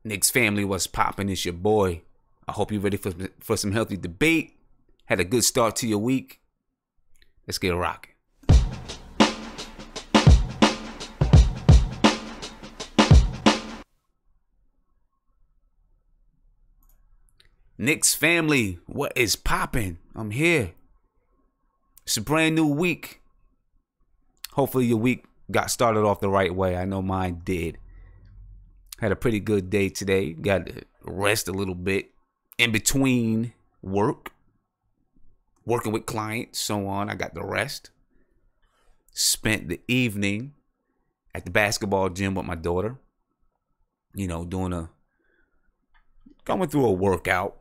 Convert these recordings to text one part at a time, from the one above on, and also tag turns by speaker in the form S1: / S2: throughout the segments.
S1: Knicks family, what's poppin'? It's your boy. I hope you're ready for some healthy debate. Had a good start to your week. Let's get rocking. Knicks family, what is poppin'? I'm here. It's a brand new week. Hopefully your week got started off the right way. I know mine did. Had a pretty good day today. Got to rest a little bit in between working with clients, so on. I got the rest. Spent the evening at the basketball gym with my daughter. You know, going through a workout.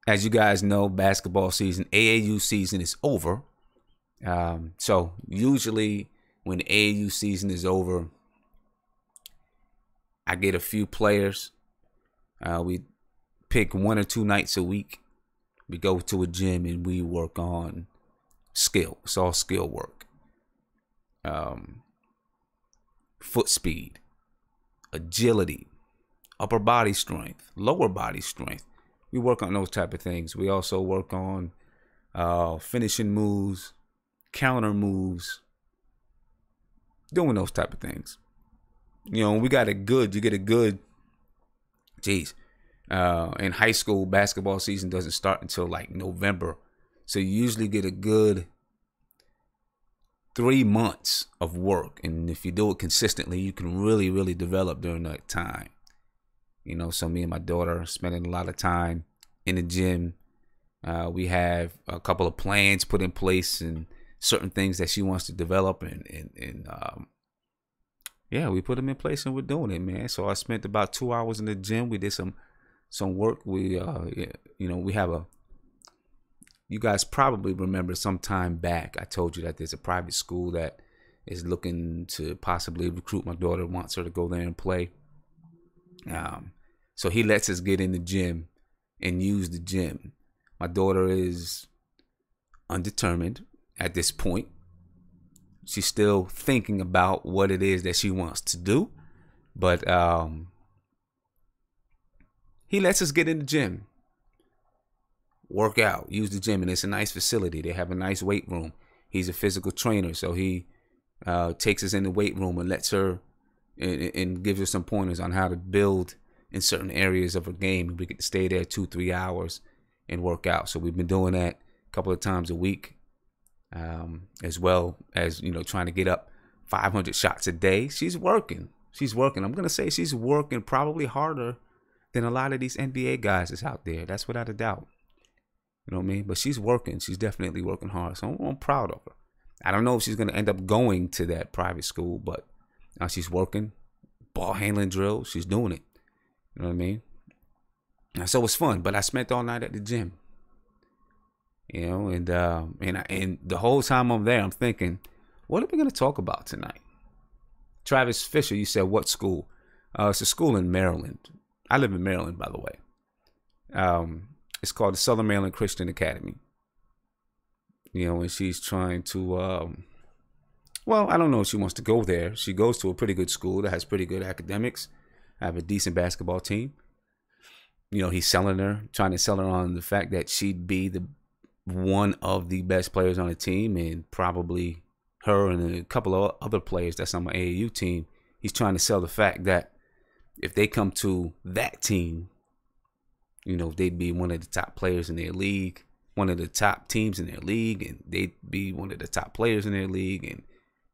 S1: As you guys know, basketball season, AAU season is over. So usually when the AAU season is over, I get a few players. We pick 1 or 2 nights a week. We go to a gym and we work on skill. It's all skill work. Foot speed, agility, upper body strength, lower body strength. We work on those type of things. We also work on finishing moves, counter moves, doing those type of things. You know, you get a good, in high school, basketball season doesn't start until like November. So you usually get a good 3 months of work. And if you do it consistently, you can really, really develop during that time. You know, so me and my daughter are spending a lot of time in the gym. We have a couple of plans put in place and certain things that she wants to develop. And yeah, we put them in place and we're doing it, man. So I spent about 2 hours in the gym. We did some work. We, we have you guys probably remember some time back, I told you that there's a private school that is looking to possibly recruit my daughter, wants her to go there and play. So he lets us get in the gym and use the gym. My daughter is undetermined at this point. She's still thinking about what it is that she wants to do. But he lets us get in the gym, work out, use the gym. And it's a nice facility. They have a nice weight room. He's a physical trainer. So he takes us in the weight room and lets her and gives her some pointers on how to build in certain areas of her game. We get to stay there 2-3 hours and work out. So we've been doing that a couple of times a week, as well as, trying to get up 500 shots a day. She's working. I'm going to say she's working probably harder than a lot of these NBA guys that's out there. That's without a doubt. You know what I mean? But she's working. She's definitely working hard. So I'm proud of her. I don't know if she's going to end up going to that private school, but she's working. Ball handling drills. She's doing it. You know what I mean? And so it's fun. But I spent all night at the gym. You know, and the whole time I'm there, I'm thinking, what are we going to talk about tonight? Travis Fisher, you said, what school? It's a school in Maryland. I live in Maryland, by the way. It's called the Southern Maryland Christian Academy. You know, and she's trying to, I don't know if she wants to go there. She goes to a pretty good school that has pretty good academics. I have a decent basketball team. You know, he's trying to sell her on the fact that she'd be one of the best players on the team, and probably her and a couple of other players that's on my AAU team. He's trying to sell the fact that if they come to that team, they'd be one of the top players in their league, one of the top teams in their league, and they'd be one of the top players in their league and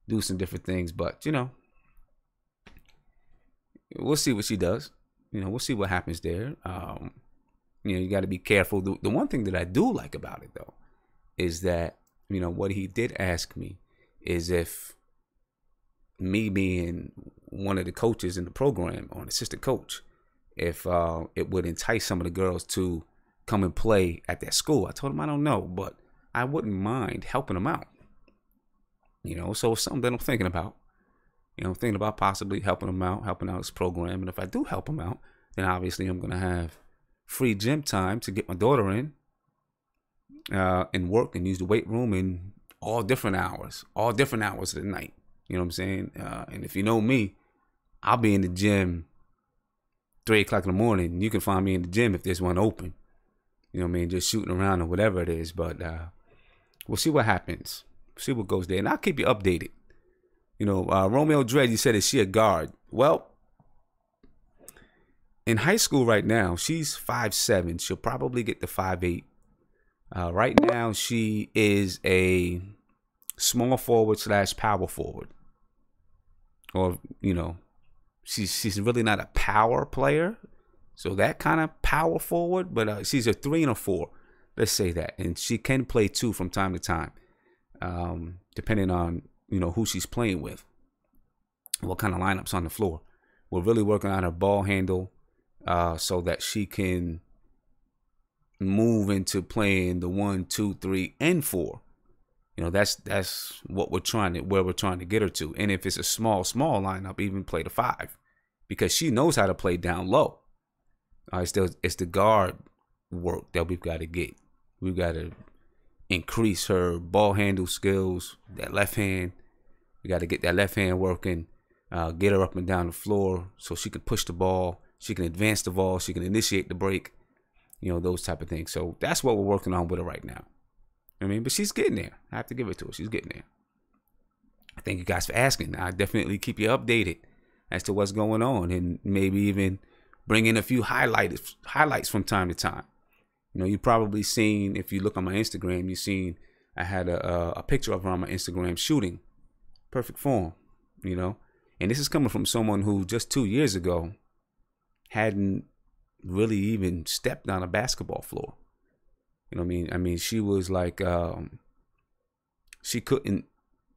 S1: do some different things. But, we'll see what she does. We'll see what happens there. You got to be careful. The one thing that I do like about it, though, is that, what he did ask me is if me being one of the coaches in the program, or an assistant coach, if it would entice some of the girls to come and play at that school. I told him I don't know, but I wouldn't mind helping them out. So it's something that I'm thinking about. I'm thinking about possibly helping them out, helping out this program. And if I do help them out, then obviously I'm going to have free gym time to get my daughter in and work and use the weight room in all different hours of the night. You know what I'm saying? And if you know me, I'll be in the gym 3 o'clock in the morning. You can find me in the gym if there's one open. You know what I mean? Just shooting around or whatever it is. But we'll see what happens. See what goes there. And I'll keep you updated. You know, Romeo Dredd, you said, is she a guard? Well, in high school right now, she's 5'7". She'll probably get to 5'8". Right now, she is a small forward / power forward. Or, you know, she's really not a power player. So that kind of power forward. But she's a 3 and a 4. Let's say that. And she can play 2 from time to time. Depending on, you know, who she's playing with. What kind of lineups on the floor. We're really working on her ball handle. So that she can move into playing the 1, 2, 3, and 4. You know, that's what we're trying to get her to. And if it's a small lineup, even play the 5, because she knows how to play down low. It's the guard work that we've got to get. We've got to increase her ball handle skills. That left hand, we got to get that left hand working. Get her up and down the floor so she can push the ball. She can advance the ball. She can initiate the break. You know, those type of things. So that's what we're working on with her right now. I mean, but she's getting there. I have to give it to her. She's getting there. Thank you guys for asking. I definitely keep you updated as to what's going on, and maybe even bring in a few highlights from time to time. You know, you probably seen, if you look on my Instagram, you've seen I had a picture of her on my Instagram shooting. Perfect form, you know. And this is coming from someone who just 2 years ago hadn't really even stepped on a basketball floor. You know what I mean? I mean, she was like, she couldn't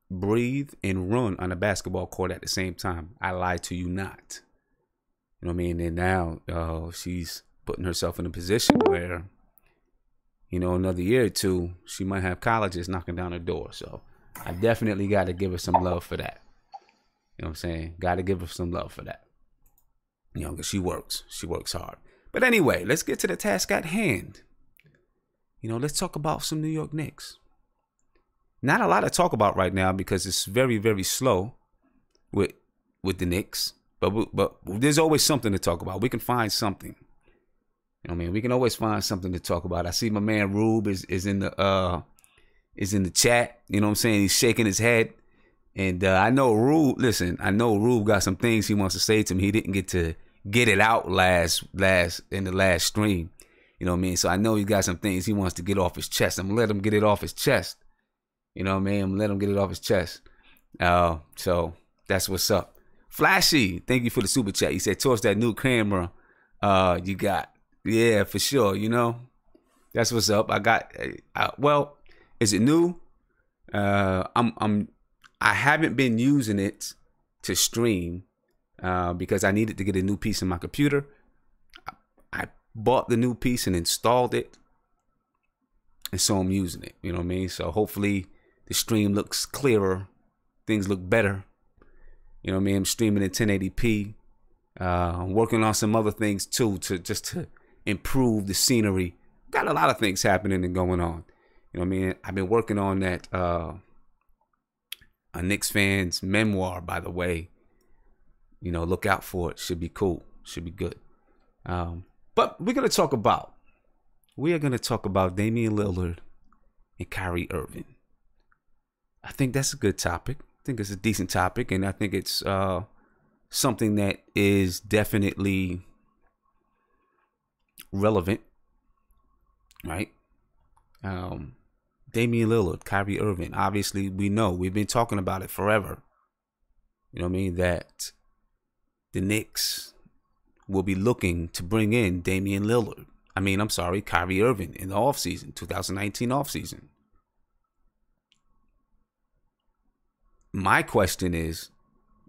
S1: breathe and run on a basketball court at the same time. I lie to you not. You know what I mean? And now she's putting herself in a position where, you know, another year or two, she might have colleges knocking down her door. So I definitely got to give her some love for that. You know what I'm saying? Got to give her some love for that. You know, because she works. She works hard. But anyway, let's get to the task at hand. You know, let's talk about some New York Knicks. Not a lot to talk about right now because it's very, very slow with the Knicks. But there's always something to talk about. We can find something. You know what I mean? We can always find something to talk about. I see my man Rube is in the chat. You know what I'm saying? He's shaking his head. And I know Rube, listen, I know Rube got some things he wants to say to me. He didn't get to get it out in the last stream. You know what I mean? So I know he got some things he wants to get off his chest. I'm gonna let him get it off his chest. You know what I mean? I'm gonna let him get it off his chest. So that's what's up. Flashy, thank you for the super chat. He said, towards that new camera you got. Yeah, for sure. You know, that's what's up. I got, well, is it new? I haven't been using it to stream because I needed to get a new piece in my computer. I bought the new piece and installed it, and so I'm using it. You know what I mean? So hopefully the stream looks clearer, things look better. You know what I mean? I'm streaming in 1080p. I'm working on some other things too to improve the scenery. Got a lot of things happening and going on. You know what I mean? I've been working on that a Knicks fan's memoir, by the way. You know, look out for it. Should be cool. Should be good. But we are going to talk about Damian Lillard and Kyrie Irving. I think that's a good topic. I think it's a decent topic, and I think it's something that is definitely relevant, right? Damien Lillard, Kyrie Irving. Obviously, we know, we've been talking about it forever. You know what I mean? That the Knicks will be looking to bring in Damien Lillard. Kyrie Irving in the offseason, 2019 offseason. My question is,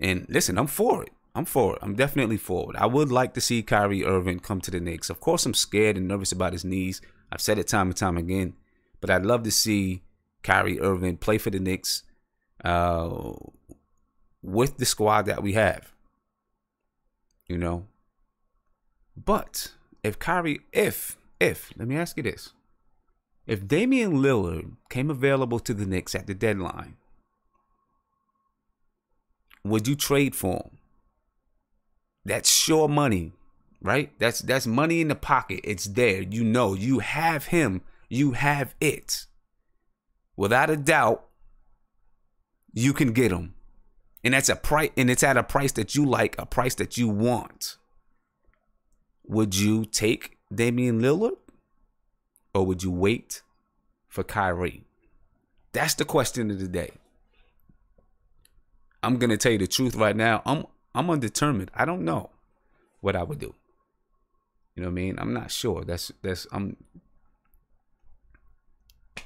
S1: and listen, I'm for it. I'm definitely for it. I would like to see Kyrie Irving come to the Knicks. Of course, I'm scared and nervous about his knees. I've said it time and time again. But I'd love to see Kyrie Irving play for the Knicks with the squad that we have. You know. But if let me ask you this. If Damian Lillard came available to the Knicks at the deadline, would you trade for him? That's sure money, right? That's money in the pocket. It's there. You know, you have him. You have it. Without a doubt, you can get him. And that's a price, and it's at a price that you like, a price that you want. Would you take Damian Lillard? Or would you wait for Kyrie? That's the question of the day. I'm gonna tell you the truth right now. I'm undetermined. I don't know what I would do. You know what I mean? I'm not sure.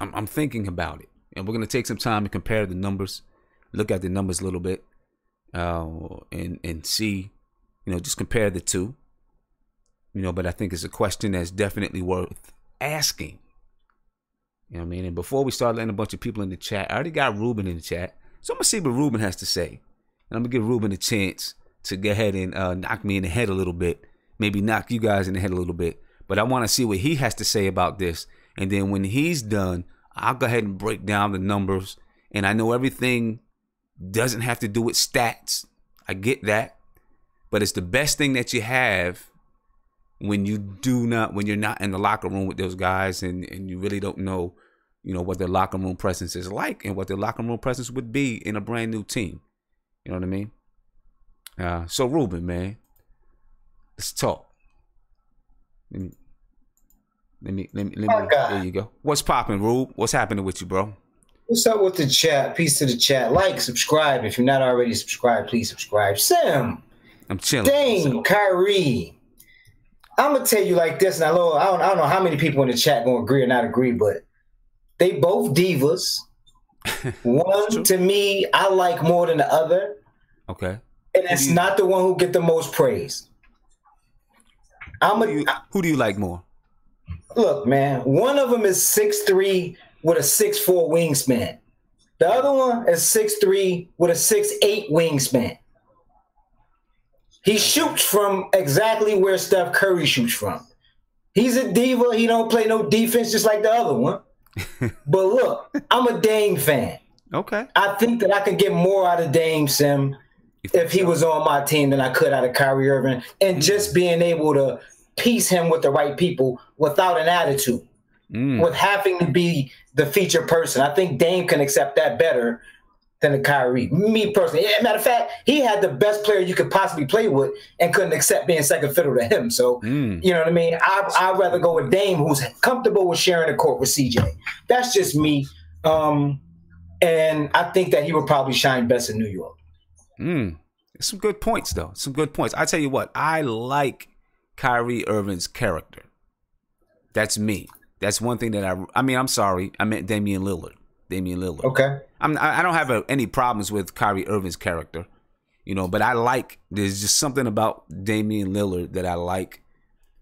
S1: I'm thinking about it, and we're gonna take some time to compare the numbers, look at the numbers a little bit, and see, just compare the two. But I think it's a question that's definitely worth asking. You know what I mean? And before we start letting a bunch of people in the chat, I already got Ruben in the chat, so I'm gonna see what Ruben has to say, and I'm gonna give Ruben a chance to go ahead and knock me in the head a little bit, maybe knock you guys in the head a little bit. But I want to see what he has to say about this. And then when he's done, I'll go ahead and break down the numbers. And I know everything doesn't have to do with stats. I get that. But it's the best thing that you have when you're not in the locker room with those guys and you really don't know, what their locker room presence is like and what their locker room presence would be in a brand new team. You know what I mean? So Ruben, man, let's talk. Let me. There you go. What's popping, Rube? What's happening with you, bro?
S2: What's up with the chat? Peace to the chat. Like, subscribe. If you're not already subscribed, please subscribe. Sam.
S1: I'm chilling.
S2: Dame, Kyrie. I'm gonna tell you like this, and I don't know how many people in the chat gonna agree or not agree, but they both divas. One to me, I like more than the other.
S1: Okay.
S2: And it's not the one who get the most praise.
S1: Who do you like more?
S2: Look, man, one of them is 6'3" with a 6'4" wingspan. The other one is 6'3" with a 6'8" wingspan. He shoots from exactly where Steph Curry shoots from. He's a diva. He don't play no defense just like the other one. But look, I'm a Dame fan.
S1: Okay.
S2: I think that I can get more out of Dame, Sim, if he was on my team than I could out of Kyrie Irving, and just being able to piece him with the right people without an attitude, with having to be the featured person. I think Dame can accept that better than the Kyrie. Me personally. Matter of fact, he had the best player you could possibly play with and couldn't accept being second fiddle to him. So, you know what I mean? I'd rather go with Dame, who's comfortable with sharing the court with CJ. That's just me. And I think that he would probably shine best in New York.
S1: Some good points, though. Some good points. I tell you what, I like Kyrie Irving's character. That's me. That's one thing that I'm sorry. I meant Damien Lillard. Damian Lillard.
S2: Okay.
S1: I don't have any problems with Kyrie Irving's character, but there's just something about Damian Lillard that I like.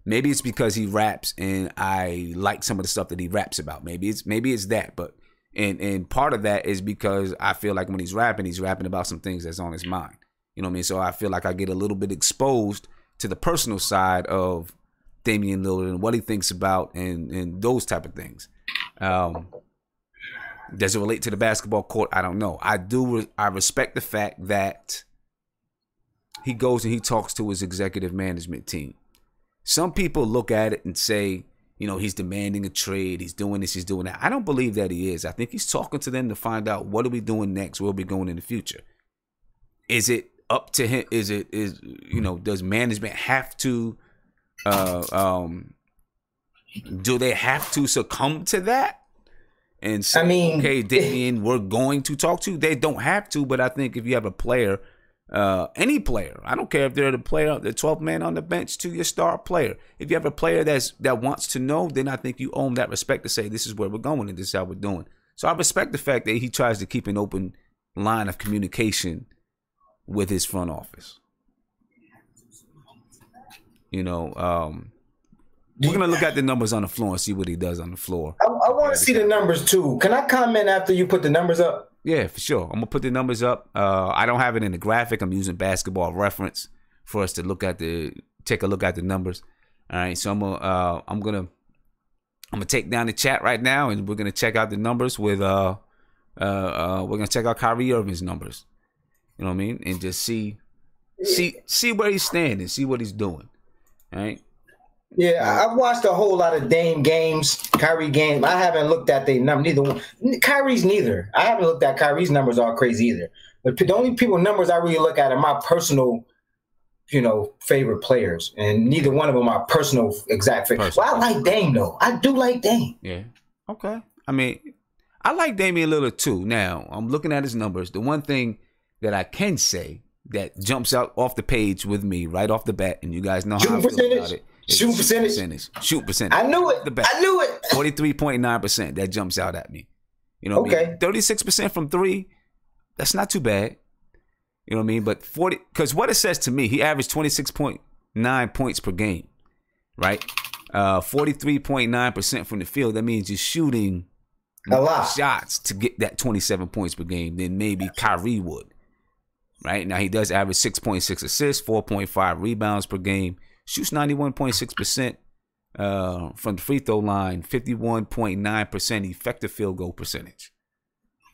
S1: Maybe it's because he raps and I like some of the stuff that he raps about. Maybe it's that, but and part of that is because I feel like when he's rapping about some things that's on his mind. You know what I mean? So I feel like I get a little bit exposed to the personal side of Damian Lillard and what he thinks about and those type of things. Does it relate to the basketball court? I don't know. I respect the fact that he goes and he talks to his executive management team. Some people look at it and say, he's demanding a trade. He's doing this. He's doing that. I don't believe that he is. I think he's talking to them to find out what are we doing next? Where are we going in the future? Is it up to him? Does management have to, do they have to succumb to that? And say, okay, Damian, we're going to talk to you. They don't have to, but I think if you have a player, any player, I don't care if they're the 12th man on the bench to your star player. If you have a player that wants to know, then I think you owe him that respect to say this is where we're going and this is how we're doing. So I respect the fact that he tries to keep an open line of communication with his front office. We're going to look at the numbers on the floor and see what he does on the floor.
S2: I want to see the numbers, too. Can I comment after you put the numbers up?
S1: Yeah, for sure. I'm going to put the numbers up. I don't have it in the graphic. I'm using Basketball Reference for us to take a look at the numbers. All right, so I'm going to take down the chat right now, and we're going to check out the numbers with we're going to check out Kyrie Irving's numbers. You know what I mean? And just see See where he's standing. See what he's doing. All right.
S2: Yeah, I've watched a whole lot of Dame games, Kyrie games. I haven't looked at their number. Neither one. Kyrie's neither. I haven't looked at Kyrie's numbers all crazy either. But the only people numbers I really look at are my personal, favorite players, and neither one of them are personal exact favorite. Well, I like Dame though. I do like Dame.
S1: Yeah. Okay. I mean, I like Damian Lillard too. Now I'm looking at his numbers. The one thing that I can say that jumps out off the page with me right off the bat, and you guys know how I feel about it.
S2: Shoot percentage.
S1: Shoot percentage.
S2: I knew it. I knew it.
S1: 43.9%. That jumps out at me. You know what I mean? 36% from three. That's not too bad. You know what I mean? But 40, because what it says to me, he averaged 26.9 points per game, right? 43.9% from the field. That means you're shooting
S2: a lot
S1: shots to get that 27 points per game than maybe Kyrie would, right? Now he does average 6.6 assists, 4.5 rebounds per game. Shoots 91.6% from the free throw line, 51.9% effective field goal percentage.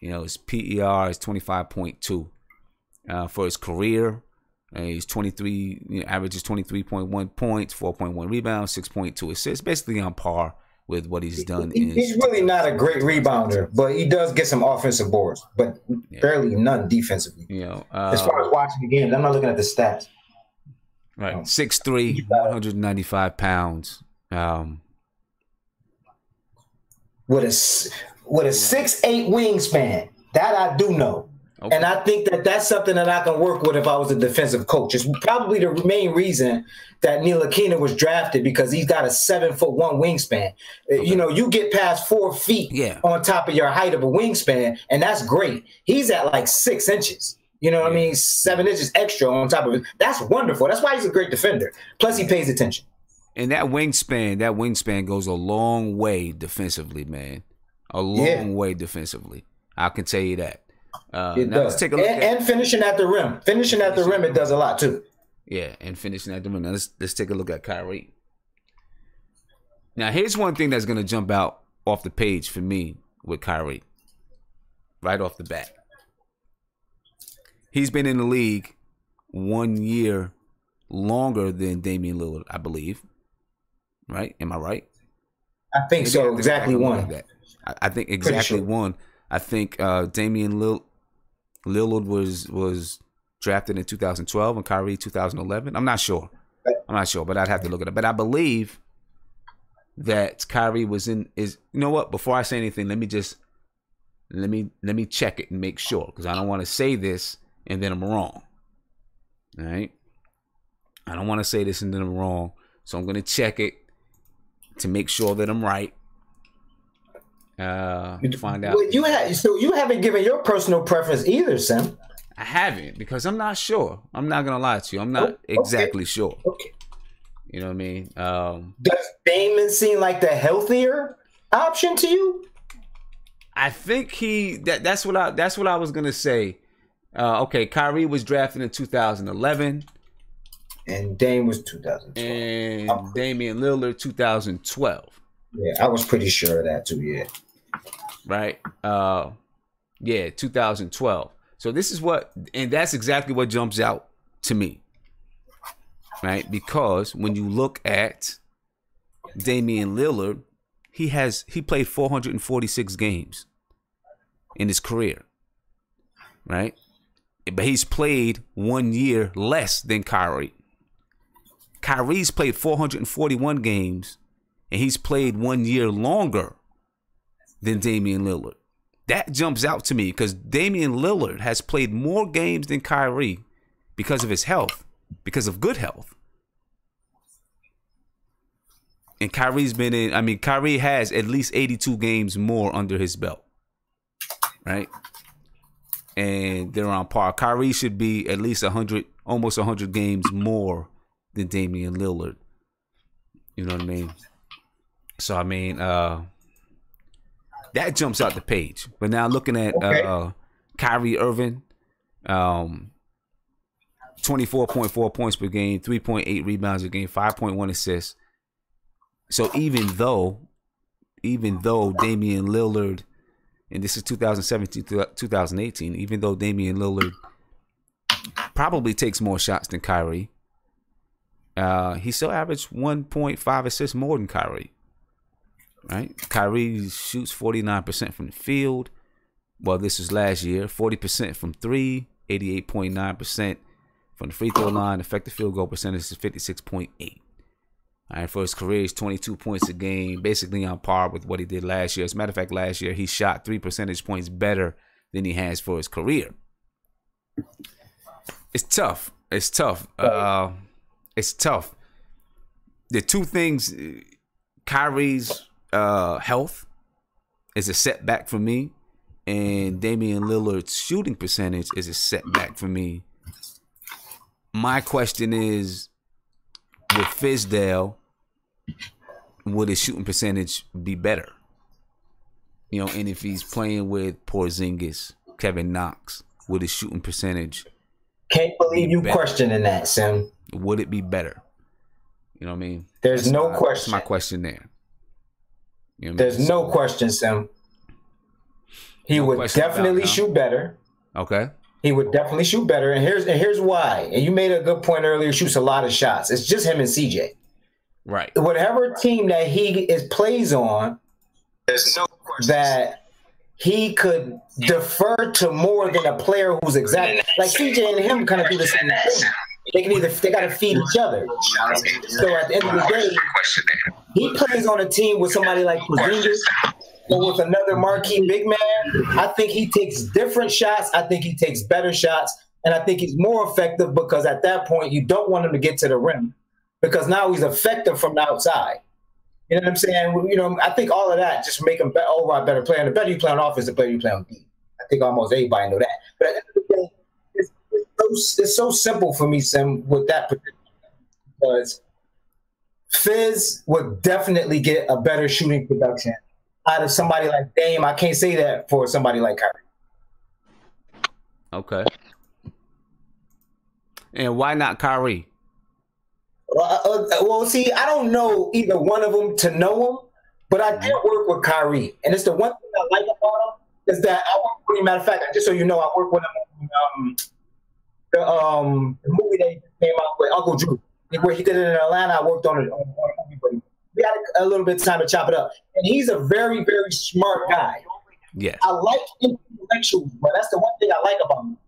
S1: His PER is 25.2 for his career. He's 23, averages 23.1 points, 4.1 rebounds, 6.2 assists, basically on par with what he's done.
S2: He's really not a great rebounder, but he does get some offensive boards, but barely none defensively. As far as watching the games, I'm not looking at the stats.
S1: Right, 6'3", 195 pounds.
S2: With a 6'8" wingspan, that I do know, and I think that's something that I can work with if I was a defensive coach. It's probably the main reason that Ntilikina was drafted, because he's got a 7'1" wingspan. You get past 4 feet on top of your height of a wingspan, and that's great. He's at like 6 inches. You know what I mean? 7 inches extra on top of it. That's wonderful. That's why he's a great defender. Plus, he pays attention.
S1: And that wingspan goes a long way defensively, man. A long way defensively. I can tell you that.
S2: It does. Let's take a look and finishing at the rim. Finishing at the rim, it does a lot too.
S1: Yeah, and finishing at the rim. Now let's take a look at Kyrie. Now, here's one thing that's going to jump out off the page for me with Kyrie. Right off the bat. He's been in the league 1 year longer than Damien Lillard, I believe. Right? Am I right?
S2: I think so. Exactly one.
S1: I think exactly one. I think Damien Lillard was drafted in 2012 and Kyrie 2011. I'm not sure, but I'd have to look it up. But I believe that Kyrie was in. You know what? Before I say anything, let me check it and make sure, because I don't want to say this and then I'm wrong. All right? I don't want to say this and then I'm wrong. So I'm going to check it to make sure that I'm right. Find out.
S2: You haven't given your personal preference either, Sam.
S1: I haven't, because I'm not sure. I'm not going to lie to you. I'm not exactly sure. Okay. You know what I mean?
S2: Does Damon seem like the healthier option to you?
S1: I think that's what I was going to say. Okay, Kyrie was drafted in 2011.
S2: And Dame was 2012.
S1: And Damian Lillard 2012.
S2: Yeah, I was pretty sure of that too, yeah.
S1: Right? 2012. So this is and that's exactly what jumps out to me. Right? Because when you look at Damian Lillard, he played 446 games in his career. Right? But he's played 1 year less than Kyrie. Kyrie's played 441 games, and he's played 1 year longer than Damien Lillard. That jumps out to me, because Damien Lillard has played more games than Kyrie because of his health, because of good health. And Kyrie has at least 82 games more under his belt. Right? And they're on par. Kyrie should be at least 100, almost 100 games more than Damian Lillard. You know what I mean? So, I mean, that jumps out the page. But now looking at Kyrie Irving, 24.4 points per game, 3.8 rebounds a game, 5.1 assists. So even though Damian Lillard, and this is 2017 to 2018, even though Damian Lillard probably takes more shots than Kyrie. He still averaged 1.5 assists more than Kyrie. Right? Kyrie shoots 49% from the field. Well, this was last year. 40% from three, 88.9% from the free throw line. Effective field goal percentage is 56.8. All right, for his career, he's 22 points a game, basically on par with what he did last year. As a matter of fact, last year he shot 3 percentage points better than he has for his career. It's tough. It's tough. It's tough. The two things, Kyrie's health is a setback for me, and Damian Lillard's shooting percentage is a setback for me. My question is, with Fizdale, would his shooting percentage be better? You know, and if he's playing with Porzingis, Kevin Knox, would his shooting percentage?
S2: Can't believe you questioning that, Sim.
S1: Would it be better? You know what I mean?
S2: There's no question.
S1: That's my question there. You know what I mean?
S2: There's no question, Sim. He would definitely shoot better.
S1: Okay.
S2: He would definitely shoot better, and here's why. And you made a good point earlier. Shoots a lot of shots. It's just him and CJ.
S1: Right.
S2: Whatever team that he plays on, there's no question that he could defer to more than a player who's exactly like CJ and him. Kind of do the same thing. They got to feed each other. So at the end of the day, he plays on a team with somebody like Porzingis, or with another marquee big man. I think he takes different shots. I think he takes better shots. And I think he's more effective because at that point, you don't want him to get to the rim because now he's effective from the outside. You know what I'm saying? You know, I think all of that just make him overall better player. And the better you play on offense, the better you play on defense. I think almost everybody know that. But at the end of the day, it's so simple for me, Sim, with that particular because Fizz would definitely get a better shooting production out of somebody like Dame. I can't say that for somebody like Kyrie.
S1: Okay. And why not Kyrie?
S2: Well, see, I don't know either one of them to know him, but I did work with Kyrie. And it's the one thing I like about him is that I work with him. Matter of fact, just so you know, I work with him on the movie that he came out with, Uncle Drew, where he did it in Atlanta. I worked on it on a movie with him. We had a little bit of time to chop it up. And he's a very, very smart guy.
S1: Yeah.
S2: I like intellectuals, but that's the one thing I like about him.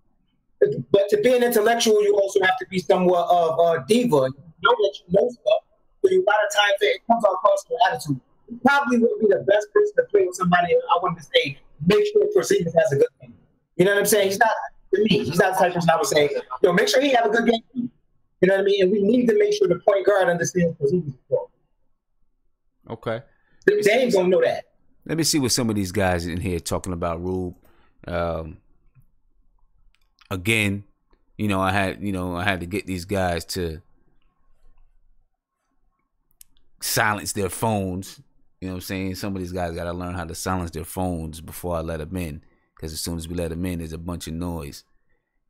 S2: But to be an intellectual, you also have to be somewhat of a diva. You know that you know stuff, but a lot of times it comes across your attitude. He probably would be the best person to play with somebody. I wanted to say, make sure Porzingis has a good game. You know what I'm saying? He's not, to me, he's not the type of person I would say, make sure he have a good game. You know what I mean? And we need to make sure the point guard understands Porzingis.
S1: Okay.
S2: They ain't gonna know that.
S1: Let me see what some of these guys in here talking about Rube. Again, I had to get these guys to silence their phones. You know what I'm saying? Some of these guys got to learn how to silence their phones before I let them in, because as soon as we let them in, there's a bunch of noise.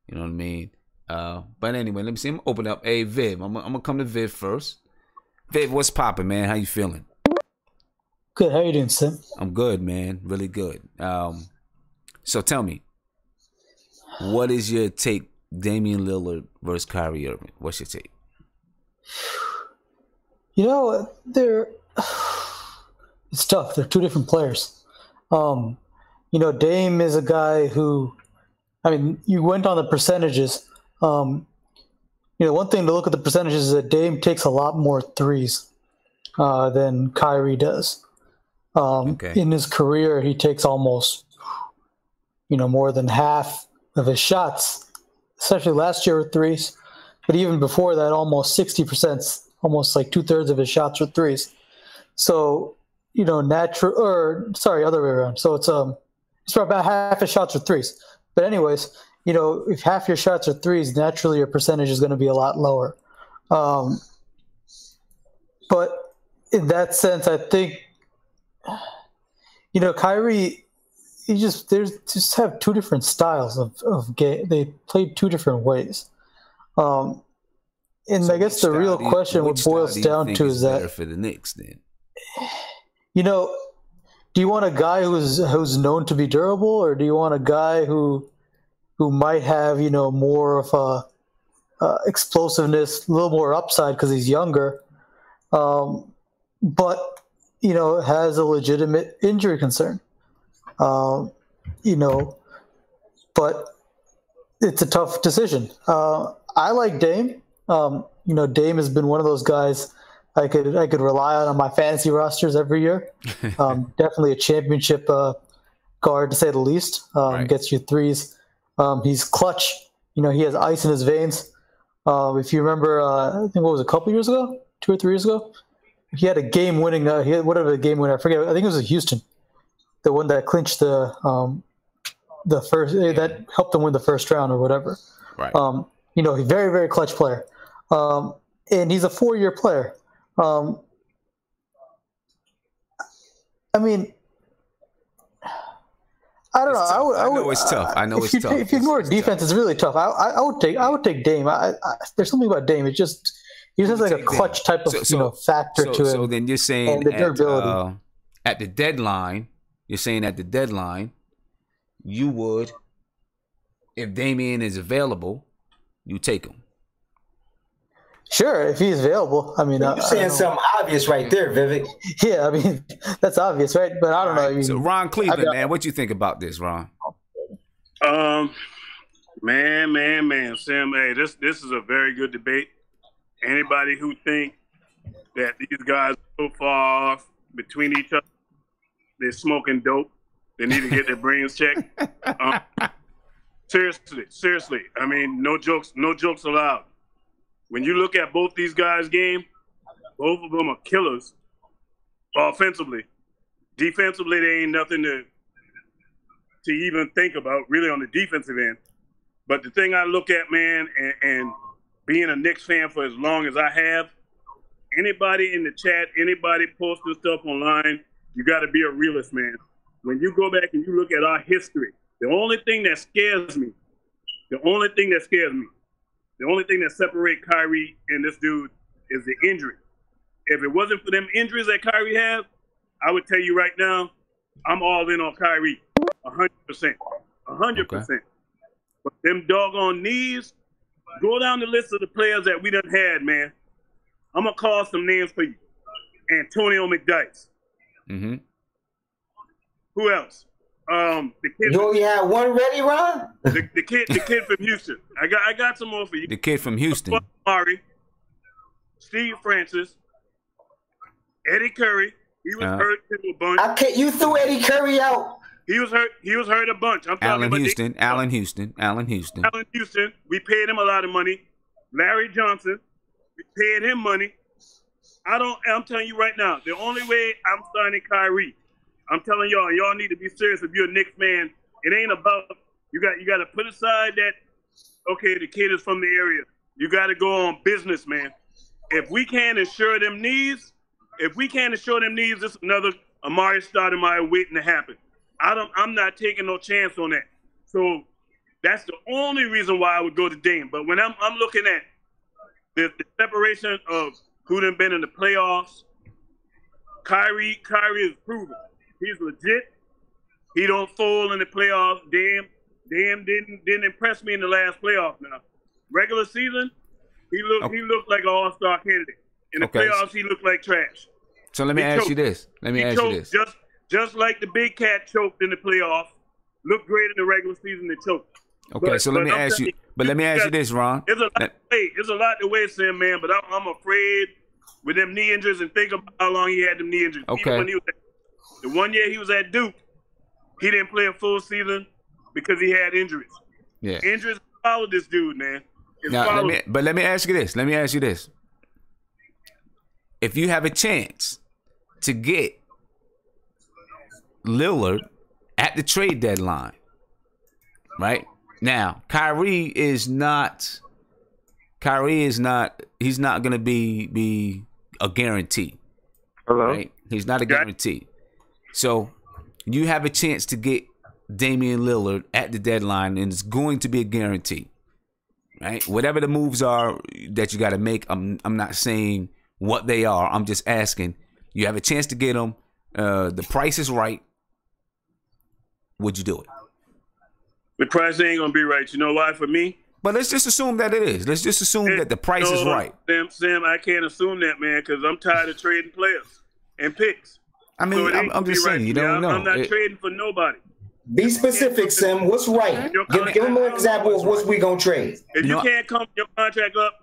S1: You know what I mean? But anyway, let me see. I'm gonna open up. Hey, Viv, I'm gonna come to Viv first. Viv, what's popping, man? How you feeling?
S3: Good. How you doing, Sim?
S1: I'm good, man. Really good. So tell me, what is your take, Damien Lillard versus Kyrie Irving? What's your take?
S3: It's tough. They're two different players. Dame is a guy who, you went on the percentages. One thing to look at the percentages is that Dame takes a lot more threes than Kyrie does. In his career, he takes almost, more than half of his shots, especially last year with threes. But even before that, almost 60%, almost like 2/3 of his shots were threes. So, other way around. So it's about half his shots are threes. But anyways, if half your shots are threes, naturally your percentage is going to be a lot lower. But in that sense, I think, Kyrie, they just have two different styles of game. They played two different ways. And so I guess the real question what boils down to is that
S1: for the Knicks, then.
S3: Do you want a guy who's known to be durable, or do you want a guy who might have more of explosiveness, a little more upside because he's younger, but has a legitimate injury concern. But it's a tough decision. I like Dame. Dame has been one of those guys I could rely on my fantasy rosters every year. Definitely a championship guard to say the least.
S1: Right.
S3: Gets you threes. He's clutch. He has ice in his veins. If you remember, I think what was it, a couple years ago, 2 or 3 years ago, he had a game-winning. He had whatever game winner. I forget. I think it was Houston, the one that clinched the first that helped them win the first round or whatever.
S1: Right.
S3: He's a very, very clutch player, and he's a 4-year player. I don't know.
S1: I know it's tough. I know it's tough.
S3: If you ignore defense, it's really tough. I would take Dame. There's something about Dame. He just has like a clutch type of factor to him.
S1: So then you're saying
S3: the durability.
S1: At the deadline, you would, if Damian is available, you take him.
S3: Sure, if he's available.
S2: You're saying something obvious right there, Vivek.
S3: Yeah, that's obvious, right? But I don't know.
S1: So Ron Cleveland, man, what you think about this, Ron?
S4: Man, Sam, hey, this is a very good debate. Anybody who think that these guys are so far off between each other, they're smoking dope. They need to get their brains checked. Seriously. No jokes allowed. When you look at both these guys' game, both of them are killers offensively. Defensively, they ain't nothing to even think about, really, on the defensive end. But the thing I look at, man, and being a Knicks fan for as long as I have, anybody in the chat, anybody posting stuff online, you got to be a realist, man. When you go back and you look at our history, the only thing that separates Kyrie and this dude is the injury. If it wasn't for them injuries that Kyrie has, I would tell you right now, I'm all in on Kyrie, 100%. 100%. Okay. But them doggone knees, go down the list of the players that we done had, man. I'm going to call some names for you. Antonio McDyess.
S1: Mm-hmm.
S4: Who else? The kid.
S2: You only had one ready, Ron?
S4: The kid from Houston. I got some more for you.
S1: The kid from Houston.
S4: Murray, Steve Francis, Eddie Curry. He was hurt a bunch.
S2: You threw Eddie Curry out.
S4: He was hurt a bunch.
S1: Allen Houston.
S4: We paid him a lot of money. Larry Johnson. We paid him money. I'm telling you right now, the only way I'm signing Kyrie, I'm telling y'all need to be serious. If you're a Knicks fan, it ain't about you got to put aside that. Okay, the kid is from the area. You got to go on business, man. If we can't assure them knees, this is another Amari Stoudemire waiting to happen. I'm not taking no chance on that. So that's the only reason why I would go to Dame. But when I'm looking at the separation of who done been in the playoffs, Kyrie is proven. He's legit. He don't fold in the playoffs. Dame didn't impress me in the last playoff. Now, regular season, he looked like an all-star candidate. In the playoffs, he looked like trash.
S1: So let me ask you this.
S4: Just like the big cat choked in the playoffs, looked great in the regular season and choked.
S1: Okay, so let me ask you this, Ron.
S4: There's a lot to weigh, Sam, man, but I'm afraid with them knee injuries, and think about how long he had them knee injuries.
S1: Okay.
S4: Even when the 1 year he was at Duke, he didn't play a full season because he had injuries.
S1: Yeah.
S4: Injuries followed this dude, man.
S1: Let me ask you this. If you have a chance to get Lillard at the trade deadline, right? Now, Kyrie is not he's not going to be a guarantee.
S5: Hello?
S1: Right? He's not a guarantee. So, you have a chance to get Damien Lillard at the deadline, and it's going to be a guarantee. Right? Whatever the moves are that you got to make, I'm not saying what they are. I'm just asking. You have a chance to get them. The price is right. Would you do it?
S4: The price ain't gonna be right. You know why? For me,
S1: But let's just assume that it is. Let's just assume that the price is right.
S4: Sam, I can't assume that, man, because I'm tired of trading players and picks.
S1: I mean, so I'm just saying, you don't know.
S4: I'm not trading for nobody.
S2: Be specific, Sim. What's right? Give him an example of what we gonna trade.
S4: If you can't come your contract up,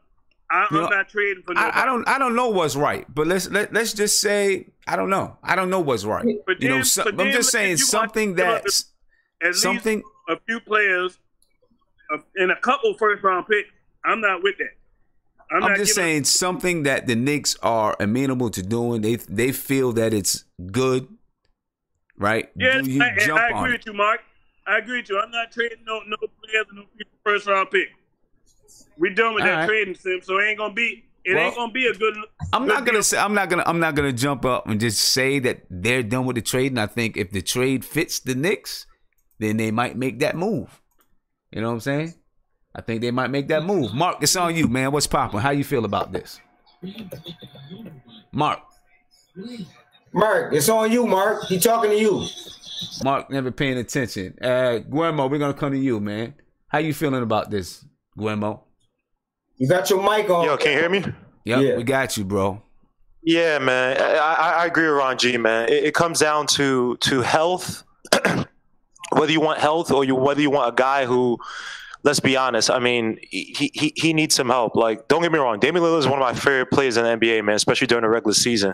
S4: I'm not trading for nobody.
S1: I don't know what's right, but let's just say I don't know. I don't know what's right. I'm just saying something that's something.
S4: A few players and a couple first-round picks. I'm not with that.
S1: I'm just saying something that the Knicks are amenable to doing. They feel that it's good, right?
S4: Yeah, I agree with you, Mark. I agree with you. I'm not trading no players and no first round pick. We done with that trading, Sim. So it ain't gonna be a good.
S1: I'm not gonna jump up and just say that they're done with the trade. And I think if the trade fits the Knicks, then they might make that move. You know what I'm saying? I think they might make that move. Mark, it's on you, man. What's popping? How you feel about this? Mark,
S2: it's on you, Mark. He talking to you.
S1: Mark never paying attention. Guillermo, we're gonna come to you, man. How you feeling about this, Guillermo?
S2: You got your mic on.
S5: Yo, can you hear me?
S1: Yep, yeah. We got you, bro.
S5: Yeah, man. I agree with Ron G, man. It comes down to health. Whether you want health or whether you want a guy who, let's be honest, I mean, he needs some help. Like, don't get me wrong, Damian Lillard is one of my favorite players in the NBA, man, especially during the regular season.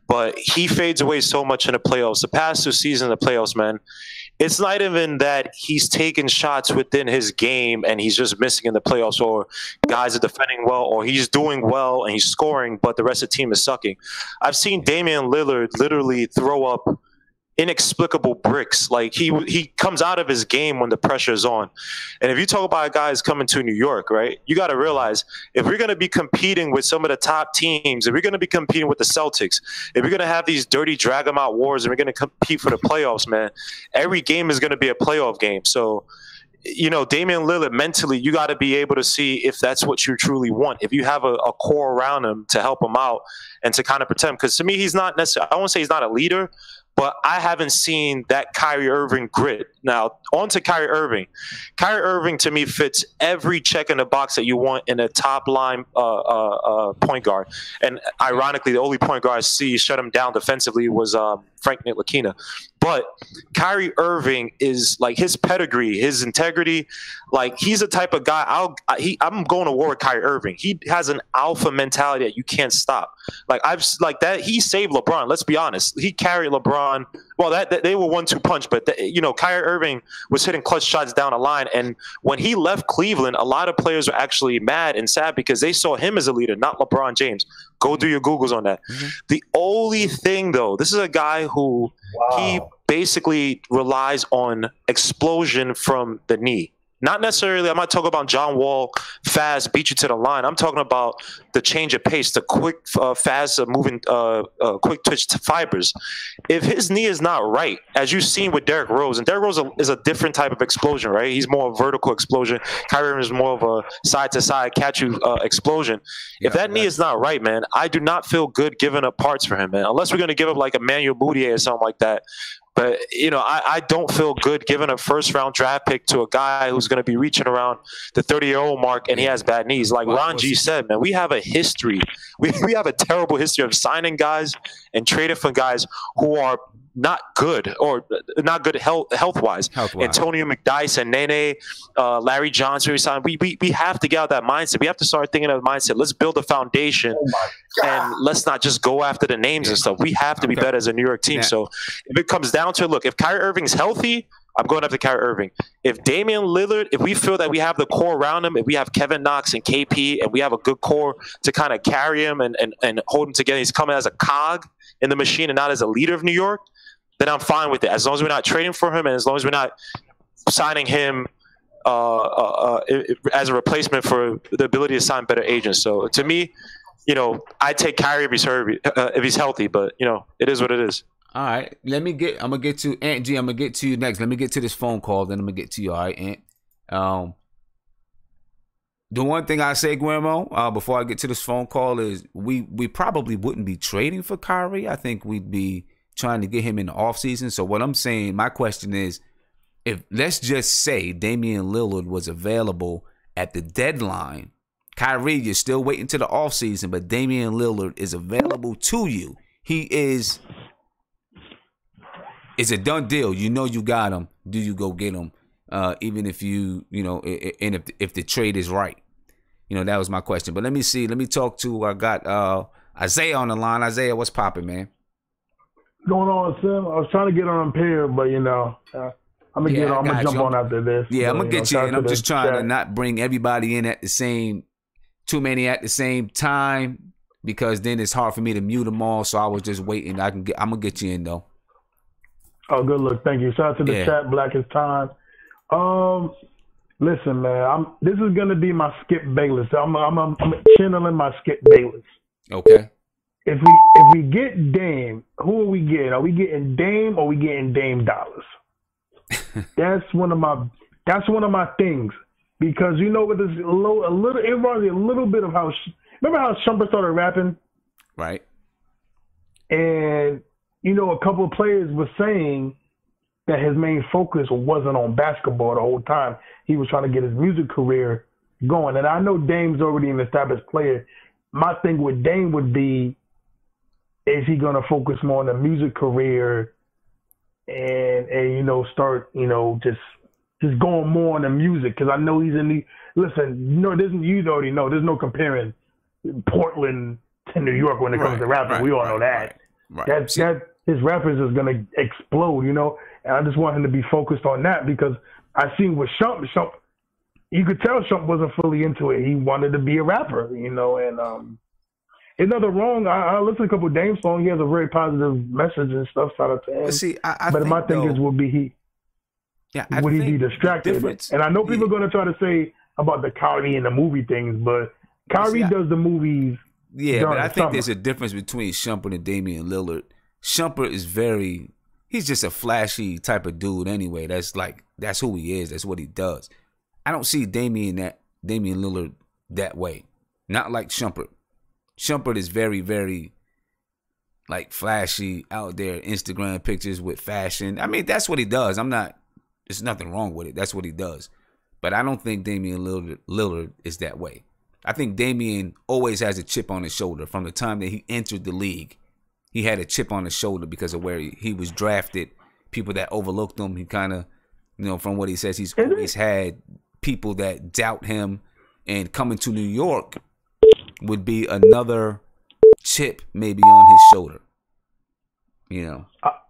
S5: But he fades away so much in the playoffs. The past 2 seasons in the playoffs, man, it's not even that he's taking shots within his game and he's just missing in the playoffs, or guys are defending well, or he's doing well and he's scoring, but the rest of the team is sucking. I've seen Damien Lillard literally throw up inexplicable bricks. Like he comes out of his game when the pressure is on. And if you talk about guys coming to New York, right, you got to realize if we're going to be competing with some of the top teams, if we're going to be competing with the Celtics, if we're going to have these dirty drag 'em out wars and we're going to compete for the playoffs, man, every game is going to be a playoff game. So, you know, Damian Lillard, mentally, you got to be able to see if that's what you truly want. If you have a core around him to help him out and to kind of protect him. Because to me, he's not necessarily, I won't say he's not a leader, but I haven't seen that Kyrie Irving grit. Now, on to Kyrie Irving. Kyrie Irving, to me, fits every check in the box that you want in a top-line point guard. And ironically, the only point guard I see shut him down defensively was Frank Ntilikina. But Kyrie Irving is, like, his pedigree, his integrity, like, he's the type of guy, I'm going to war with Kyrie Irving. He has an alpha mentality that you can't stop. He saved LeBron, let's be honest. He carried LeBron. Well, that they were 1-2 punch, but Kyrie Irving was hitting clutch shots down the line. And when he left Cleveland, a lot of players were actually mad and sad because they saw him as a leader, not LeBron James. Go do your Googles on that. Mm-hmm. The only thing, though, this is a guy who he basically relies on explosion from the knee. Not necessarily, I'm not talking about John Wall, fast, beat you to the line. I'm talking about the change of pace, the quick, fast moving, quick twitch fibers. If his knee is not right, as you've seen with Derrick Rose, and Derrick Rose is a different type of explosion, right? He's more a vertical explosion. Kyrie Irving is more of a side-to-side catch-you explosion. Yeah, if that knee is not right, man, I do not feel good giving up parts for him, man. Unless we're going to give up like Emmanuel Mudiay or something like that. But, I don't feel good giving a first-round draft pick to a guy who's going to be reaching around the 30-year-old mark and he has bad knees. Like Ron G said, man, we have a history. We have a terrible history of signing guys and trading for guys who are not good or not good health-wise. Antonio McDyess and Nene, Larry Johnson, we have to get out of that mindset. We have to start thinking of the mindset. Let's build a foundation and let's not just go after the names and stuff. We have to be better as a New York team. Yeah. So if it comes down to it, look, if Kyrie Irving's healthy, I'm going after Kyrie Irving. If Damian Lillard, if we feel that we have the core around him, if we have Kevin Knox and KP and we have a good core to kind of carry him and hold him together, he's coming as a cog in the machine and not as a leader of New York, then I'm fine with it. As long as we're not trading for him and as long as we're not signing him as a replacement for the ability to sign better agents. So to me, I take Kyrie if he's healthy, but it is what it is.
S1: All right, I'm gonna get to Ant G. I'm gonna get to you next. Let me get to this phone call, then I'm gonna get to you. All right, Ant. The one thing I say, Guillermo, before I get to this phone call is we probably wouldn't be trading for Kyrie. I think we'd be trying to get him in the offseason. So what I'm saying, my question is, if let's just say Damian Lillard was available at the deadline. Kyrie, you're still waiting to the offseason, but Damian Lillard is available to you. He is. It's a done deal. You know you got him. Do you go get him? Even if and if the trade is right. That was my question. But let me see. Let me talk to. I got Isaiah on the line. Isaiah, what's popping, man?
S6: Going on, Sim? I was trying to get on pair, but I'm gonna jump on after this.
S1: Yeah, I'm gonna get you, and I'm just trying to not bring everybody in at the same, too many at the same time, because then it's hard for me to mute them all. So I was just waiting. I'm gonna get you in though.
S6: Oh, good look. Thank you. Shout out to the chat. Black is time. Listen, man. This is gonna be my Skip Bayless. I'm channeling my Skip Bayless.
S1: Okay.
S6: If we get Dame, who are we getting? Are we getting Dame or are we getting Dame dollars? That's one of my things, because with this it reminds me a little bit of how remember how Shumpert started rapping,
S1: right?
S6: And a couple of players were saying that his main focus wasn't on basketball the whole time. He was trying to get his music career going. And I know Dame's already an established player. My thing with Dame would be, is he going to focus more on the music career and start, just going more on the music? Because I know he's in the – listen, you already know there's no comparing Portland to New York when it comes to rapping. We all know that. That his rappers is going to explode, and I just want him to be focused on that, because I seen with Shump, you could tell Shump wasn't fully into it. He wanted to be a rapper, and it's nothing wrong. I listened to a couple of Dame songs. He has a very positive message and stuff. Shout out to him.
S1: But see,
S6: but my thing is, would he be distracted? And I know people are going to try to say about the Kyrie and the movie things, but Kyrie does the movies.
S1: Yeah, but I think there's a difference between Shumpert and Damian Lillard. Shumpert is he's just a flashy type of dude anyway. That's who he is. That's what he does. I don't see Damian Lillard that way. Not like Shumpert. Shumpert is very, very flashy out there, Instagram pictures with fashion. I mean, that's what he does. There's nothing wrong with it. That's what he does. But I don't think Damian Lillard is that way. I think Damian always has a chip on his shoulder. From the time that he entered the league, he had a chip on his shoulder because of where he was drafted. People that overlooked him. He kind of, from what he says, he's always had people that doubt him. And coming to New York would be another chip maybe on his shoulder.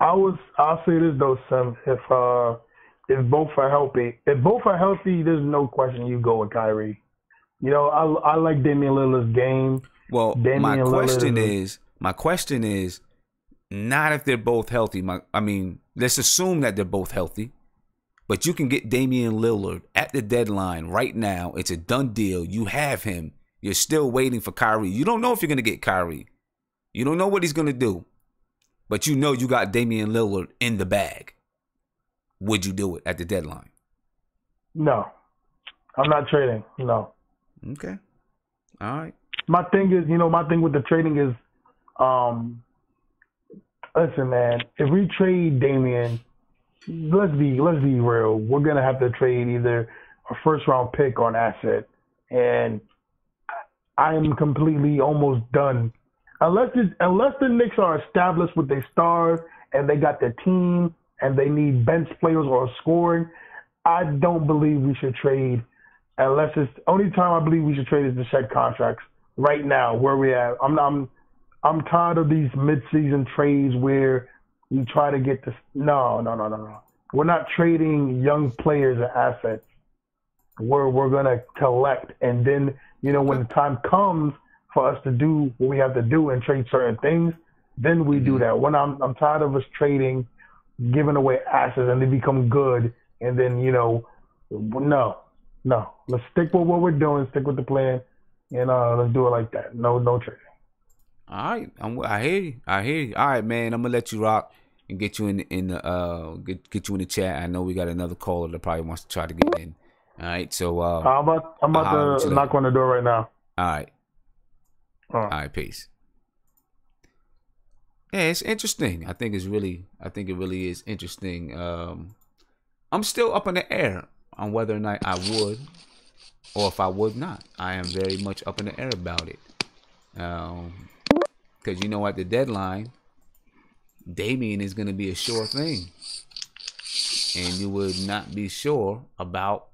S6: I'll say this though, Sam. If both are healthy, there's no question you go with Kyrie. I like Damian Lillard's game.
S1: Well, my question is not if they're both healthy. Let's assume that they're both healthy. But you can get Damian Lillard at the deadline right now. It's a done deal. You have him. You're still waiting for Kyrie. You don't know if you're going to get Kyrie. You don't know what he's going to do. But you got Damian Lillard in the bag. Would you do it at the deadline?
S6: No. I'm not trading. No.
S1: Okay. All right.
S6: My thing with the trading is, listen, man, if we trade Damian, let's be real. We're going to have to trade either a first-round pick or an asset. And I am completely almost done. Unless the Knicks are established with their stars and they got the team and they need bench players or scoring, I don't believe we should trade. Unless it's only time I believe we should trade is to shed contracts. Right now, where we at, I'm tired of these mid-season trades where we try to get this. No. We're not trading young players and assets. We're gonna collect, and then when the time comes for us to do what we have to do and trade certain things, then we do that. When I'm tired of us trading, giving away assets, and they become good, and then no. Let's stick with what we're doing. Stick with the plan, and let's do it like that. No trading.
S1: All right, I hear you. All right, man. I'm gonna let you rock and get you get you in the chat. I know we got another caller that probably wants to try to get in. All right, so
S6: I'm about to knock on the door right now.
S1: All right. All right, peace. Yeah, it's interesting. I think it really is interesting. I'm still up in the air on whether or not I would or if I would not. I am very much up in the air about it. Because, at the deadline, Damian is going to be a sure thing. And you would not be sure about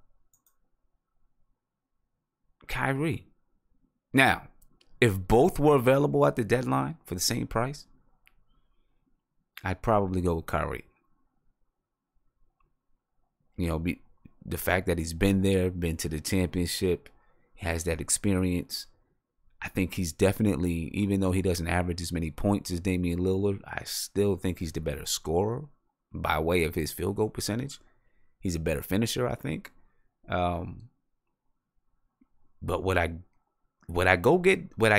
S1: Kyrie. Now, if both were available at the deadline for the same price, I'd probably go with Kyrie. The fact that he's been there, been to the championship, has that experience. I think he's definitely, even though he doesn't average as many points as Damien Lillard, I still think he's the better scorer by way of his field goal percentage. He's a better finisher, I think. But would I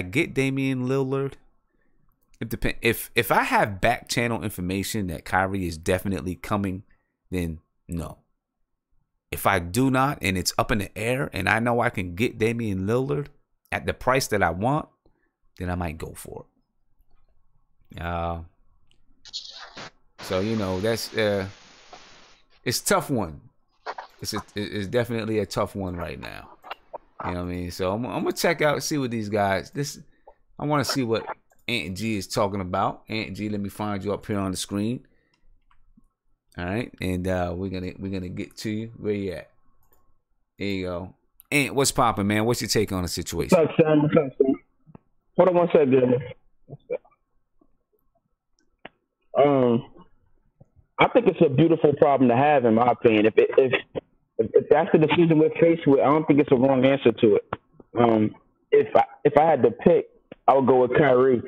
S1: get Damien Lillard? If I have back channel information that Kyrie is definitely coming, then no. If I do not, and it's up in the air, and I know I can get Damien Lillard at the price that I want, then I might go for it. So that's it's a tough one. It's definitely a tough one right now. You know what I mean? So I'm gonna check out, see what these guys. I want to see what Aunt G is talking about. Aunt G, let me find you up here on the screen. All right, and we're gonna get to you. Where you at? There you go. Aunt, what's popping, man? What's your take on the situation?
S7: What's up, Sam? Hold on one second. I think it's a beautiful problem to have, in my opinion. If that's the decision we're faced with, I don't think it's a wrong answer to it. If I had to pick, I would go with Kyrie.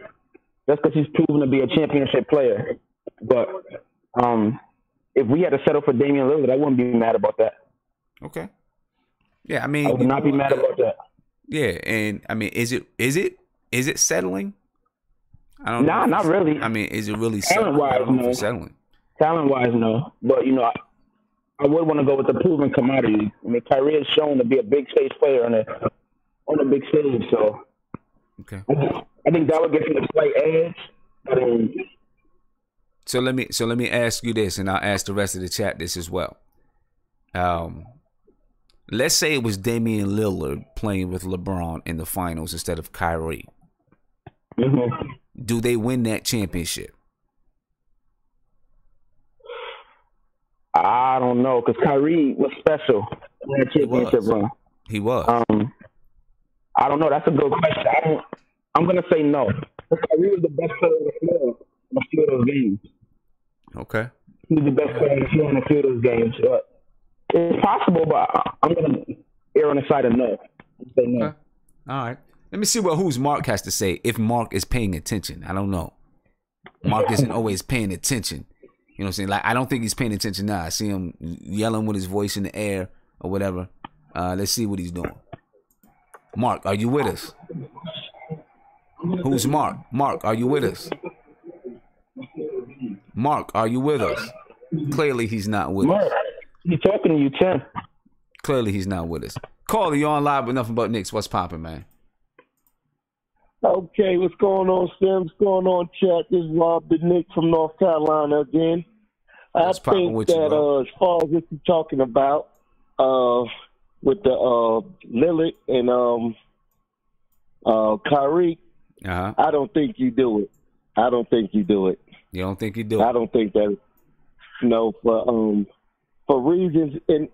S7: That's because he's proven to be a championship player. But if we had to settle for Damian Lillard, I wouldn't be mad about that.
S1: Okay. Yeah, I mean,
S7: I would not be mad about that.
S1: Yeah, and I mean, is it settling? I don't know.
S7: Not really.
S1: I mean, is it really settling?
S7: Talent-wise, no. But I would want to go with the proven commodity. I mean, Kyrie is shown to be a big stage player on a big stage, so
S1: okay.
S7: I think that would give him a slight edge.
S1: So let me ask you this, and I'll ask the rest of the chat this as well. Let's say it was Damian Lillard playing with LeBron in the finals instead of Kyrie.
S7: Mm-hmm.
S1: Do they win that championship?
S7: I don't know, because Kyrie was special in that championship run.
S1: He was.
S7: I don't know. That's a good question. I'm going to say no. Kyrie was the best player on the floor in a few of those games.
S1: Okay.
S7: He was the best player on the floor in a few of those games. It's possible, but I'm going to err on the side of no. Say no.
S1: Okay. All right. Let me see who's Mark has to say, if Mark is paying attention. I don't know. Mark isn't always paying attention. You know what I'm saying? Like, I don't think he's paying attention now. I see him yelling with his voice in the air or whatever. Let's see what he's doing. Mark, are you with us? Who's Mark? Mark, are you with us? Mark, are you with us? Clearly, he's not with us.
S7: He's talking to you, Tim.
S1: Clearly, he's not with us. Caller, you're on live with Nothing But Knicks. What's popping, man?
S8: Okay, what's going on, Sam? What's going on, chat? This is Rob the Knicks from North Carolina again. I think that as far as what you're talking about with the Lillard and Kyrie, I don't think you do it. I don't think you do it.
S1: You don't think you do it?
S8: I don't think that. For reasons, and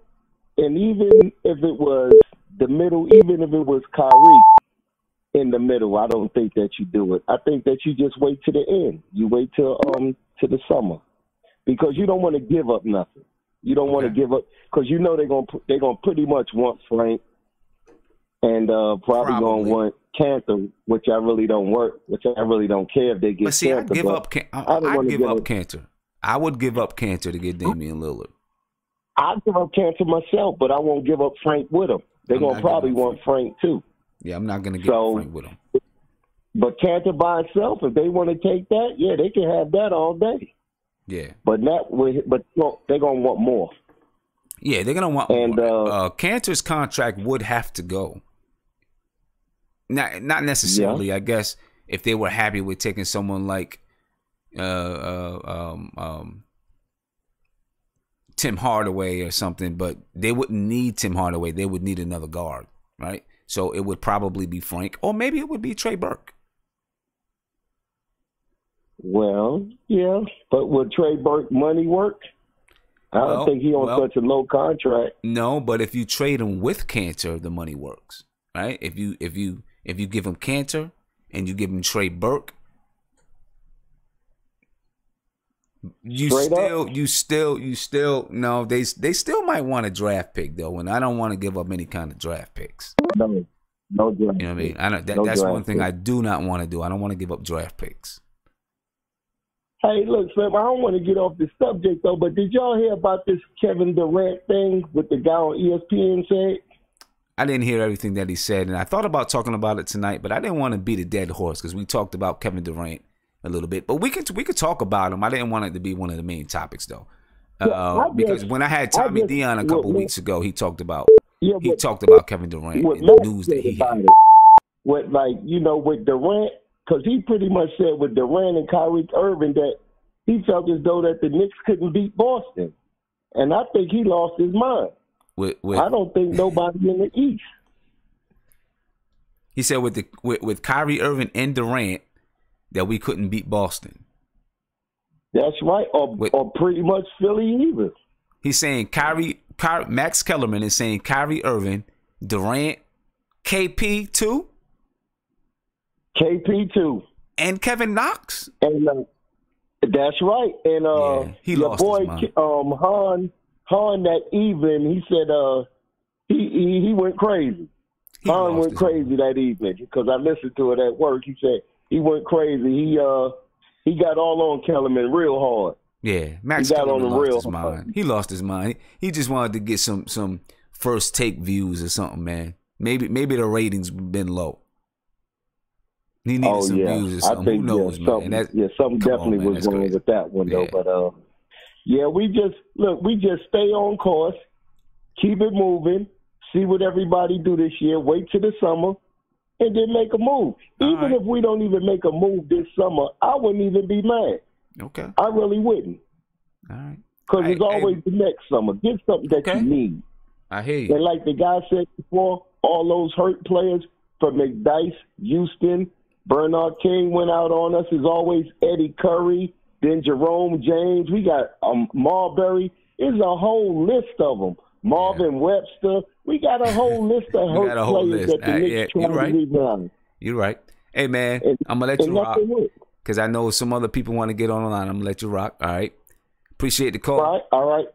S8: even if it was the middle, even if it was Kyrie in the middle, I don't think that you do it. I think that you just wait to the end. You wait till to the summer, because you don't want to give up nothing. You don't want to give up, because they're gonna pretty much want Frank, and probably gonna want Cantor, which I really don't care if they get.
S1: But see,
S8: Cantor,
S1: I give up Cantor. I would give up Cantor to get Damian Lillard.
S8: I'd give up Cantor myself, but I won't give up Frank with him. They're gonna probably want Frank too.
S1: Yeah, I'm not gonna give Frank with him.
S8: But Cantor by himself, if they want to take that, yeah, they can have that all day.
S1: Yeah,
S8: but they're gonna want more.
S1: Yeah, they're gonna want more. Cantor's contract would have to go. Not necessarily. Yeah. I guess if they were happy with taking someone like Tim Hardaway or something, but they wouldn't need Tim Hardaway. They would need another guard. right? So it would probably be Frank, or maybe it would be Trey Burke.
S8: Well, yeah, but would Trey Burke money work? I don't think he on such a low contract.
S1: No, but if you trade him with Cantor, the money works, right? If you give him Cantor and you give him Trey Burke, you still no, they still might want a draft pick though, and I don't want to give up any kind of draft picks.
S8: No draft.
S1: You know what I mean? That's one thing I do not want to do. I don't want to give up draft picks.
S8: Hey, look, Slim, I don't want to get off the subject, though, but did y'all hear about this Kevin Durant thing with the guy on ESPN said?
S1: I didn't hear everything that he said, and I thought about talking about it tonight, but I didn't want to beat a dead horse because we talked about Kevin Durant a little bit. But we could talk about him. I didn't want it to be one of the main topics, though. Because when I had Tommy Dion a couple weeks ago, he talked about Kevin Durant and the news that he had.
S8: With Durant, because he pretty much said with Durant and Kyrie Irving that he felt as though that the Knicks couldn't beat Boston. And I think he lost his mind. I don't think nobody in the East.
S1: He said with Kyrie Irving and Durant that we couldn't beat Boston.
S8: That's right, or pretty much Philly either.
S1: He's saying Max Kellerman is saying Kyrie Irving, Durant, KP too?
S8: KP too.
S1: And Kevin Knox?
S8: And that's right. And
S1: he lost
S8: boy
S1: his mind.
S8: Han that evening, he said he went crazy. Han went crazy that evening because I listened to it at work. He said he went crazy. He got all on Kellerman real hard.
S1: Yeah, Max Kellerman lost his mind. He lost his mind. He just wanted to get some first take views or something, man. Maybe the ratings been low. He needed some views or something. Who knows, man?
S8: Something definitely was wrong with that one, though. But we just stay on course, keep it moving, see what everybody do this year, wait till the summer, and then make a move. Even if we don't even make a move this summer, I wouldn't even be mad.
S1: Okay.
S8: I really wouldn't.
S1: All right.
S8: Because it's always the next summer. Get something that you need.
S1: I hear you.
S8: And like the guy said before, all those hurt players from McDyess, Houston, Bernard King went out on us. As always, Eddie Curry, then Jerome James. We got Marbury. There's a whole list of them. Marvin Webster. We got a whole list of hurt players that the Knicks trying to rebound.
S1: You're right. Hey, man, I'm going to let you rock because I know some other people want to get on the line. I'm going to let you rock. All right. Appreciate the call.
S8: All right.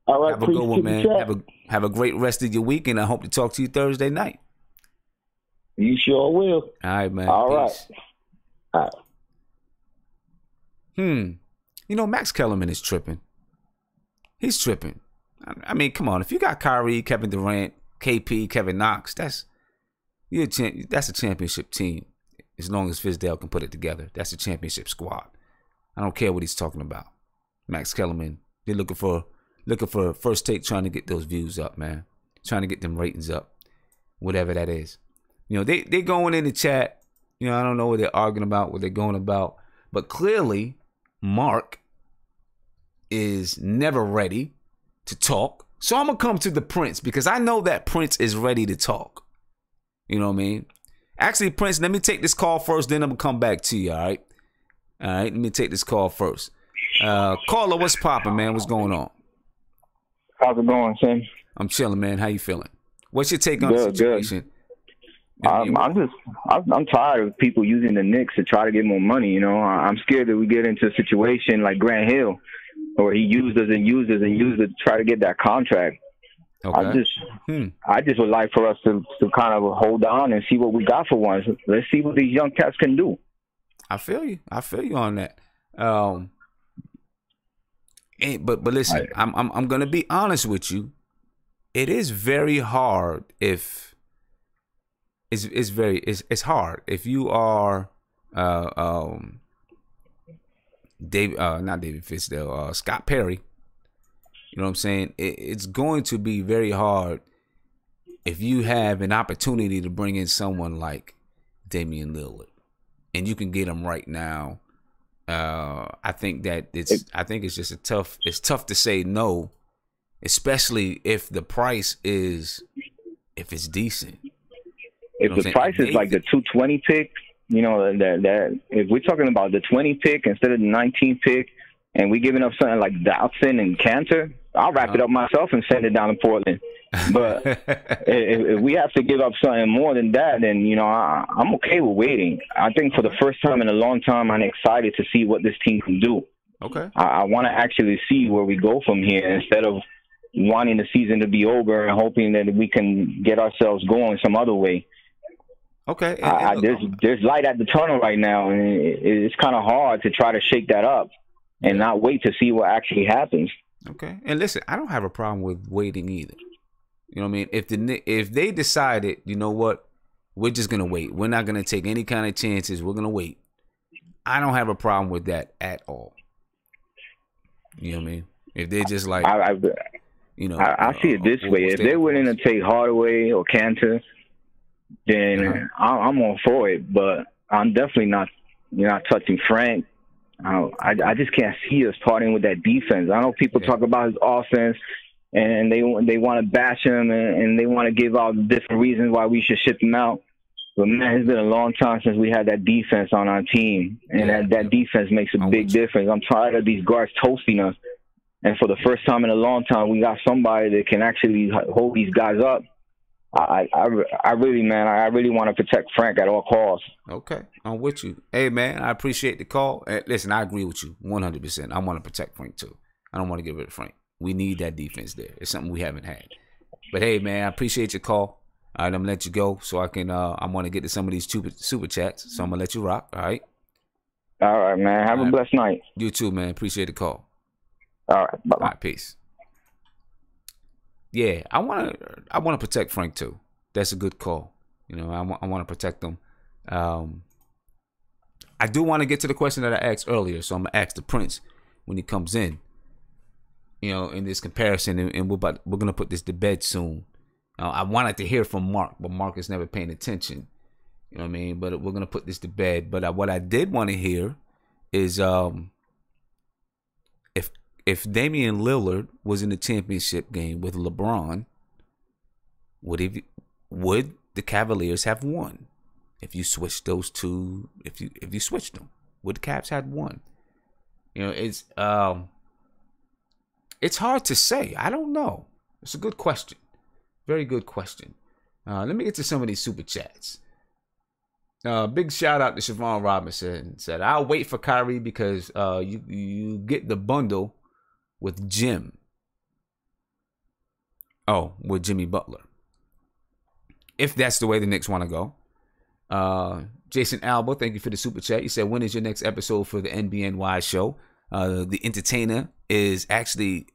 S1: Have a good one, man. Have a great rest of your week, and I hope to talk to you Thursday night.
S8: You sure will.
S1: All right, man.
S8: All right. All
S1: right. You know, Max Kellerman is tripping. He's tripping. I mean, come on. If you got Kyrie, Kevin Durant, KP, Kevin Knox, that's a championship team. As long as Fizdale can put it together, that's a championship squad. I don't care what he's talking about. Max Kellerman, they're looking for first take, trying to get those views up, man. Trying to get them ratings up, whatever that is. You know, they going in the chat. You know, I don't know what they're arguing about, what they're going about. But clearly, Mark is never ready to talk. So I'm going to come to the Prince because I know that Prince is ready to talk. You know what I mean? Actually, Prince, let me take this call first, then I'm going to come back to you, all right? All right, let me take this call first. Caller, what's popping, man? What's going on?
S7: How's it going, Sam?
S1: I'm chilling, man. How you feeling? What's your take on the situation?
S7: Good. I'm tired of people using the Knicks to try to get more money. You know, I'm scared that we get into a situation like Grant Hill, where he used us to try to get that contract. Okay. I just would like for us to kind of hold on and see what we got for once. Let's see what these young cats can do.
S1: I feel you on that. But listen, I'm gonna be honest with you. It is very hard it's hard if you are not David Fizdale, Scott Perry. You know what I'm saying? It's going to be very hard if you have an opportunity to bring in someone like Damien Lillard, and you can get him right now. I think it's just it's tough to say no, especially if the price if it's decent.
S7: if the price is like the 220 pick, you know, that if we're talking about the 20 pick instead of the 19 pick, and we giving up something like Dotson and Cantor, I'll wrap it up myself and send it down to Portland. But if we have to give up something more than that, then, you know, I'm okay with waiting. I think for the first time in a long time, I'm excited to see what this team can do.
S1: Okay.
S7: I want to actually see where we go from here instead of wanting the season to be over and hoping that we can get ourselves going some other way.
S1: Okay.
S7: There's light at the tunnel right now, and it's kind of hard to try to shake that up and not wait to see what actually happens.
S1: Okay. And listen, I don't have a problem with waiting either. You know what I mean? If they decided, you know what, we're just gonna wait. We're not gonna take any kind of chances. We're gonna wait. I don't have a problem with that at all. You know what I mean? If they just like, you know,
S7: I see it this way. If they're willing to take Hardaway or Cantor, then I'm all for it. But I'm definitely not touching Frank. I just can't see us parting with that defense. I know people talk about his offense, and they want to bash him, and they want to give out different reasons why we should ship him out. But, man, it's been a long time since we had that defense on our team, and that defense makes a big difference. I'm tired of these guards toasting us. And for the first time in a long time, we got somebody that can actually hold these guys up. I really want to protect Frank at all costs.
S1: Okay, I'm with you. Hey, man, I appreciate the call. Listen, I agree with you 100%. I want to protect Frank, too. I don't want to get rid of Frank. We need that defense there. It's something we haven't had. But, hey, man, I appreciate your call. All right, I'm going to let you go so I can I want to get to some of these super chats. So I'm going to let you rock, all right?
S7: All right, man. Have a blessed night.
S1: You too, man. Appreciate the call.
S7: All right, bye-bye.
S1: All right, peace. Yeah, I want to protect Frank too. That's a good call. You know, I want to protect him. I do want to get to the question that I asked earlier, so I'm gonna ask the Prince when he comes in. You know, in this comparison, and we're gonna put this to bed soon. I wanted to hear from Mark, but Mark is never paying attention. You know what I mean? But we're gonna put this to bed. But what I did want to hear is if Damien Lillard was in the championship game with LeBron, would the Cavaliers have won? If you switch those two, if you switched them, would the Cavs had won? You know, it's hard to say. I don't know. It's a good question. Very good question. Let me get to some of these super chats. Big shout out to Siobhan Robinson. Said, I'll wait for Kyrie because you get the bundle with Jim. Oh, with Jimmy Butler. If that's the way the Knicks want to go. Jason Alba, thank you for the super chat. He said, when is your next episode for the NBNY show? The entertainer is actually,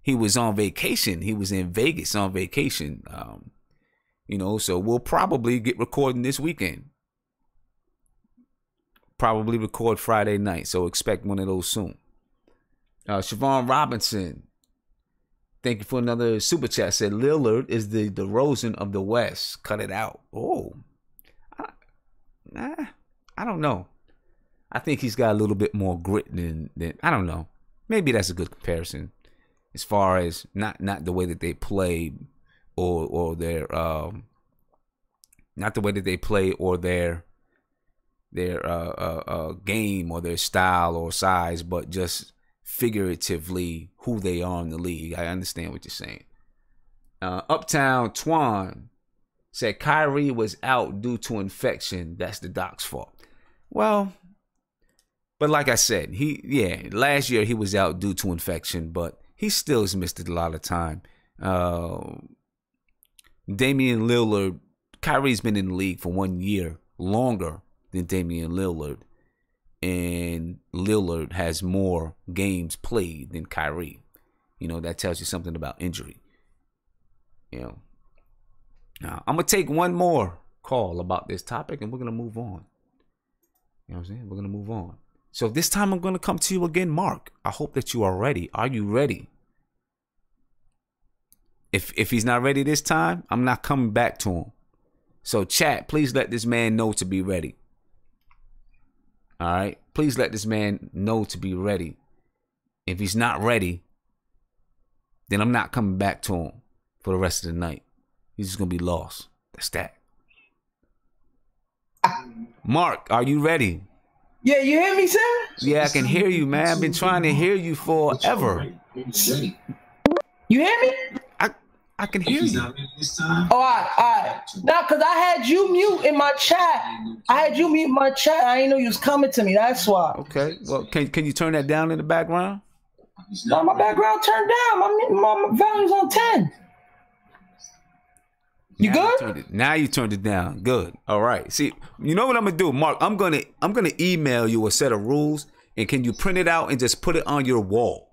S1: he was on vacation. He was in Vegas on vacation. You know, so we'll probably get recording this weekend. Probably record Friday night. So expect one of those soon. Siobhan Robinson, thank you for another super chat. Said Lillard is the DeRozan of the West. Cut it out. Oh, I don't know. I think he's got a little bit more grit than I don't know. Maybe that's a good comparison, as far as not the way that they play, or their not the way that they play or their game or their style or size, but just figuratively who they are in the league. I understand what you're saying. Uptown Twan said Kyrie was out due to infection. That's the doc's fault. Well, but like I said, last year he was out due to infection, but he still has missed a lot of time. Damian Lillard, Kyrie's been in the league for 1 year longer than Damian Lillard. And Lillard has more games played than Kyrie. You know, that tells you something about injury. You know. Now, I'm going to take one more call about this topic and we're going to move on. You know what I'm saying? We're going to move on. So this time I'm going to come to you again, Mark. I hope that you are ready. Are you ready? If he's not ready this time, I'm not coming back to him. So chat, please let this man know to be ready. All right, please let this man know to be ready. If he's not ready, then I'm not coming back to him for the rest of the night. He's just going to be lost. That's that. Mark, are you ready?
S2: Yeah, you hear me, Sam?
S1: Yeah, I can hear you, man. I've been trying to hear you forever.
S2: You hear me?
S1: I can hear you.
S2: All right. Now, because I had you mute in my chat. I didn't know you was coming to me. That's why.
S1: Okay. Well, can you turn that down in the background?
S2: No, my background turned down. My volume's on 10. You good?
S1: Now you turned it down. Good. All right. See, you know what I'm gonna do, Mark? I'm gonna email you a set of rules, and can you print it out and just put it on your wall?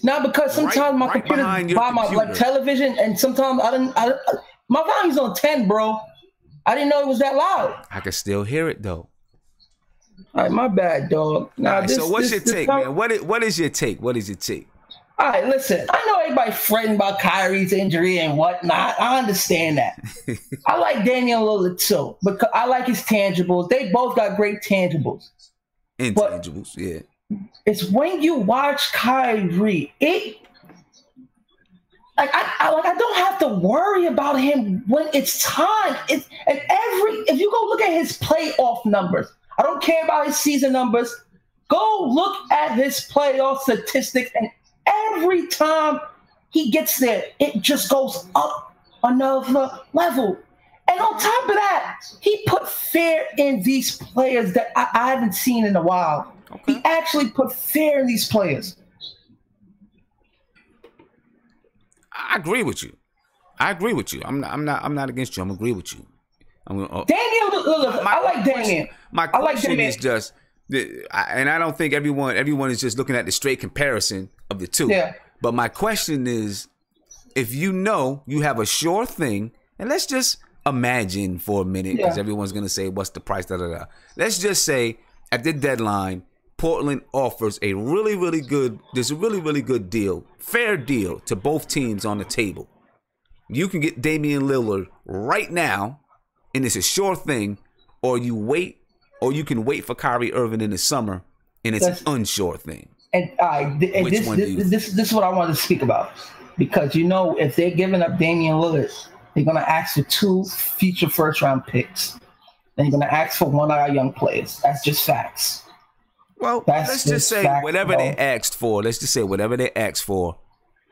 S2: Now, because sometimes my computer by my television, and sometimes my volume's on 10, bro. I didn't know it was that loud.
S1: I can still hear it though.
S2: All right, my bad, dog. Now,
S1: so what's your take, man? What is your take? What is your take?
S2: All right, listen. I know everybody fretting about Kyrie's injury and whatnot. I understand that. I like Damian Lillard too, because I like his tangibles. They both got great tangibles.
S1: Intangibles, yeah.
S2: It's when you watch Kyrie, I don't have to worry about him when it's time. If you go look at his playoff numbers, I don't care about his season numbers. Go look at his playoff statistics, and every time he gets there, it just goes up another level. And on top of that, he put fear in these players that I haven't seen in a while. Okay. He actually put fear in these players.
S1: I agree with you. I'm not against you. I'm agree with you.
S2: Damian, I like Damian.
S1: My question is just, and I don't think everyone is just looking at the straight comparison of the two.
S2: Yeah.
S1: But my question is, if you know you have a sure thing, and let's just imagine for a minute, because everyone's gonna say, "What's the price?" Let's just say at the deadline, Portland offers a really, really good deal, fair deal to both teams on the table. You can get Damien Lillard right now, and it's a sure thing, or you can wait for Kyrie Irving in the summer, and it's an unsure thing.
S2: And this is what I wanted to speak about, because if they're giving up Damian Lillard, they're gonna ask for 2 future first-round picks, and they're gonna ask for one of our young players. That's just facts.
S1: Well, let's just say whatever they asked for. Let's just say whatever they asked for.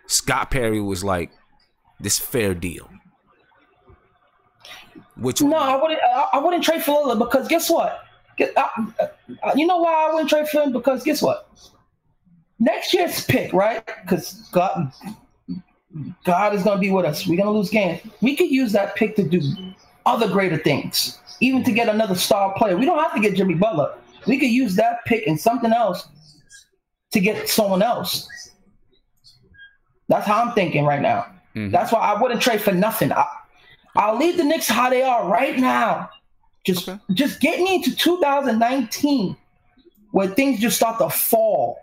S1: Scott Perry was like, "This fair deal."
S2: I wouldn't trade for Lillard, because guess what? You know why I wouldn't trade for him? Because guess what? Next year's pick, right? Because God is going to be with us. We're going to lose games. We could use that pick to do other greater things, even to get another star player. We don't have to get Jimmy Butler. We could use that pick and something else to get someone else. That's how I'm thinking right now. Mm-hmm. That's why I wouldn't trade for nothing. I'll leave the Knicks how they are right now. Just get me into 2019 where things just start to fall.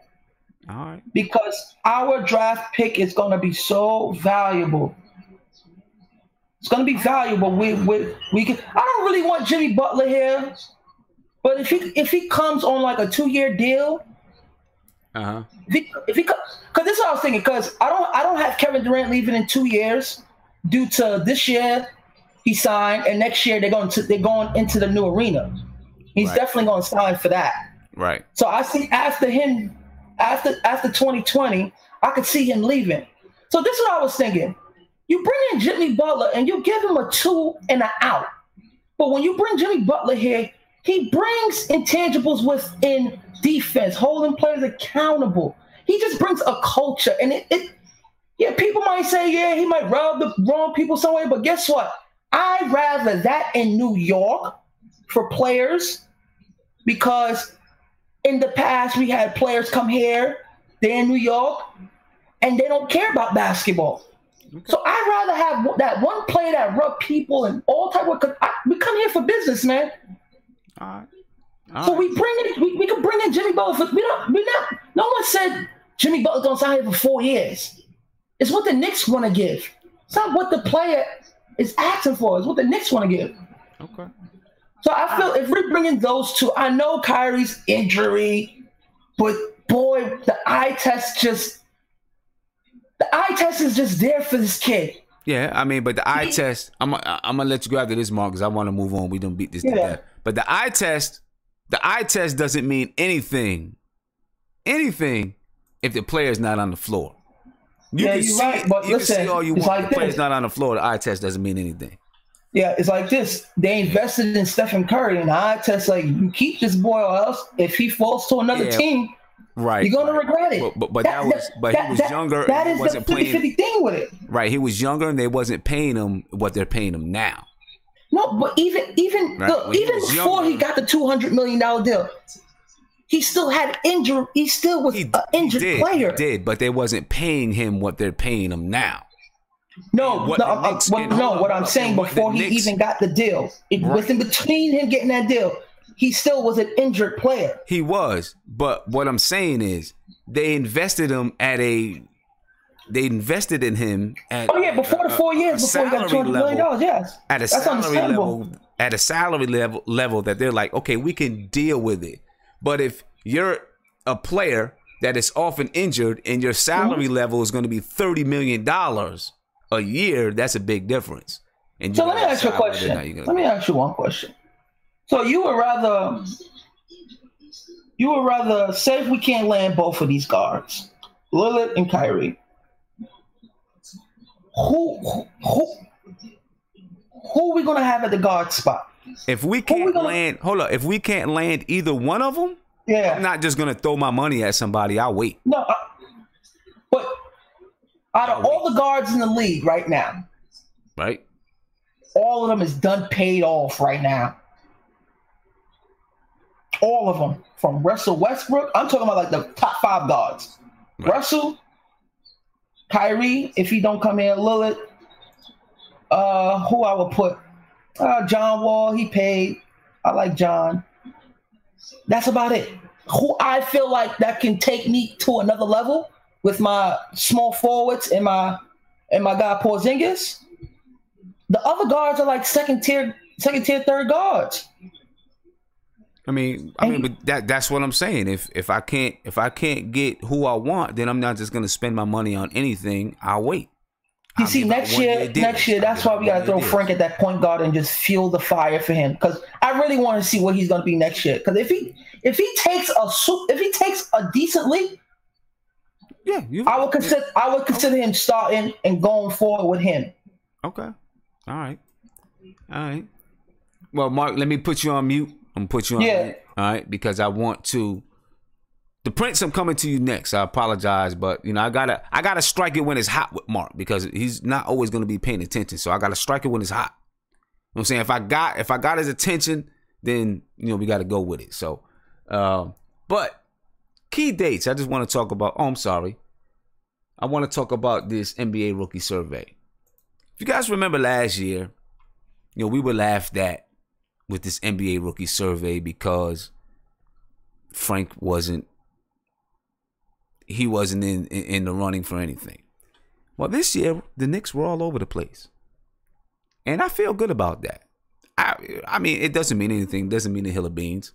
S1: All right.
S2: Because our draft pick is going to be so valuable. It's going to be valuable. We can. I don't really want Jimmy Butler here, but if he comes on like a 2-year deal, If he, because this is what I was thinking. Because I don't have Kevin Durant leaving in 2 years due to this year he signed, and next year they're going into the new arena. He's definitely going to sign for that.
S1: Right.
S2: So I see after 2020, I could see him leaving. So this is what I was thinking. You bring in Jimmy Butler and you give him a 2 and an out. But when you bring Jimmy Butler here, he brings intangibles within defense, holding players accountable. He just brings a culture. And people might say, he might rub the wrong people somewhere, but guess what? I'd rather that in New York for players, because in the past we had players come here, they're in New York, and they don't care about basketball. Okay. So I'd rather have that one player that rub people and all type of. We come here for business, man.
S1: All right.
S2: So we can bring in Jimmy Butler. No one said Jimmy Butler's gonna sign here for 4 years. It's what the Knicks want to give. It's not what the player is asking for. It's what the Knicks want to give.
S1: Okay.
S2: So I feel if we bring in those two, I know Kyrie's injury, but boy, the eye test is just there for this kid.
S1: Yeah, I mean, but the eye test, I'm gonna let you go after this, Mark, because I want to move on. We don't beat this to death. But the eye test doesn't mean anything if the player's not on the floor. You can see, right, but you listen, can see all you want. Like the player's not on the floor. The eye test doesn't mean anything.
S9: Yeah, it's like this. They invested in Stephen Curry, and the eye test, like, you keep this boy, or else if he falls to another team,
S1: right,
S9: you're gonna regret it.
S1: But he was younger.
S9: That is the 50-50 thing with it.
S1: Right, he was younger, and they wasn't paying him what they're paying him now.
S9: No, but even right? Look, even before he got the $200 million deal, he still had injury. He still was an injured player.
S1: He did, but they wasn't paying him what they're paying him now.
S9: What I'm saying, before he even got the deal, within between him getting that deal, he still was an injured player.
S1: He was, but what I'm saying is they invested in him at
S9: before the 4 years before he got $200 million. Yes,
S1: at a salary level that they're like, okay, we can deal with it. But if you're a player that is often injured and your salary level is going to be $30 million a year, that's a big difference. And
S9: so let me ask you a question. Let me ask you one question. So you would rather say if we can't land both of these guards, Lillard and Kyrie, who are we gonna have at the guard spot?
S1: If we can't land, if we can't land either one of them, I'm not just gonna throw my money at somebody. I'll wait.
S9: No, but out of all the guards in the league right now,
S1: right,
S9: all of them is done paid off right now. All of them, from Russell Westbrook. I'm talking about like the top 5 guards. Right. Russell, Kyrie, if he don't come in, Lillard. Who I would put? John Wall, he paid. I like John. That's about it. Who I feel like that can take me to another level with my small forwards and my guy Porzingis. The other guards are like second tier, third guards.
S1: I mean, but that's what I'm saying. If I can't get who I want, then I'm not just gonna spend my money on anything. I'll wait.
S9: You see, next year, that's why we gotta throw Frank at that point guard and just fuel the fire for him. Because I really want to see what he's gonna be next year. Because if he takes a decent league, I would consider him starting and going forward with him.
S1: Okay, all right. Well, Mark, let me put you on mute. I'm gonna put you on mute, all right? Because I want to. The Prince, I'm coming to you next. I apologize, but I gotta strike it when it's hot with Mark because he's not always gonna be paying attention. So I gotta strike it when it's hot. You know what I'm saying? If I got his attention, then we gotta go with it. So, but key dates. I just want to talk about. Oh, I'm sorry. I want to talk about this NBA rookie survey. If you guys remember last year, we were laughed at with this NBA rookie survey because Frank wasn't in the running for anything. Well, this year the Knicks were all over the place, and I feel good about that. I mean, it doesn't mean anything. It doesn't mean a hill of beans.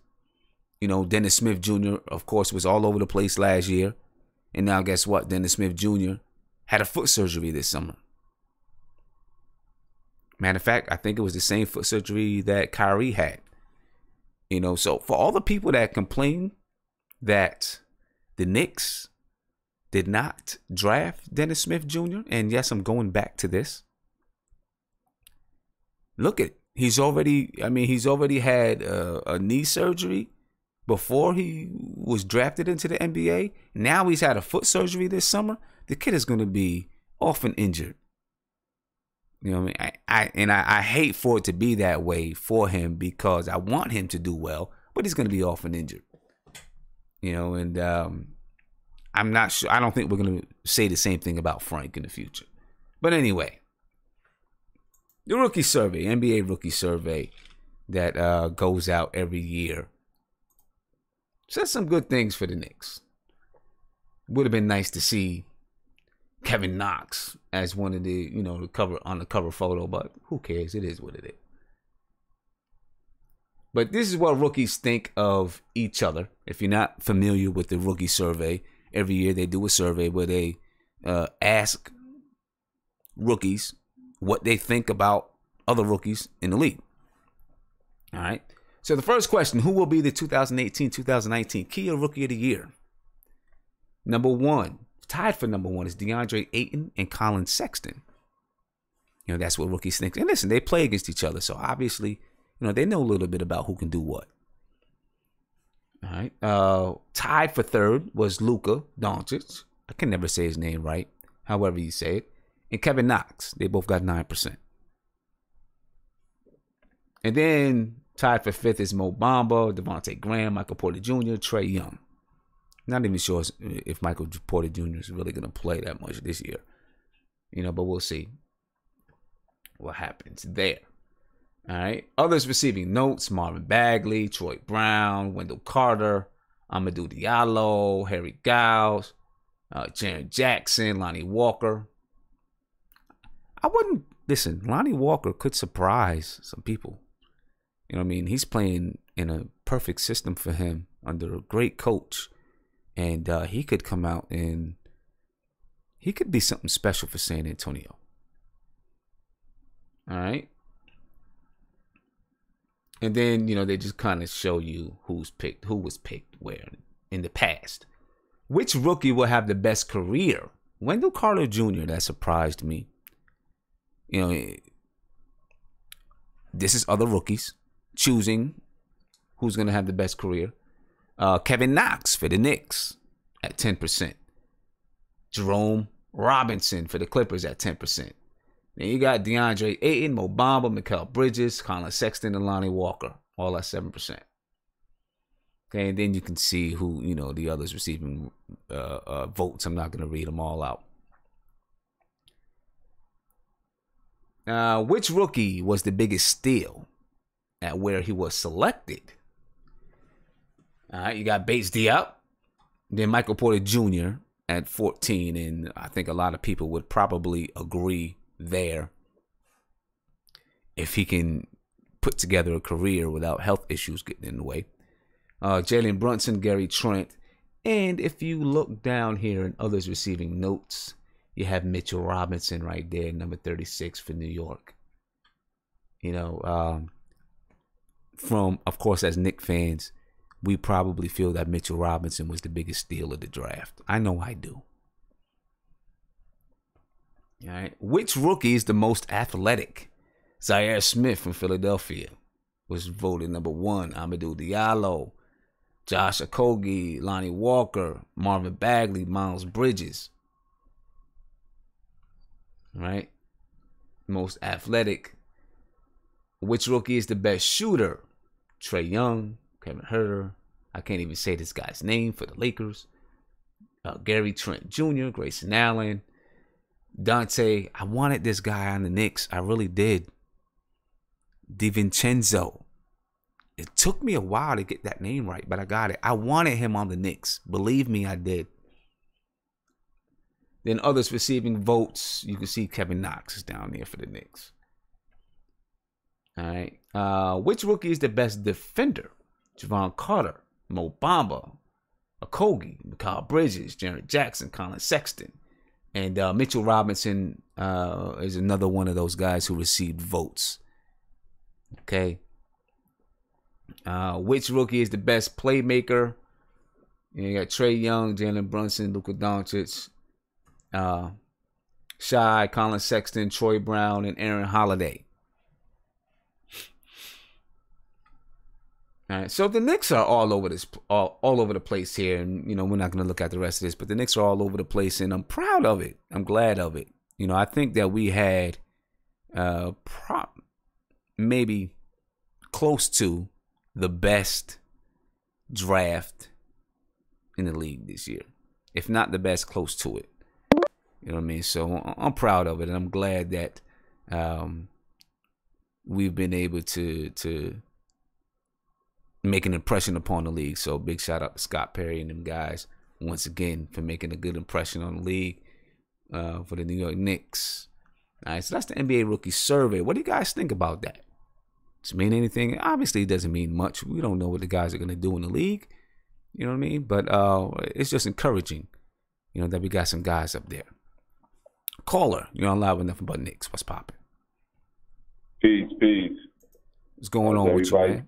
S1: Dennis Smith Jr. of course was all over the place last year, and now guess what? Dennis Smith Jr. had a foot surgery this summer. Matter of fact, I think it was the same foot surgery that Kyrie had. So for all the people that complain that the Knicks did not draft Dennis Smith Jr., and yes, I'm going back to this. Look at it. He's already had a knee surgery before he was drafted into the NBA. Now he's had a foot surgery this summer. The kid is going to be often injured. You know what I mean? I hate for it to be that way for him because I want him to do well, but he's going to be often injured. And I'm not sure. I don't think we're going to say the same thing about Frank in the future. But anyway, the rookie survey, NBA rookie survey that goes out every year, says some good things for the Knicks. Would have been nice to see Kevin Knox as one of the, the cover photo, but who cares? It is what it is. But this is what rookies think of each other. If you're not familiar with the rookie survey, every year they do a survey where they ask rookies what they think about other rookies in the league. All right. So the first question, who will be the 2018-2019 Kia Rookie of the Year? Number one, tied for number one, is DeAndre Ayton and Colin Sexton. You know, that's what rookies think. And listen, they play against each other. So obviously, you know, they know a little bit about who can do what. All right. Tied for third was Luka Doncic. I can never say his name right, however you say it. And Kevin Knox. They both got 9%. And then tied for fifth is Mo Bamba, Devontae Graham, Michael Porter Jr., Trae Young. Not even sure if Michael Porter Jr. is really going to play that much this year. You know, but we'll see what happens there. All right. Others receiving notes: Marvin Bagley, Troy Brown, Wendell Carter, Amadou Diallo, Harry Giles, Jaren Jackson, Lonnie Walker. I wouldn't listen. Lonnie Walker could surprise some people. You know what I mean? He's playing in a perfect system for him under a great coach. And he could come out and he could be something special for San Antonio. All right. And then, you know, they just kind of show you who was picked where in the past. Which rookie will have the best career? Wendell Carter Jr., that surprised me. You know, this is other rookies choosing who's going to have the best career. Kevin Knox for the Knicks at 10%. Jerome Robinson for the Clippers at 10%. Then you got DeAndre Ayton, Mo Bamba, Mikal Bridges, Colin Sexton, and Lonnie Walker, all at 7%. Okay, and then you can see who, you know, the others receiving votes. I'm not going to read them all out. Which rookie was the biggest steal at where he was selected? All right, you got Bates Diop, then Michael Porter Jr. at 14, and I think a lot of people would probably agree there if he can put together a career without health issues getting in the way. Jalen Brunson, Gary Trent, and if you look down here and others receiving notes, you have Mitchell Robinson right there, number 36 for New York. You know, from, of course, as Knicks fans, we probably feel that Mitchell Robinson was the biggest steal of the draft. I know I do. All right. Which rookie is the most athletic? Zaire Smith from Philadelphia was voted number one. Amadou Diallo, Josh Okogie, Lonnie Walker, Marvin Bagley, Miles Bridges. All right. Most athletic. Which rookie is the best shooter? Trae Young, Kevin Huerter. I can't even say this guy's name for the Lakers. Gary Trent Jr., Grayson Allen. Dante, I wanted this guy on the Knicks. I really did. DiVincenzo. It took me a while to get that name right, but I got it. I wanted him on the Knicks. Believe me, I did. Then others receiving votes. You can see Kevin Knox is down there for the Knicks. All right. Which rookie is the best defender? Javon Carter, Mo Bamba, Okogie, Mikal Bridges, Jaren Jackson, Colin Sexton. And Mitchell Robinson is another one of those guys who received votes. Okay. Which rookie is the best playmaker? You got Trae Young, Jalen Brunson, Luka Doncic, Shai, Colin Sexton, Troy Brown, and Aaron Holiday. All right, so the Knicks are all over the place here, and you know we're not going to look at the rest of this, but the Knicks are all over the place, and I'm proud of it. I'm glad of it. You know, I think that we had maybe close to the best draft in the league this year, if not the best, close to it. You know what I mean? So I'm proud of it, and I'm glad that we've been able to make an impression upon the league. So big shout out to Scott Perry and them guys once again for making a good impression on the league for the New York Knicks. All right, so that's the NBA rookie survey. What do you guys think about that? Does it mean anything? Obviously, it doesn't mean much. We don't know what the guys are going to do in the league. You know what I mean? But it's just encouraging, you know, that we got some guys up there. Caller, you're on Live with Nothing But Knicks. What's popping?
S10: Peace, peace.
S1: What's going on with you, man?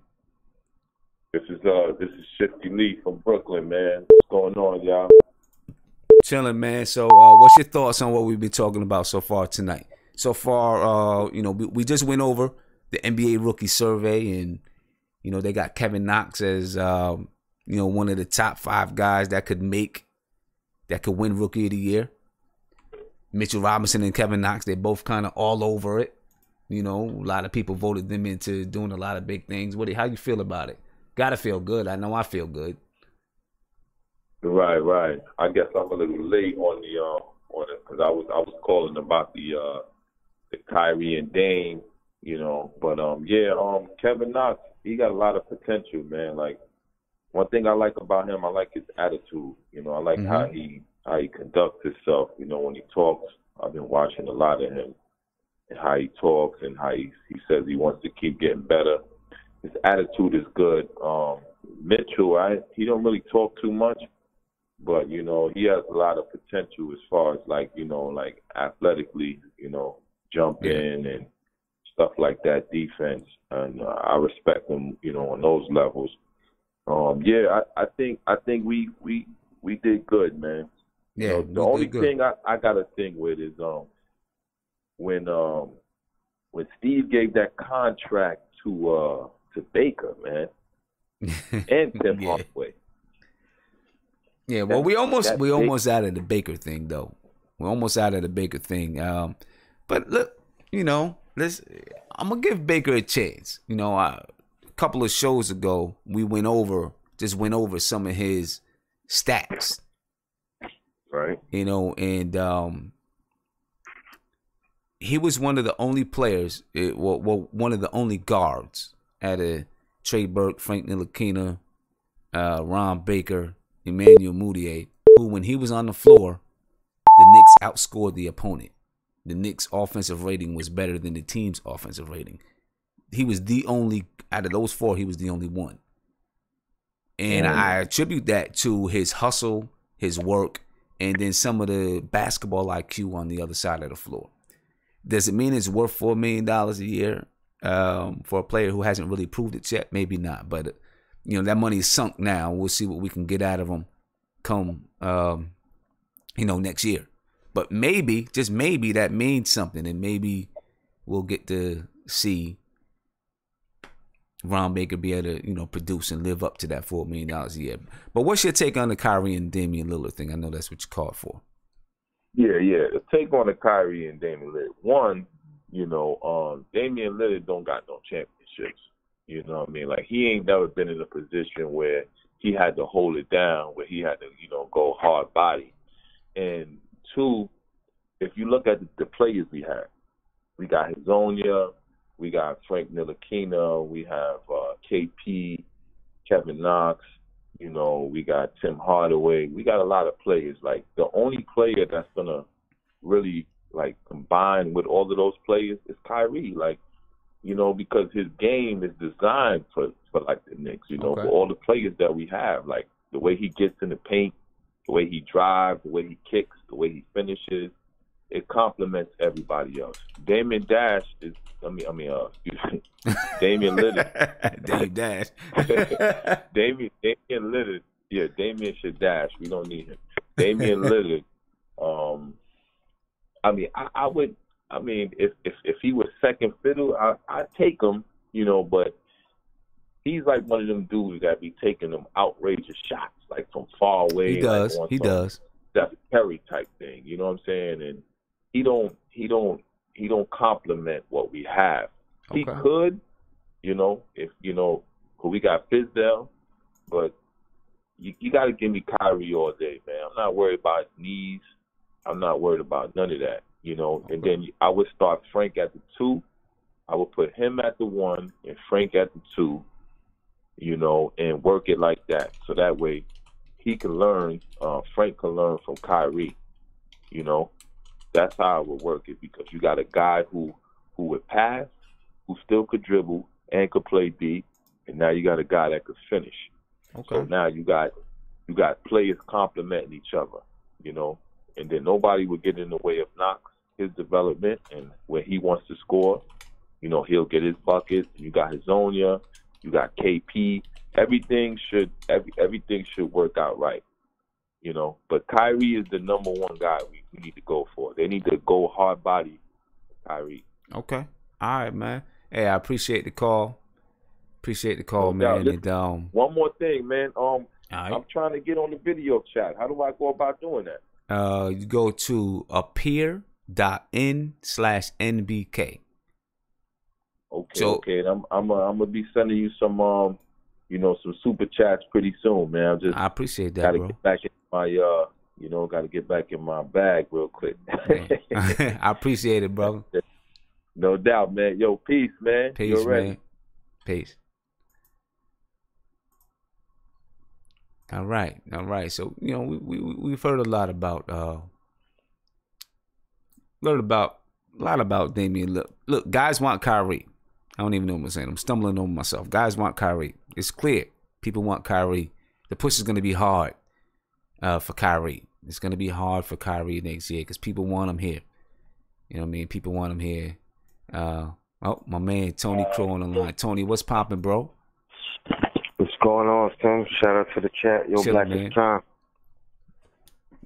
S10: This is Shifty Lee from Brooklyn, man. What's going on, y'all?
S1: Chilling, man. So, what's your thoughts on what we've been talking about so far tonight? So far, we just went over the NBA rookie survey, and they got Kevin Knox as one of the top 5 guys that could win Rookie of the Year. Mitchell Robinson and Kevin Knox, they're both kind of all over it. A lot of people voted them into doing a lot of big things. How you feel about it? Gotta feel good. I know I feel good.
S10: Right. I guess I'm a little late on it because I was calling about the Kyrie and Dame, But Kevin Knox, he got a lot of potential, man. Like, one thing I like about him, I like his attitude. I like how he conducts himself. When he talks, I've been watching a lot of him and how he talks and how he says he wants to keep getting better. His attitude is good. Mitchell, he don't really talk too much, but he has a lot of potential as far as like athletically, jump in and stuff like that, defense, and I respect him, on those levels. I think we did good, man.
S1: Yeah,
S10: the only thing I got a thing with is when Steve gave that contract to Baker, man, and Tim Hardaway.
S1: Yeah, well, we almost out of the Baker thing, though. We're almost out of the Baker thing. But look, I'm gonna give Baker a chance. A couple of shows ago, we went over some of his stats.
S10: Right.
S1: And he was one of the only players, one of the only guards out of Trey Burke, Frank Ntilikina, Ron Baker, Emmanuel Mudiay, who, when he was on the floor, the Knicks outscored the opponent. The Knicks' offensive rating was better than the team's offensive rating. He was the only, out of those 4, he was the only one. And I attribute that to his hustle, his work, and then some of the basketball IQ on the other side of the floor. Does it mean it's worth $4 million a year for a player who hasn't really proved it yet? Maybe not, but that money is sunk now. We'll see what we can get out of him come next year. But maybe, just maybe, that means something, and maybe we'll get to see Ron Baker be able to produce and live up to that $4 million a year. But what's your take on the Kyrie and Damian Lillard thing? I know that's what you called for.
S10: Yeah. The take on the Kyrie and Damian Lillard. One, Damian Lillard don't got no championships. You know what I mean? Like, he ain't never been in a position where he had to hold it down, where he had to, go hard body. And 2, if you look at the players we got Hazonia, we got Frank Ntilikina, we have KP, Kevin Knox, we got Tim Hardaway. We got a lot of players. Like, the only player that's going to really, combine with all of those players is Kyrie. Because his game is designed for the Knicks, for all the players that we have. Like, the way he gets in the paint, the way he drives, the way he kicks, the way he finishes, it complements everybody else. Damian Dash is, Damian Lillard.
S1: Dame Dash.
S10: Damian Lillard. Yeah, Damian should dash. We don't need him. Damian Lillard. I would. If he was second fiddle, I'd take him. But he's like one of them dudes that be taking them outrageous shots, like from far away.
S1: He does. He does.
S10: Steph Curry type thing. You know what I'm saying? And he don't complement what we have. Okay. He could, if we got Fizdale, but you got to give me Kyrie all day, man. I'm not worried about his knees. I'm not worried about none of that, Okay. And then I would start Frank at the 2. I would put him at the 1 and Frank at the 2, and work it like that. So that way he can learn, Frank can learn from Kyrie, That's how I would work it, because you got a guy who would pass, who still could dribble and could play D, and now you got a guy that could finish. Okay. So now you got players complementing each other, and then nobody would get in the way of Knox, his development, and when he wants to score, You know, he'll get his buckets. You got Hazonia. You got KP. Everything should work out right. You know, but Kyrie is the number one guy we need to go for. They need to go hard body Kyrie.
S1: Okay. All right, man. Hey, I appreciate the call. Appreciate the call, man.
S10: Listen, one more thing, man.
S1: right.
S10: I'm trying to get on the video chat. How do I go about doing that?
S1: You go to appear.in/NBK.
S10: Okay. And I'm gonna be sending you some some super chats pretty soon, man.
S1: I appreciate that,
S10: gotta
S1: bro.
S10: Get back in my gotta get back in my bag real quick.
S1: I appreciate it, bro.
S10: No doubt, man. Yo, peace, man.
S1: Peace, man. Peace. All right. So we've heard a lot about Damien. Look, guys want Kyrie. I don't even know what I'm saying. I'm stumbling over myself. Guys want Kyrie. It's clear. People want Kyrie. The push is going to be hard for Kyrie. It's going to be hard for Kyrie next year because people want him here. You know what I mean? People want him here. My man Tony Crow on the line. Tony, what's popping, bro?
S11: What's going on, Tim? Shout out to the chat. Yo, Black is time.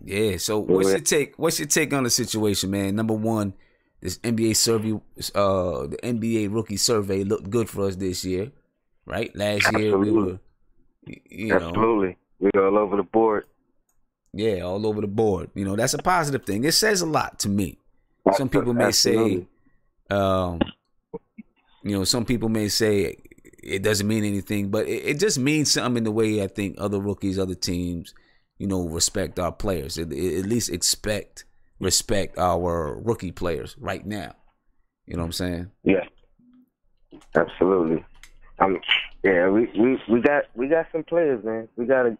S1: Yeah. So what's your take? What's your take on the situation, man? Number one, this NBA survey, the NBA rookie survey looked good for us this year, right? Last year we were,
S11: Absolutely. We were all over the board.
S1: Yeah, all over the board. You know, that's a positive thing. It says a lot to me. Some people may say, some people may say it doesn't mean anything, but it just means something in the way I think other rookies, other teams, respect our players. At least respect our rookie players right now. You know what I'm saying?
S11: Yeah, absolutely. We got some players, man. We got a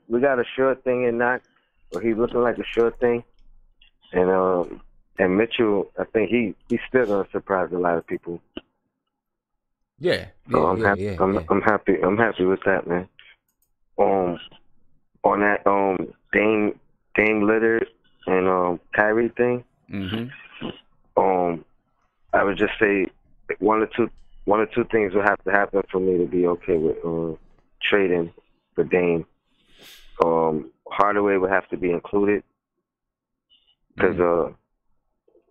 S11: sure thing in Knox, or he's looking like a sure thing, and Mitchell, I think he's still gonna surprise a lot of people.
S1: Yeah.
S11: So I'm happy. I'm happy with that, man. On that Dame Lillard and Kyrie thing.
S1: Mm-hmm.
S11: I would just say one or two things would have to happen for me to be okay with trading for Dame. Hardaway would have to be included because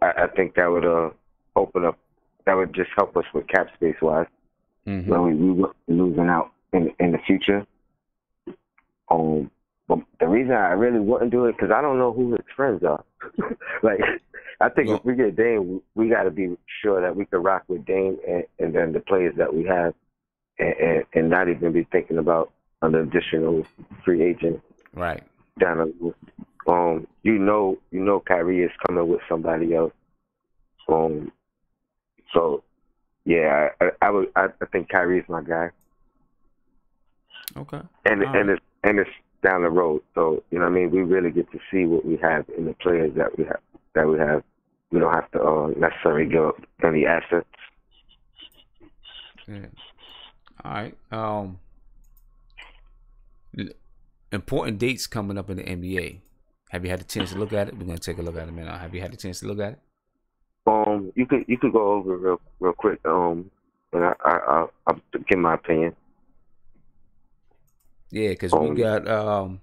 S11: I think that would open up. That would just help us with cap space wise.
S1: Mm-hmm.
S11: When we were losing out in the future. But the reason I really wouldn't do it because I don't know who his friends are. Like, I think if we get Dame, we got to be sure that we can rock with Dame and then the players that we have, and not even be thinking about an additional free agent.
S1: Right.
S11: Down the Kyrie is coming with somebody else. So. Yeah, I think Kyrie is my guy.
S1: Okay.
S11: And it's down the road, so you know what I mean. We really get to see what we have in the players that we have. We don't have to necessarily give up any assets.
S1: Yeah. All right. Important dates coming up in the NBA. Have you had a chance to look at it? We're gonna take a look at it now. Have you had a chance to look at it?
S11: You could go over real quick. And I'll give my opinion.
S1: Yeah, because we got I'm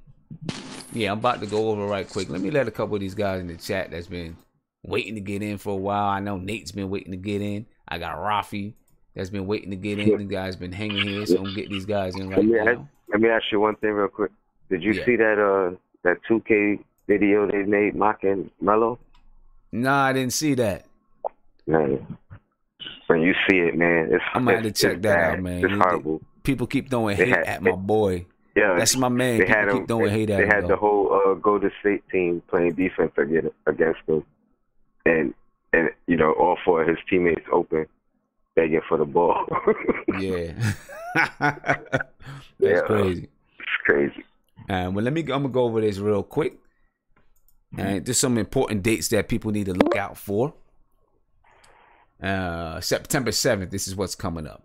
S1: about to go over right quick. Let me let a couple of these guys in the chat that's been waiting to get in for a while. I know Nate's been waiting to get in. I got Rafi that's been waiting to get in. The guy's been hanging here, so I'm gonna get these guys in right now.
S11: Let me ask you one thing real quick. Did you see that 2K video they made mocking Melo?
S1: Nah, I didn't see that.
S11: Man, when you see it, man,
S1: I'm gonna have to check that out, man.
S11: It's horrible.
S1: People keep throwing hate at my boy.
S11: Yeah,
S1: that's my man. People keep throwing hate at him.
S11: They had the whole Golden State team playing defense against him, and all four of his teammates open, begging for the ball.
S1: Yeah, that's crazy.
S11: It's crazy.
S1: Well, I'm gonna go over this real quick. And there's some important dates that people need to look out for. September 7th, this is what's coming up.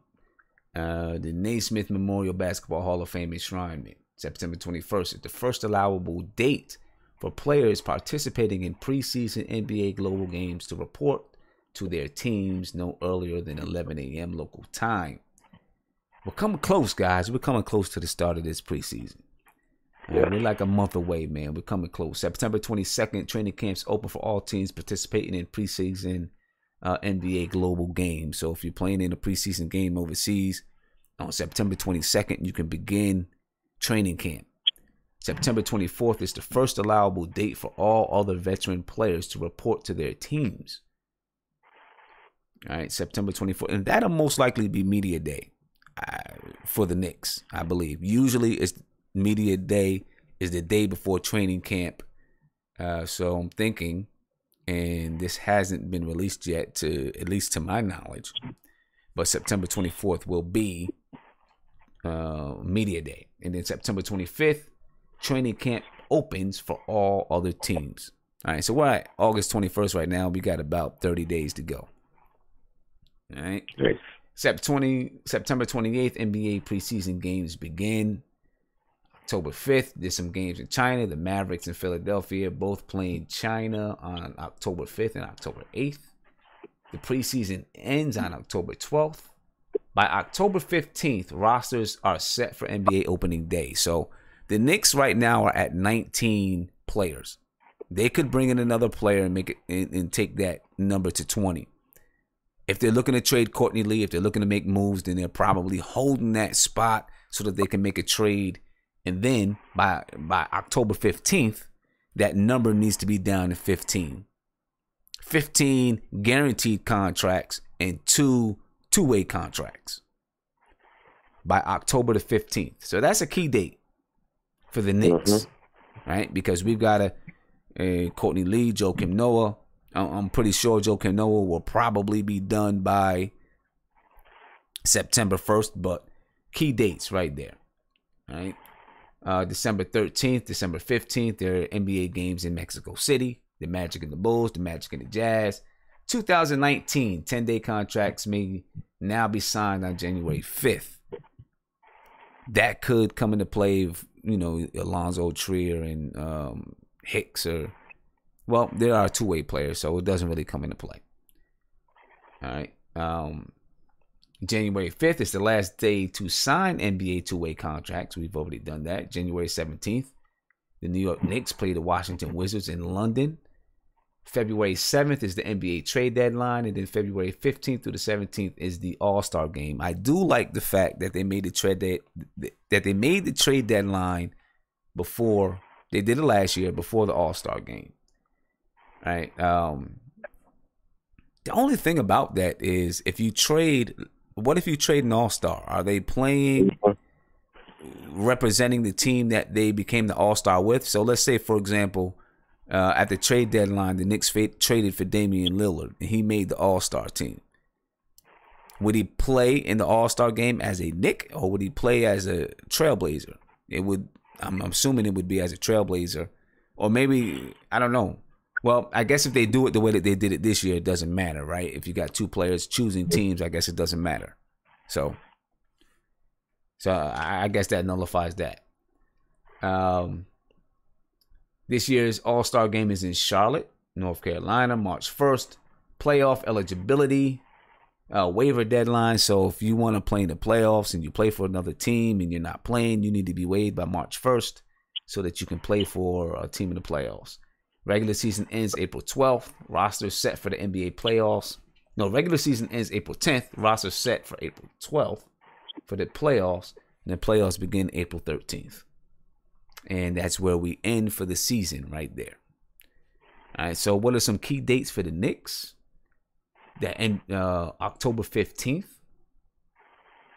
S1: The Naismith Memorial Basketball Hall of Fame enshrinement. September 21st is the first allowable date for players participating in preseason NBA global games to report to their teams no earlier than 11 a.m. local time. We're coming close, guys. We're coming close to the start of this preseason. We're like a month away, man. We're coming close. September 22nd, training camps open for all teams participating in preseason NBA global games. So if you're playing in a preseason game overseas, on September 22nd, you can begin training camp. September 24th is the first allowable date for all other veteran players to report to their teams. All right, September 24th. And that'll most likely be media day for the Knicks, I believe. Usually it's media day is the day before training camp. So I'm thinking, and this hasn't been released yet, at least to my knowledge, but September 24th will be media day. And then September 25th, training camp opens for all other teams. All right, so we're at August 21st right now. We got about 30 days to go. All right.
S11: Nice.
S1: September 28th, NBA preseason games begin. October 5th, there's some games in China. The Mavericks and Philadelphia both playing China on October 5th and October 8th. The preseason ends on October 12th. By October 15th, rosters are set for NBA opening day. So the Knicks right now are at 19 players. They could bring in another player and make it and take that number to 20. If they're looking to trade Courtney Lee, if they're looking to make moves, then they're probably holding that spot so that they can make a trade. And then by October 15th, that number needs to be down to 15. 15 guaranteed contracts and two-way contracts by October the 15th. So that's a key date for the Knicks, right? Because we've got a Courtney Lee, Joakim Noah. I'm pretty sure Joakim Noah will probably be done by September 1st, but key dates right there, right? December 13th, December 15th, there are NBA games in Mexico City. The Magic and the Bulls, the Magic and the Jazz. 2019, 10-day contracts may now be signed on January 5th. That could come into play if, Alonzo Trier and Hicks are, well, there are two-way players, so it doesn't really come into play. All right. January 5th is the last day to sign NBA two-way contracts. We've already done that. January 17th, the New York Knicks play the Washington Wizards in London. February 7th is the NBA trade deadline, and then February 15th through the 17th is the All-Star game. I do like the fact that they made the trade deadline before they did it last year, before the All-Star game. Right. The only thing about that is what if you trade an All-Star? Are they playing representing the team that they became the All-Star with? So let's say, for example, at the trade deadline, the Knicks traded for Damien Lillard, and he made the All-Star team. Would he play in the All-Star game as a Knick, or would he play as a Trailblazer? I'm assuming it would be as a Trailblazer, or maybe, I don't know. Well, I guess if they do it the way that they did it this year, it doesn't matter, right? If you got two players choosing teams, I guess it doesn't matter. So I guess that nullifies that. This year's All-Star game is in Charlotte, North Carolina, March 1st. Playoff eligibility, waiver deadline. So if you want to play in the playoffs and you play for another team and you're not playing, you need to be waived by March 1st so that you can play for a team in the playoffs. Regular season ends April 12th. Roster set for the NBA playoffs. No, regular season ends April 10th. Roster set for April 12th for the playoffs. And the playoffs begin April 13th. And that's where we end for the season right there. All right, so what are some key dates for the Knicks? That end October 15th,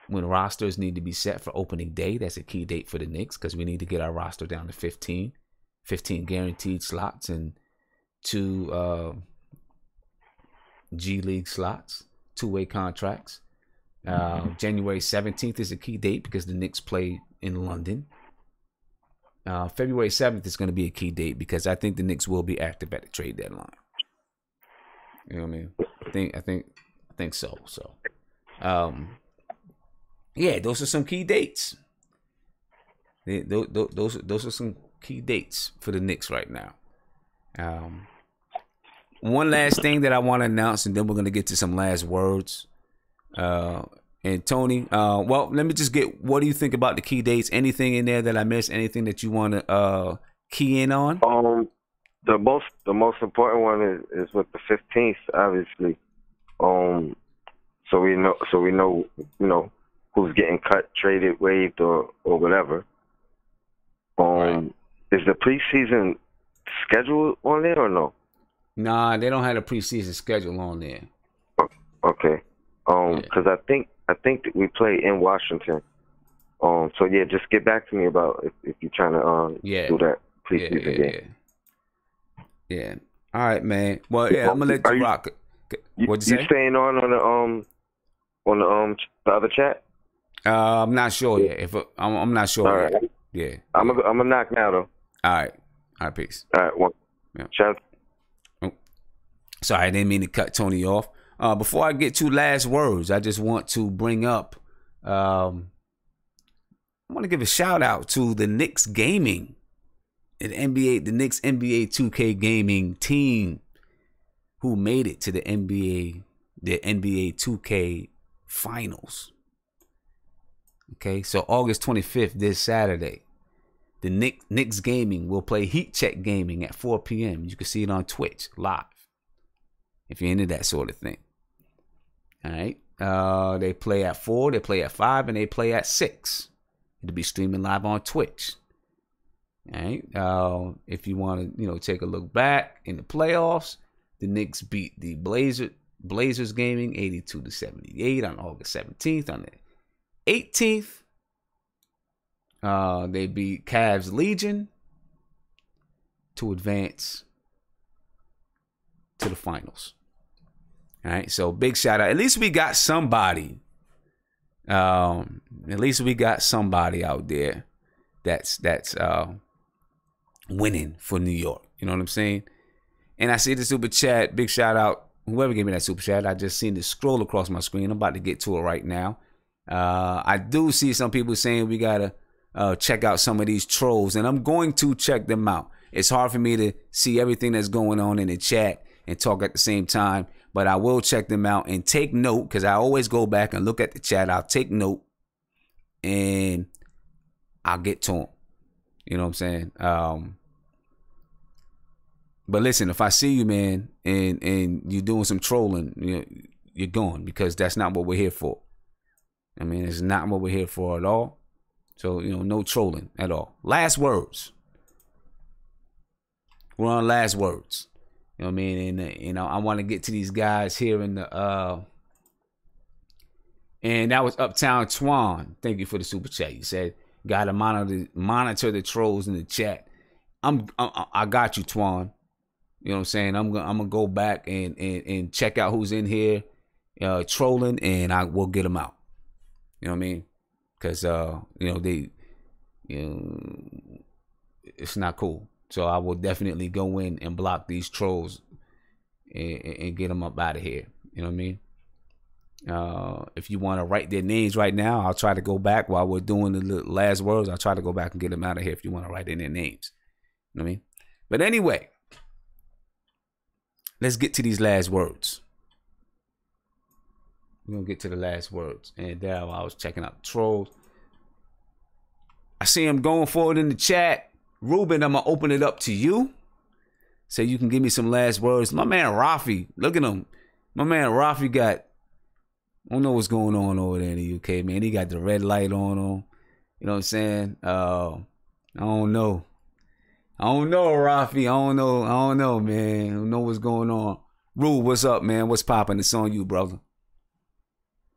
S1: when rosters need to be set for opening day. That's a key date for the Knicks because we need to get our roster down to 15 guaranteed slots and 2 G League slots, two-way contracts. January 17th is a key date because the Knicks play in London. February 7th is going to be a key date because I think the Knicks will be active at the trade deadline. You know what I mean? I think so. So, yeah, those are some key dates. Those are some key dates for the Knicks right now. one last thing that I want to announce, and then we're gonna get to some last words. And Tony, well, let me just get. What do you think about the key dates? Anything in there that I missed? Anything that you want to key in on?
S11: The most important one is with the 15th, obviously. So we know who's getting cut, traded, waived, or whatever.
S1: Right.
S11: Is the preseason schedule on there or no?
S1: Nah, they don't have a preseason schedule on there.
S11: Okay. Because I think that we play in Washington. So yeah, just get back to me about if you're trying to do that preseason game.
S1: Yeah. All right, man. Well, yeah, I'm gonna let you rock. What'd you say?
S11: You staying on the other chat?
S1: I'm not sure yet. If I'm not sure.
S11: All right.
S1: Yet. Yeah.
S11: I'm gonna knock now though.
S1: All right. Peace.
S11: All right. One.
S1: Yeah.
S11: Shout.
S1: Oh. Sorry, I didn't mean to cut Tony off. Before I get to last words, I just want to bring up. I want to give a shout out to the Knicks gaming, the Knicks NBA 2K gaming team, who made it to the NBA 2K finals. Okay, so August 25th, this Saturday, the Knicks gaming will play Heat Check Gaming at 4 p.m. You can see it on Twitch live if you're into that sort of thing. All right. They play at 4, they play at 5, and they play at 6. It'll be streaming live on Twitch. All right. If you want to, take a look back in the playoffs, the Knicks beat the Blazers gaming 82-78 on August 17th. On the 18th, they beat Cavs Legion to advance to the finals. All right, so big shout out. At least we got somebody. At least we got somebody out there that's winning for New York. You know what I'm saying? And I see the super chat. Big shout out. Whoever gave me that super chat, I just seen it scroll across my screen. I'm about to get to it right now. I do see some people saying we gotta check out some of these trolls, and I'm going to check them out. It's hard for me to see everything that's going on in the chat and talk at the same time. But I will check them out and take note, because I always go back and look at the chat. I'll take note and I'll get to them. You know what I'm saying? But listen, if I see you, man, and you're doing some trolling, you're gone, because that's not what we're here for. I mean, it's not what we're here for at all. So, no trolling at all. Last words. We're on last words. You know what I mean? And I want to get to these guys here in the and that was Uptown Twan. Thank you for the super chat. You said gotta monitor the trolls in the chat. I got you, Twan. You know what I'm saying? I'm gonna go back and check out who's in here trolling, and I will get them out. You know what I mean? Because it's not cool. So I will definitely go in and block these trolls and get them up out of here. You know what I mean? If you want to write their names right now, I'll try to go back while we're doing the last words. I'll try to go back and get them out of here if you want to write in their names. You know what I mean? But anyway, let's get to these last words. We're going to get to the last words. And there I was checking out the trolls. I see him going forward in the chat. Ruben, I'm going to open it up to you so you can give me some last words. My man Rafi, look at him. My man Rafi got, I don't know what's going on over there in the UK, man. He got the red light on him. You know what I'm saying? I don't know. Rafi. I don't know, man. I don't know what's going on. Rube, what's up, man? What's popping? It's on you, brother.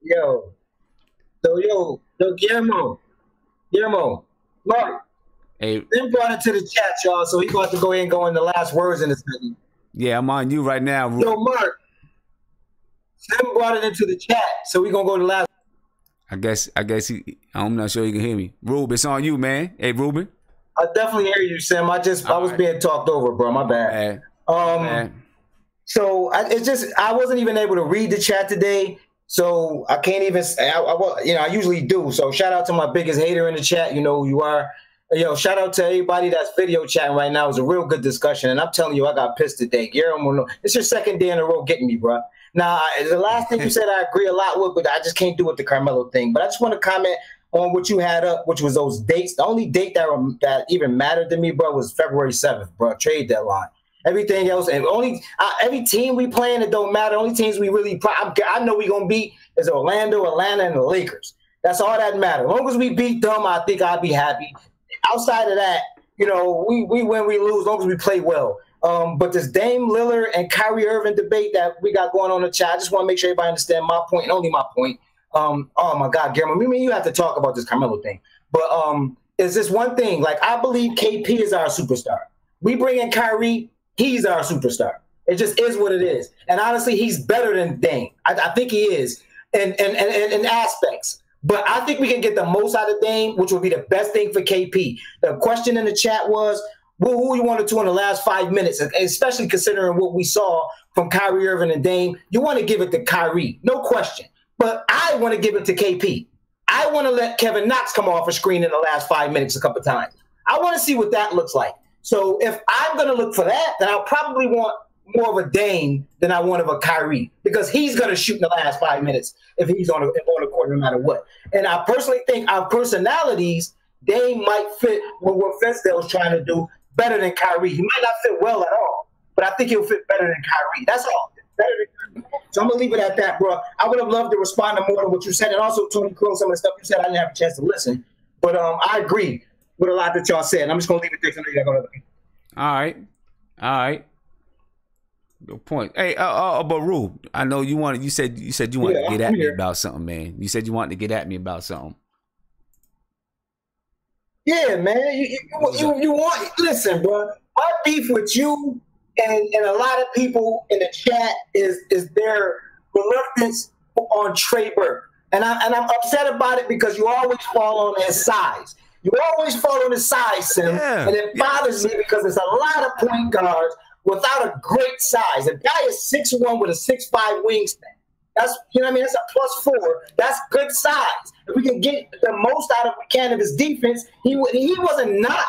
S2: Yo, Guillermo, Mark.
S1: Hey,
S2: Then brought it to the chat, y'all. So he about to go ahead and go in the last words in a second.
S1: Yeah, I'm on you right now, Rube.
S2: Yo, Mark. Tim brought it into the chat, so we gonna go to the last.
S1: I guess I'm not sure you can hear me. Rube, it's on you, man. Hey, Ruben.
S2: I definitely hear you, Sim. I was being talked over, bro. My bad. So I wasn't even able to read the chat today, so I can't even. I usually do. So shout out to my biggest hater in the chat. You know who you are. Yo, shout out to everybody that's video chatting right now. It was a real good discussion, and I'm telling you, I got pissed today. Guillermo, it's your second day in a row getting me, bro. Now, the last thing you said I agree a lot with, but I just can't do with the Carmelo thing. But I just want to comment on what you had up, which was those dates. The only date that even mattered to me, bro, was February 7th, bro, trade deadline. Everything else, and every team we playing, it don't matter. Only teams we really, I know we gonna beat is Orlando, Atlanta, and the Lakers. That's all that matters. As long as we beat them, I think I'd be happy. Outside of that, we win, we lose, as long as we play well. But this Dame Lillard and Kyrie Irving debate that we got going on in the chat, I just want to make sure everybody understand my point and only my point. Oh my God, Guillermo, I mean, you have to talk about this Carmelo thing. But is this one thing? Like, I believe KP is our superstar. We bring in Kyrie, he's our superstar. It just is what it is. And honestly, he's better than Dame. I think he is in aspects. But I think we can get the most out of Dame, which would be the best thing for KP. The question in the chat was, who you wanted to in the last 5 minutes, especially considering what we saw from Kyrie Irving and Dame. You want to give it to Kyrie, no question. But I want to give it to KP. I want to let Kevin Knox come off a screen in the last 5 minutes a couple times. I want to see what that looks like. So if I'm going to look for that, then I'll probably want more of a Dame than I want of a Kyrie, because he's going to shoot in the last 5 minutes if he's on the court no matter what. And I personally think our personalities, Dame might fit with what Fizdale's trying to do better than Kyrie. He might not fit well at all, but I think he'll fit better than Kyrie. That's all. Better than Kyrie. So I'm going to leave it at that, bro. I would have loved to respond to more to what you said. And also, Tony Kroos, some of the stuff you said, I didn't have a chance to listen. But I agree with a lot that y'all said. I'm just going to leave it there because I know you got to go to the
S1: All right. Good point. Hey, but Rue, I know you said you wanted to get at me about something, man. You said you wanted to get at me about something.
S2: Yeah, man. You want, listen, bro. My beef with you and a lot of people in the chat is their reluctance on Trey Burke. And I'm upset about it because you always fall on his size. You always fall on his size, Sim. Yeah. And it bothers me because there's a lot of point guards without a great size. A guy is 6'1" with a 6'5" wingspan. That's, that's a +4. That's good size. If we can get the most out of we can of his defense, he wasn't not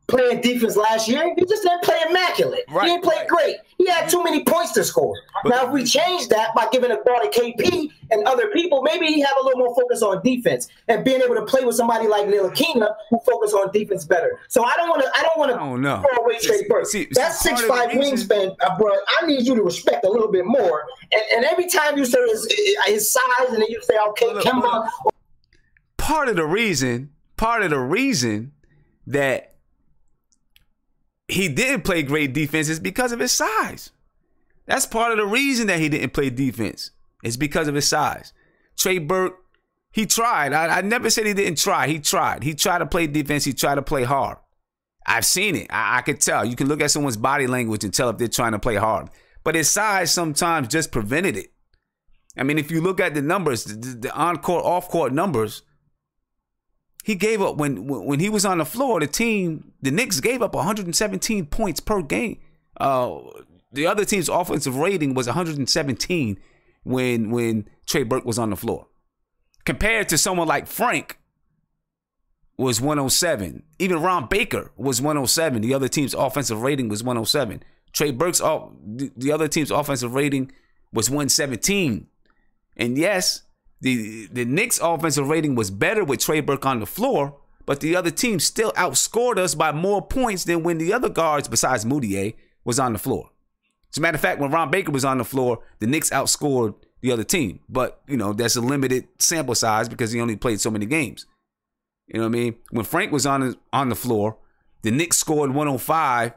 S2: playing defense last year. He just didn't play immaculate. Right, he didn't play great. He had too many points to score. Now, if we change that by giving the ball to KP and other people, maybe he have a little more focus on defense and being able to play with somebody like Ntilikina who focus on defense better. So I don't want to throw away Trey Burke. That's 6'5" wingspan, bro. I need you to respect a little bit more. And every time you say his size, and then you say, okay, Kemba.
S1: Part of the reason that he didn't play great defense is because of his size. That's part of the reason that he didn't play defense. It's because of his size. Trey Burke, he tried. I never said he didn't try. He tried. He tried to play defense. He tried to play hard. I've seen it. I could tell. You can look at someone's body language and tell if they're trying to play hard. But his size sometimes just prevented it. I mean, if you look at the numbers, the on-court, off-court numbers, he gave up when he was on the floor. The Knicks gave up 117 points per game. The other team's offensive rating was 117 when Trey Burke was on the floor. Compared to someone like Frank was 107. Even Ron Baker was 107. The other team's offensive rating was 107. Trey Burke's the other team's offensive rating was 117. And yes, the Knicks' offensive rating was better with Trey Burke on the floor, but the other team still outscored us by more points than when the other guards, besides Moutier, was on the floor. As a matter of fact, when Ron Baker was on the floor, the Knicks outscored the other team. But, that's a limited sample size because he only played so many games. You know what I mean? When Frank was on the floor, the Knicks scored 105,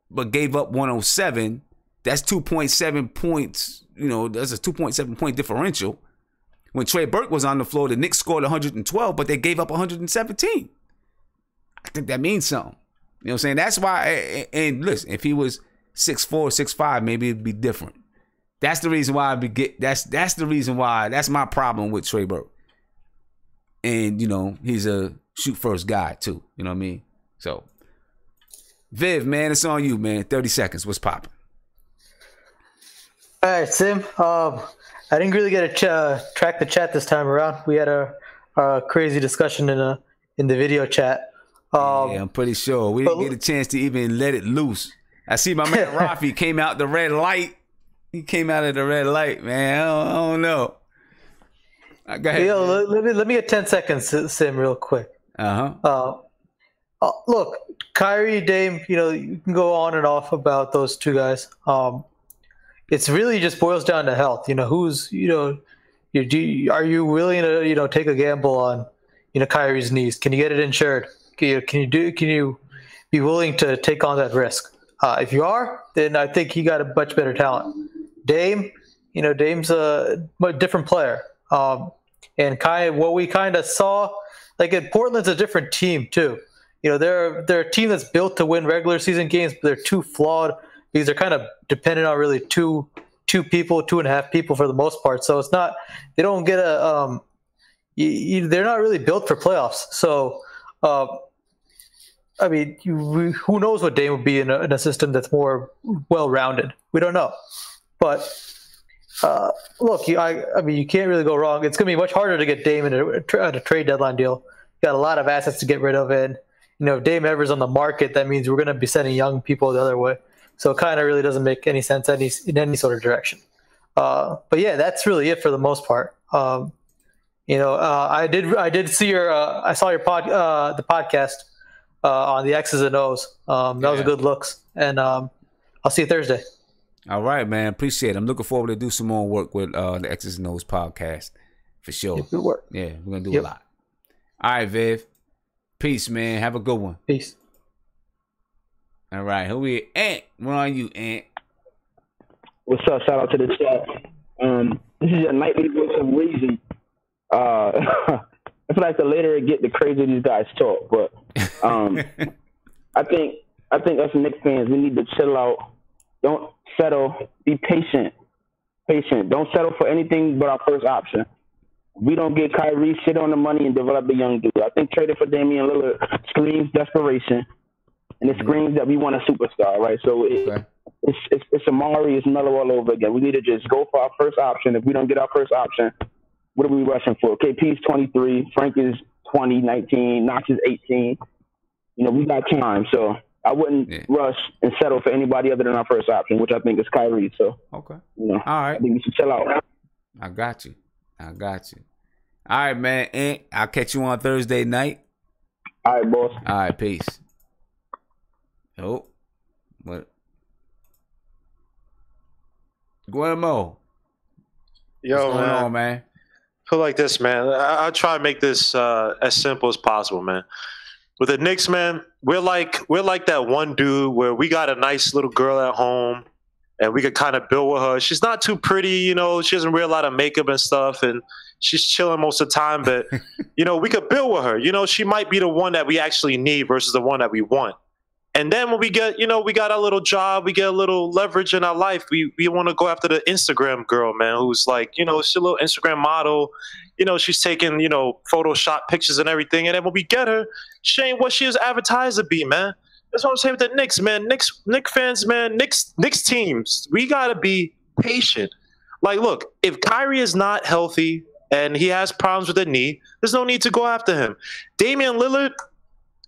S1: but gave up 107. That's 2.7 points. That's a 2.7 point differential. When Trey Burke was on the floor, the Knicks scored 112, but they gave up 117. I think that means something. You know what I'm saying? That's why, and listen, if he was 6'4", 6'5", maybe it'd be different. That's the reason why that's the reason why, that's my problem with Trey Burke. And, he's a shoot first guy too. You know what I mean? So, Viv, man, it's on you, man. 30 seconds. What's popping?
S3: All right, Sim. I didn't really get to track the chat this time around. We had a crazy discussion in the video chat.
S1: Yeah, I'm pretty sure. We didn't get a chance to even let it loose. I see my man Rafi came out the red light. He came out of the red light, man. I don't know. Go ahead.
S3: Yo, let me get 10 seconds, Sim, real quick. Look, Kyrie, Dame, you can go on and off about those two guys. It's really just boils down to health. Who's, are you willing to, take a gamble on, Kyrie's knees? Can you get it insured? Can you be willing to take on that risk? If you are, then I think he got a much better talent. Dame, Dame's a different player. And what we kind of saw, like in Portland's a different team too. They're a team that's built to win regular season games, but they're too flawed because they're kind of dependent on really two people, 2.5 people for the most part. So it's not, they don't get they're not really built for playoffs. So, I mean, who knows what Dame would be in a system that's more well-rounded? We don't know. But look, I mean, you can't really go wrong. It's going to be much harder to get Dame in a trade deadline deal. You got a lot of assets to get rid of, and if Dame Ever's on the market, that means we're going to be sending young people the other way. So it kind of really doesn't make any sense in any sort of direction. But yeah, that's really it for the most part. I did see I saw your the podcast on the X's and O's. That was a good looks, and I'll see you Thursday.
S1: All right, man. Appreciate it. I'm looking forward to do some more work with the X's and O's podcast for sure.
S3: Good work.
S1: Yeah, we're gonna do a lot. All right, Viv. Peace, man. Have a good one.
S3: Peace.
S1: All right, who we Ant? Where are you, Ant?
S7: What's up? Shout out to the chat. This is a nightly voice of reason. I feel like the later it get, the crazier these guys talk. But I think us Knicks fans, we need to chill out. Don't settle. Be patient. Don't settle for anything but our first option. We don't get Kyrie, sit on the money, and develop the young dude. I think trading for Damian Lillard screams desperation, and it screams that we want a superstar, right? So it's Amari, it's Melo all over again. We need to just go for our first option. If we don't get our first option, what are we rushing for? KP's 23, Frank is 20, 19, Knox is 18. We got time, so I wouldn't rush and settle for anybody other than our first option, which I think is Kyrie. So,
S1: all right.
S7: I think we should chill out.
S1: I got you. All right, man. Ant, I'll catch you on Thursday night.
S7: All right, boss.
S1: All right, peace. Oh, what? Guillermo.
S5: Yo,
S1: what's going on, man?
S5: Feel like this, man. I'll try to make this as simple as possible, man. With the Knicks, man, we're like that one dude where we got a nice little girl at home, and we could kind of build with her. She's not too pretty, she doesn't wear a lot of makeup and stuff, and she's chilling most of the time. But, we could build with her. She might be the one that we actually need versus the one that we want. And then when we get, we got our little job, we get a little leverage in our life. We want to go after the Instagram girl, man, who's like, she's a little Instagram model. She's taking, Photoshop pictures and everything. And then when we get her, she ain't what she was advertised to be, man. That's what I'm saying with the Knicks, man. Knicks fans, man. Knicks teams. We gotta be patient. Like, look, if Kyrie is not healthy and he has problems with the knee, there's no need to go after him. Damian Lillard,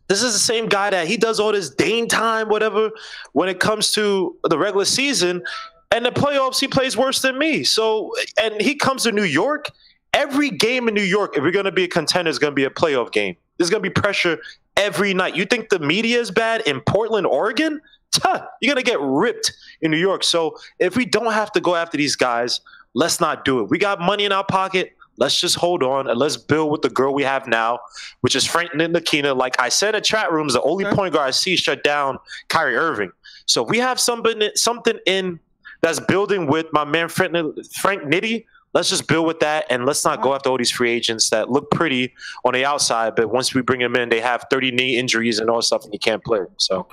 S5: this is the same guy that he does all this Dame time, whatever, when it comes to the regular season. And the playoffs, he plays worse than me. So, and he comes to New York. Every game in New York, if you're going to be a contender, is going to be a playoff game. There's going to be pressure every night. You think the media is bad in Portland, Oregon? You're going to get ripped in New York. So if we don't have to go after these guys, let's not do it. We got money in our pocket. Let's just hold on and let's build with the girl we have now, which is Frank Ntilikina. Like I said in chat rooms, the only point guard I see shut down Kyrie Irving. So if we have something in that's building with my man Frank Nitty, let's just build with that, and let's not go after all these free agents that look pretty on the outside, but once we bring them in, they have 30 knee injuries and all stuff, and you can't play. So,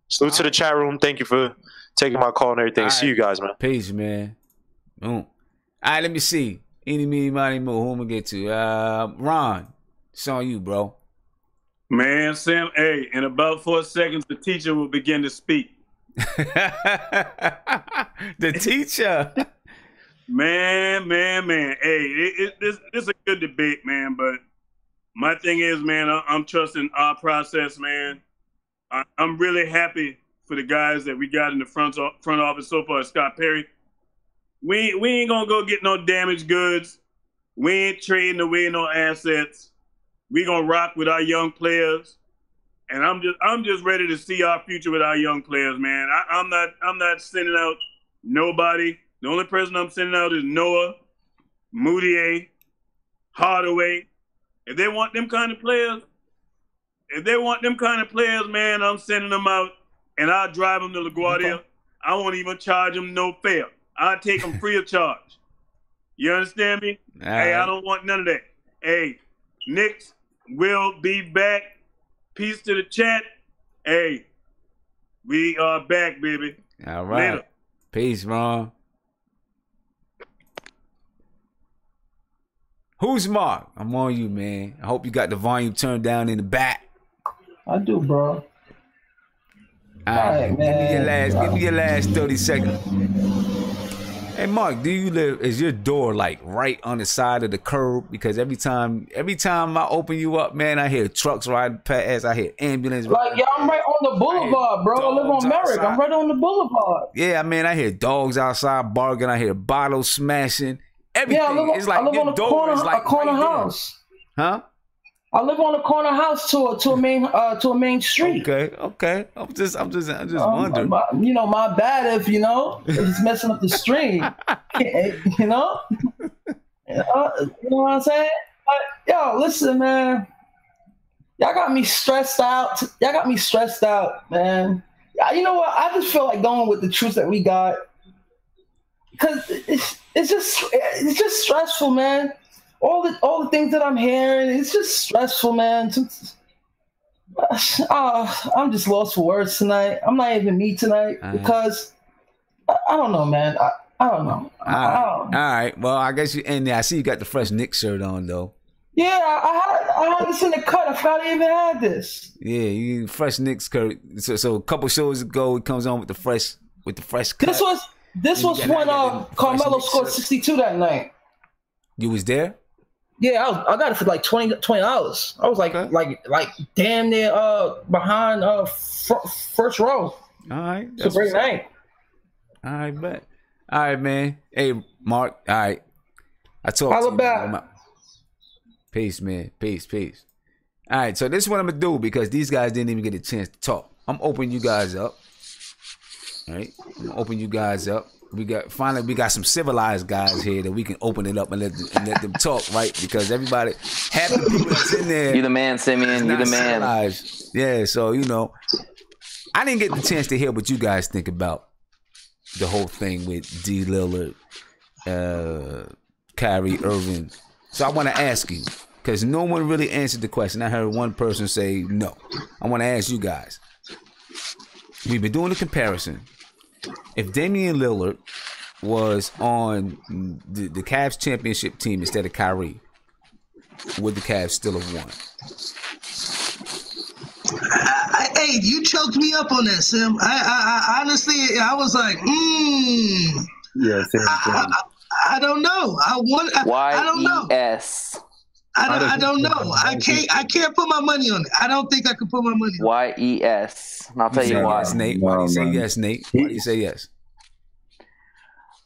S5: salute to the chat room. Thank you for taking my call and everything. See you guys, man.
S1: Peace, man. All right, let me see. Any, meeny, miny, mo. Who am I gonna get to? Ron, it's on you, bro.
S4: Man, Sam, hey, in about 4 seconds, the teacher will begin to speak.
S1: The teacher.
S4: Man. Hey, this is a good debate, man. But My thing is, man, I'm trusting our process, man. I'm really happy for the guys that we got in the front office so far. Scott Perry, we ain't gonna go get no damaged goods. We ain't trading away no assets. We gonna rock with our young players, and I'm just ready to see our future with our young players, man. I'm not sending out nobody. The only person I'm sending out is Noah, Moutier, Hardaway. If they want them kind of players, man, I'm sending them out, and I'll drive them to LaGuardia. I won't even charge them no fare. I'll take them free of charge. You understand me?
S1: All
S4: hey,
S1: right.
S4: I don't want none of that. Hey, Knicks will be back. Peace to the chat. Hey, we are back, baby.
S1: All right.
S4: Later.
S1: Peace, Ron. Who's Mark? I'm on you, man. I hope you got the volume turned down in the back.
S9: I do, bro.
S1: All right,
S9: man.
S1: Give me your last 30 seconds. Hey, Mark, is your door like right on the side of the curb? Because every time I open you up, man, I hear trucks riding past, I hear ambulance.
S9: Like, yeah, I'm right on the boulevard, bro. I live on Merrick. I'm right on the boulevard.
S1: Yeah, man, I hear dogs outside barking. I hear bottles smashing. Everything.
S9: Yeah,
S1: it's like
S9: I live
S1: your
S9: on a
S1: door
S9: corner,
S1: is like
S9: a corner
S1: right
S9: house.
S1: There. Huh?
S9: I live on a corner house to a main street.
S1: Okay. I'm just wondering.
S9: My bad if it's messing up the stream. You know what I'm saying? But, yo, listen, man. Y'all got me stressed out. Man. You know what? I just feel like going with the truth that we got, because it's just stressful, man. All the things that I'm hearing, it's just stressful, man. I'm just lost for words tonight. I'm not even me tonight because I don't know, man. I don't know.
S1: All right. Well, I guess you end there. I see you got the fresh Knicks shirt on, though.
S9: Yeah, I had this in the cut. I forgot I even had this.
S1: Yeah, you fresh Knicks shirt. So a couple shows ago, it comes on with the fresh cut.
S9: This was when Carmelo scored 62 that night.
S1: You was there?
S9: Yeah, I got it for like $20. I was like damn near behind first row.
S1: All right,
S9: it's a great night.
S1: All right, bet. All right, man. Hey, Mark. All right, I talked.
S9: Holla back.
S1: Peace, man. Peace. All right, so this is what I'm gonna do because these guys didn't even get a chance to talk. I'm opening you guys up. All right, I'm gonna open you guys up. We got some civilized guys here that we can open it up and let them talk, right? Because everybody, half the people that's in there.
S12: You the man, Simeon. You the man.
S1: Civilized. Yeah, so I didn't get the chance to hear what you guys think about the whole thing with D. Lillard, Kyrie Irving. So I want to ask you, because no one really answered the question. I heard one person say no. I want to ask you guys. We've been doing a comparison. If Damien Lillard was on the Cavs championship team instead of Kyrie, would the Cavs still have won?
S13: Hey, you choked me up on that, Sim. I honestly, I was like,
S11: Yeah,
S13: I don't know. I don't know.
S12: Y-E-S.
S13: I don't know. I can't put my money on it. I don't think I can put my money on it.
S12: Y-E-S. And I'll tell you why.
S1: Yes, Nate. Why do you say yes, Nate? Why do you say yes?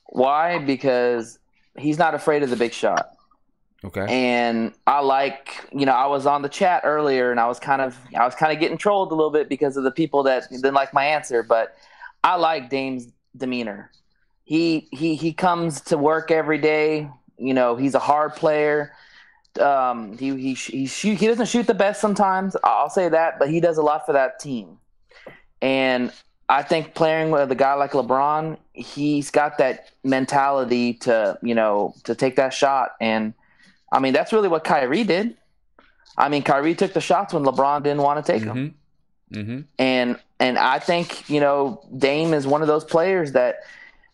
S12: Why? Because he's not afraid of the big shot.
S1: Okay.
S12: And I I was on the chat earlier and I was kind of getting trolled a little bit because of the people that didn't like my answer, but I like Dame's demeanor. He comes to work every day. He's a hard player. He doesn't shoot the best sometimes, I'll say that, but he does a lot for that team. And I think playing with a guy like LeBron, he's got that mentality to take that shot. And I mean, that's really what Kyrie did. I mean, Kyrie took the shots when LeBron didn't want to take them.
S1: Mm-hmm.
S12: And I think, Dame is one of those players that,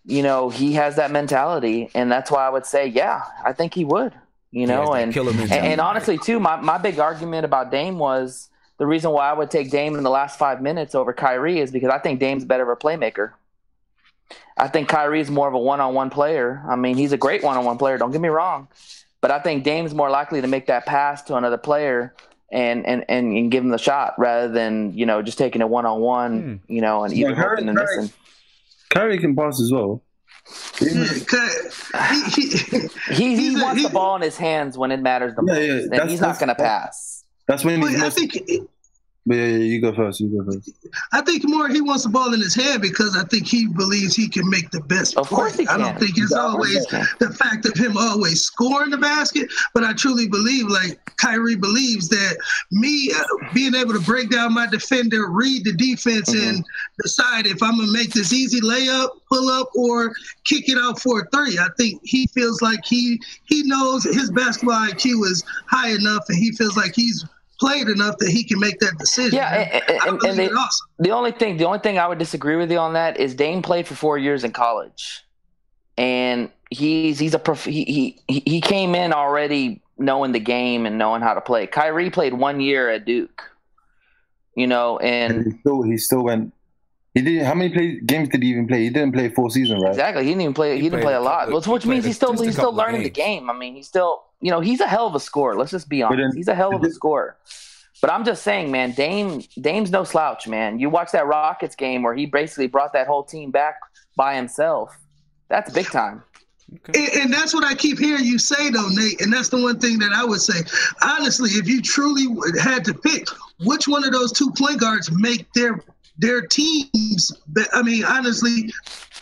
S12: he has that mentality. And that's why I would say, yeah, I think he would. And honestly, too, my big argument about Dame was the reason why I would take Dame in the last 5 minutes over Kyrie is because I think Dame's better of a playmaker. I think Kyrie is more of a one-on-one player. I mean, he's a great one-on-one player. Don't get me wrong. But I think Dame's more likely to make that pass to another player and give him the shot rather than, you know, just taking it one-on-one, you know, and either hoping and missing.
S14: Kyrie can pass as well.
S12: He wants the ball in his hands when it matters the most. And he's not going to pass.
S14: That's when But yeah, you go first.
S13: I think more he wants the ball in his hand because I think he believes he can make the best play. I don't think it's always the fact of him always scoring the basket, but I truly believe, like Kyrie believes, that me being able to break down my defender, read the defense, and decide if I'm going to make this easy layup, pull up, or kick it out for a three. I think he feels like he knows his basketball IQ is high enough, and he feels like he's played enough that he can make that decision.
S12: Yeah, and the only thing I would disagree with you on that is Dame played for 4 years in college, and he came in already knowing the game and knowing how to play. Kyrie played 1 year at Duke, you know, and
S14: he still went. He didn't. How many games did he even play? He didn't play 4 seasons, right?
S12: Exactly. He didn't even play. He didn't play a lot, which means he's still learning the game. I mean, he's still. You know, he's a hell of a scorer. Let's just be honest. He's a hell of a scorer. But I'm just saying, man, Dame's no slouch, man. You watch that Rockets game where he basically brought that whole team back by himself. That's big time.
S13: Okay. And that's what I keep hearing you say, though, Nate. And that's the one thing that I would say. Honestly, if you truly had to pick, which one of those two point guards make their teams, I mean, honestly,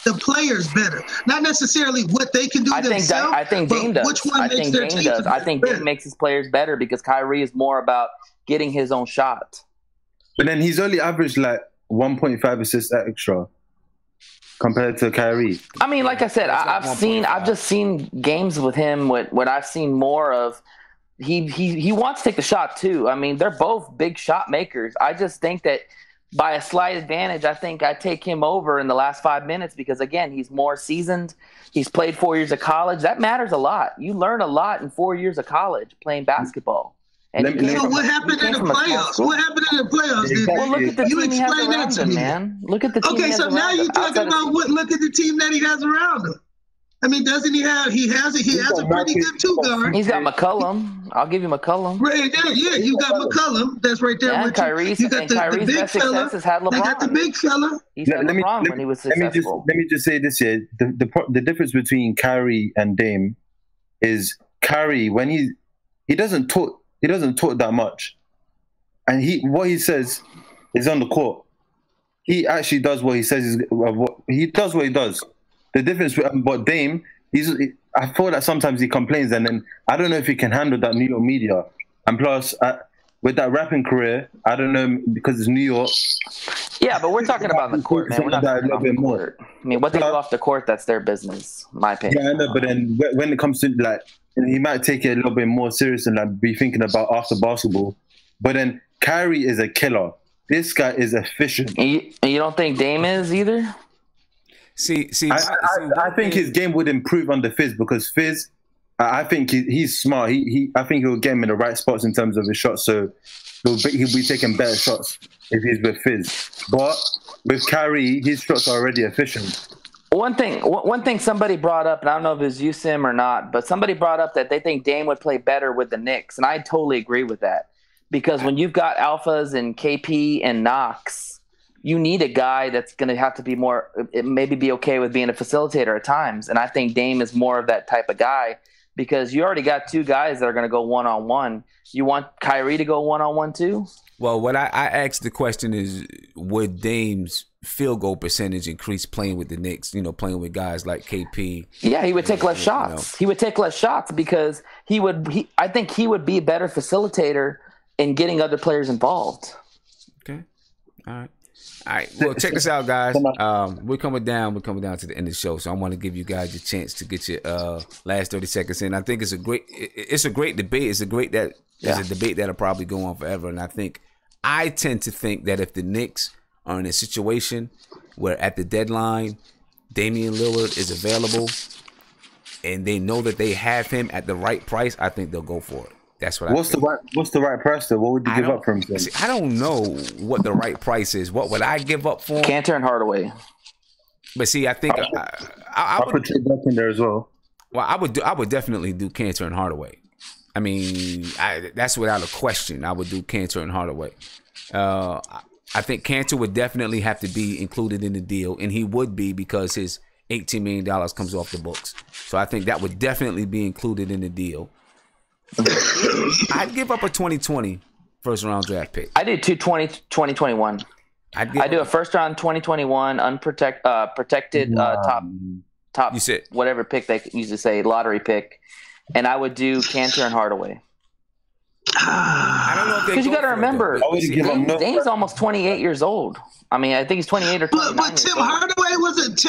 S13: the players better. Not necessarily what they can do themselves.
S12: I think Dame does.
S13: Which one
S12: I
S13: makes
S12: think
S13: their
S12: Dame
S13: teams
S12: does. I think
S13: better?
S12: Dame makes his players better because Kyrie is more about getting his own shot.
S14: But then he's only averaged like 1.5 assists extra compared to Kyrie.
S12: I mean, like I said, I've just seen games with him. What I've seen more of, he wants to take the shot too. I mean, they're both big shot makers. I just think that by a slight advantage, I think I take him over in the last 5 minutes because, again, he's more seasoned. He's played 4 years of college. That matters a lot. You learn a lot in 4 years of college playing basketball. And
S13: so what happened in the playoffs? What happened in the playoffs?
S12: Well, look at the team he has
S13: explain that
S12: around
S13: to
S12: him,
S13: me.
S12: man. Look at the team.
S13: Okay, so now you're talking about look at the team that he has around him. I mean, doesn't he have? He has a pretty good two guard.
S12: He's got McCollum. I'll give you McCollum.
S13: Right there, yeah, you got McCollum. That's right there.
S12: Yeah,
S13: with
S12: Kyrie's,
S13: you got the big
S12: best
S13: fella.
S12: success has had LeBron.
S13: They got the big fella.
S12: He's had LeBron when he was successful.
S14: Let me just say this here: the difference between Kyrie and Dame is Kyrie when he doesn't talk that much, and what he says is on the court. He actually does what he says. He does what he does. The difference with Dame, I feel that sometimes he complains, and then I don't know if he can handle that New York media. And plus, with that rapping career, I don't know because it's New York.
S12: Yeah, but we're talking about the court, man. We're not talking about the court. I mean, what they do off the court, that's their business, in my opinion.
S14: Yeah, I know, but then when it comes to like, he might take it a little bit more serious and like be thinking about after basketball. But then Kyrie is a killer. This guy is efficient.
S12: You don't think Dame is either?
S14: I think his game would improve under Fizz because Fizz, I think he's smart. I think he'll get him in the right spots in terms of his shots. So he'll be taking better shots if he's with Fizz. But with Kyrie, his shots are already efficient.
S12: One thing somebody brought up, and I don't know if it was you, Sim, or not, but somebody brought up that they think Dame would play better with the Knicks, and I totally agree with that. Because when you've got alphas and KP and Knox, you need a guy that's going to have to be more, maybe be okay with being a facilitator at times. And I think Dame is more of that type of guy because you already got two guys that are going to go one-on-one. You want Kyrie to go one-on-one too?
S1: Well, what I asked the question is, would Dame's field goal percentage increase playing with the Knicks, playing with guys like KP?
S12: Yeah, he would take less shots. He would take less shots because I think he would be a better facilitator in getting other players involved.
S1: Okay. All right. Well, check this out, guys. We're coming down to the end of the show, so I want to give you guys a chance to get your last 30 seconds in. I think it's a great debate. It's a debate that'll probably go on forever. And I tend to think that if the Knicks are in a situation where at the deadline, Damien Lillard is available and they know that they have him at the right price, I think they'll go for it. That's what
S14: What's the right price though? What would you give up for him?
S1: I don't know what the right price is. What would I give up for him?
S12: Cantor and Hardaway.
S1: But see, I think
S14: I'll put Trey Burke in there as well.
S1: Well, I would definitely do Cantor and Hardaway. I mean, that's without a question. I would do Cantor and Hardaway. I think Cantor would definitely have to be included in the deal, and he would be because his $18 million comes off the books. So I think that would definitely be included in the deal. I'd give up a 2020 first round draft pick.
S12: I did 2021. I do a first round 2021 protected top
S1: you said
S12: whatever pick they used to say, lottery pick, and I would do Cantor and Hardaway.
S1: I don't know if
S12: because you got to remember, Dame's almost 28 years old. I mean, I think he's 28 or 29.
S13: But Tim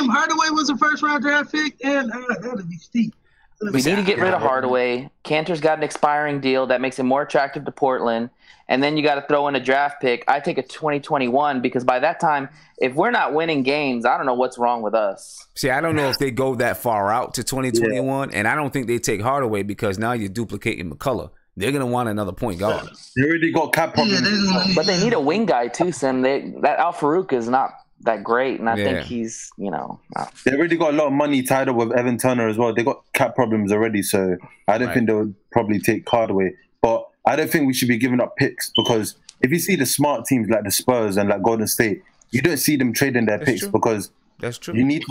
S13: Hardaway was a first round draft pick, and that'd be steep.
S12: We need to get rid of Hardaway. Cantor's got an expiring deal that makes him more attractive to Portland. And then you got to throw in a draft pick. I take a 2021 because by that time, if we're not winning games, I don't know what's wrong with us.
S1: See, I don't know if they go that far out to 2021, and I don't think they take Hardaway because now you're duplicating McCullough. They're going to want another point guard.
S14: They already got cap problems.
S12: But they need a wing guy too, Sim. That Al Farouk is not that great, and I think he's,
S14: They already got a lot of money tied up with Evan Turner as well. They got cap problems already, so I don't think they would probably take Hardaway. But I don't think we should be giving up picks because if you see the smart teams like the Spurs and like Golden State, you don't see them trading their picks because
S1: that's true.
S14: You need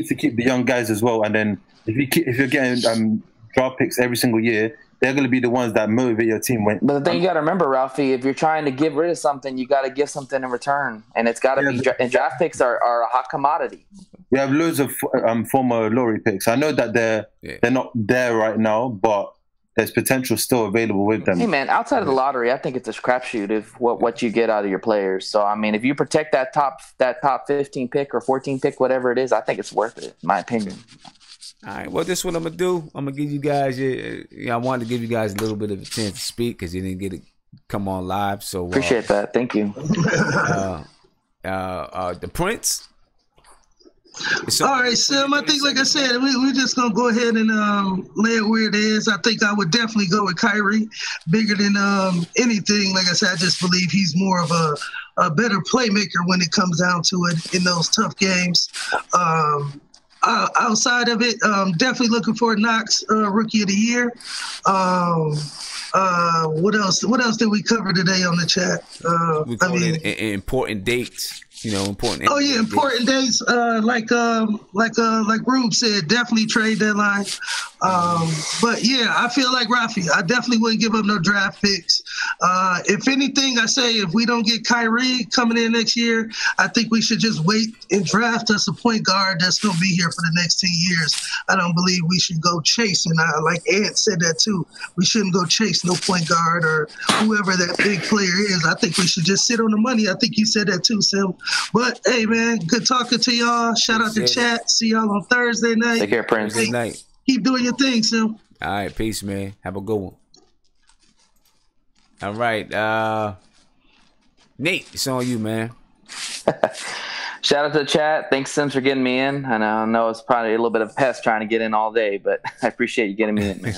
S14: to keep the young guys as well, and then if you're getting draft picks every single year, they're going to be the ones that motivate your team.
S12: But the thing you got to remember, Ralphie, if you're trying to get rid of something, you got to give something in return, and it's got to be. And draft picks are a hot commodity.
S14: We have loads of former lottery picks. I know that they're not there right now, but there's potential still available with them.
S12: Hey man, outside of the lottery, I think it's a crapshoot of what you get out of your players. So I mean, if you protect that top 15 pick or 14 pick, whatever it is, I think it's worth it, in my opinion.
S1: All right, well, this is what I'm gonna do. I'm gonna give you guys. I wanted to give you guys a little bit of a chance to speak because you didn't get to come on live. So
S12: appreciate that. Thank you.
S1: The Prince.
S13: All right, Sim. I think, like I said, we're just gonna go ahead and lay it where it is. I think I would definitely go with Kyrie, bigger than anything. Like I said, I just believe he's more of a better playmaker when it comes down to it in those tough games. Outside of it, definitely looking for Knox Rookie of the Year. What else? What else did we cover today on the chat?
S1: We covered important dates. Important.
S13: Oh yeah, important dates. Like Rube said, definitely trade deadline. But yeah, I feel like Rafi. I definitely wouldn't give up no draft picks. If anything, I say if we don't get Kyrie coming in next year, I think we should just wait and draft us a point guard that's going to be here for the next 10 years. I don't believe we should go chasing. Like Ed said that too. We shouldn't go chase no point guard or whoever that big player is. I think we should just sit on the money. I think you said that too, Sim. But hey, man, good talking to y'all. Shout out to chat. See y'all on Thursday night.
S12: Take care, Prince.
S1: Good night.
S13: Keep doing your thing, Sim.
S1: All right, peace, man. Have a good one. All right, Nate, it's on you, man.
S12: Shout out to the chat. Thanks, Sims, for getting me in. And I know it's probably a little bit of a pest trying to get in all day, but I appreciate you getting me in, man.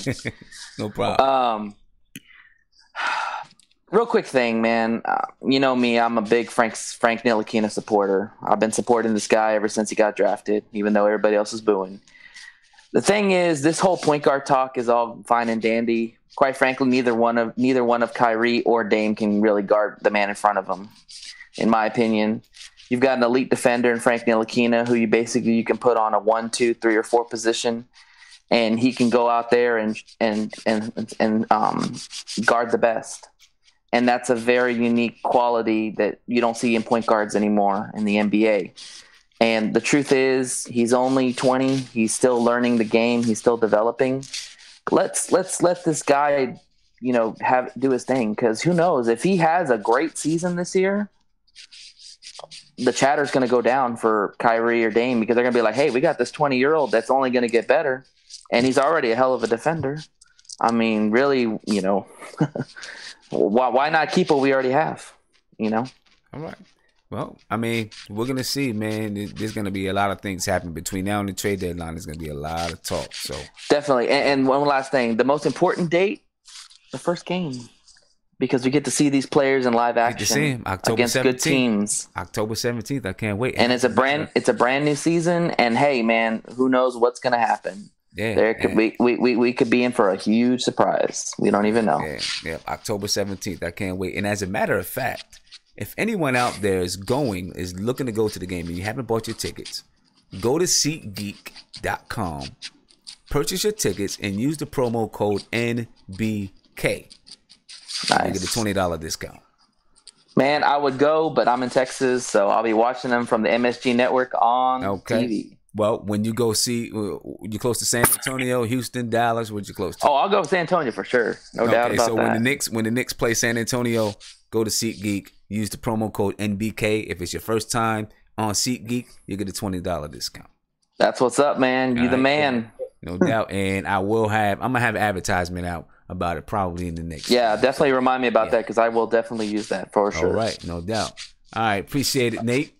S1: No problem.
S12: Real quick thing, man. You know me, I'm a big Frank Ntilikina supporter. I've been supporting this guy ever since he got drafted, even though everybody else is booing. The thing is, this whole point guard talk is all fine and dandy. Quite frankly, neither one of Kyrie or Dame can really guard the man in front of them, in my opinion. You've got an elite defender in Frank Ntilikina who you can put on a 1, 2, 3, or 4 position, and he can go out there and guard the best. And that's a very unique quality that you don't see in point guards anymore in the NBA. And the truth is, he's only 20. He's still learning the game. He's still developing. Let's let this guy, do his thing. Because who knows, if he has a great season this year, the chatter's going to go down for Kyrie or Dame because they're going to be like, hey, we got this 20-year-old that's only going to get better, and he's already a hell of a defender. I mean, really, why not keep what we already have, All
S1: right. Well, I mean, we're going to see, man. There's going to be a lot of things happen between now and the trade deadline. There's going to be a lot of talk. So
S12: definitely. And one last thing. The most important date, the first game. Because we get to see these players in live action
S1: see him. October
S12: against
S1: 17th.
S12: Good teams.
S1: October 17th. I can't wait.
S12: And it's a brand new season. And hey, man, who knows what's going to happen? there could we could be in for a huge surprise. We don't even know.
S1: Yeah. October 17th. I can't wait. And as a matter of fact, if anyone out there is looking to go to the game and you haven't bought your tickets, go to SeatGeek.com, purchase your tickets, and use the promo code NBK.
S12: Nice.
S1: You get a $20 discount.
S12: Man, I would go, but I'm in Texas, so I'll be watching them from the MSG network on TV.
S1: Well, when you go see, you close to San Antonio, Houston, Dallas, where'd you close to?
S12: Oh, I'll go to San Antonio for sure. No doubt about
S1: so
S12: that.
S1: when the Knicks play San Antonio, go to SeatGeek, use the promo code NBK. If it's your first time on SeatGeek, you get a $20 discount.
S12: That's what's up, man. You the man.
S1: No doubt. And I'm gonna have advertisement out about it probably in the next.
S12: Yeah, definitely remind me about that because I will definitely use that for sure.
S1: All right, no doubt. All right, appreciate it, Nate.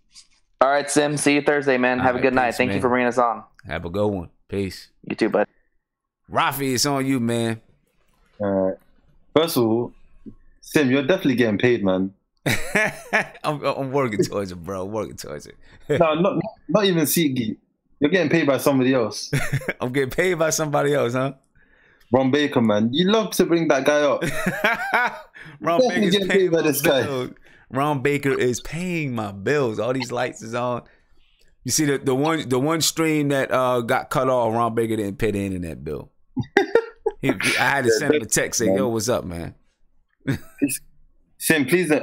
S12: All right, Sim. See you Thursday, man. Have a good night. Thank you for bringing us on.
S1: Have a good one. Peace.
S12: You too, bud.
S1: Rafi, it's on you, man.
S14: First of all, Sim, you're definitely getting paid, man.
S1: I'm working towards it, bro. Working towards it.
S14: No, not even SeatGeek. You're getting paid by somebody else.
S1: I'm getting paid by somebody else, huh?
S14: Ron Baker, man. You love to bring that guy up.
S1: Ron Baker's paying by this guy. Ron Baker is paying my bills. All these lights is on. You see the one stream that got cut off, Ron Baker didn't pay the internet bill. I had to send him a text saying, yo, what's up, man?
S14: Sim, please. That's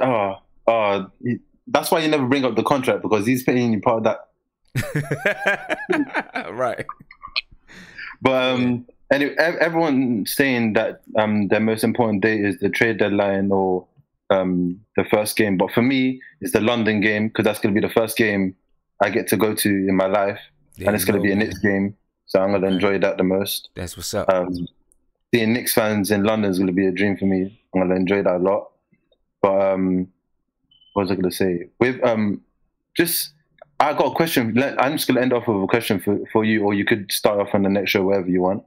S14: why you never bring up the contract, because he's paying you part of that.
S1: Right.
S14: But anyway, everyone's saying that their most important date is the trade deadline or the first game. But for me, it's the London game, because that's going to be the first game I get to go to in my life. And it's going to be a Knicks game. So I'm going to enjoy that the most.
S1: That's what's up.
S14: Seeing Knicks fans in London is going to be a dream for me. I'm going to enjoy that a lot. But what was I going to say? With I got a question. I'm just going to end off with a question for you, or you could start off on the next show, wherever you want.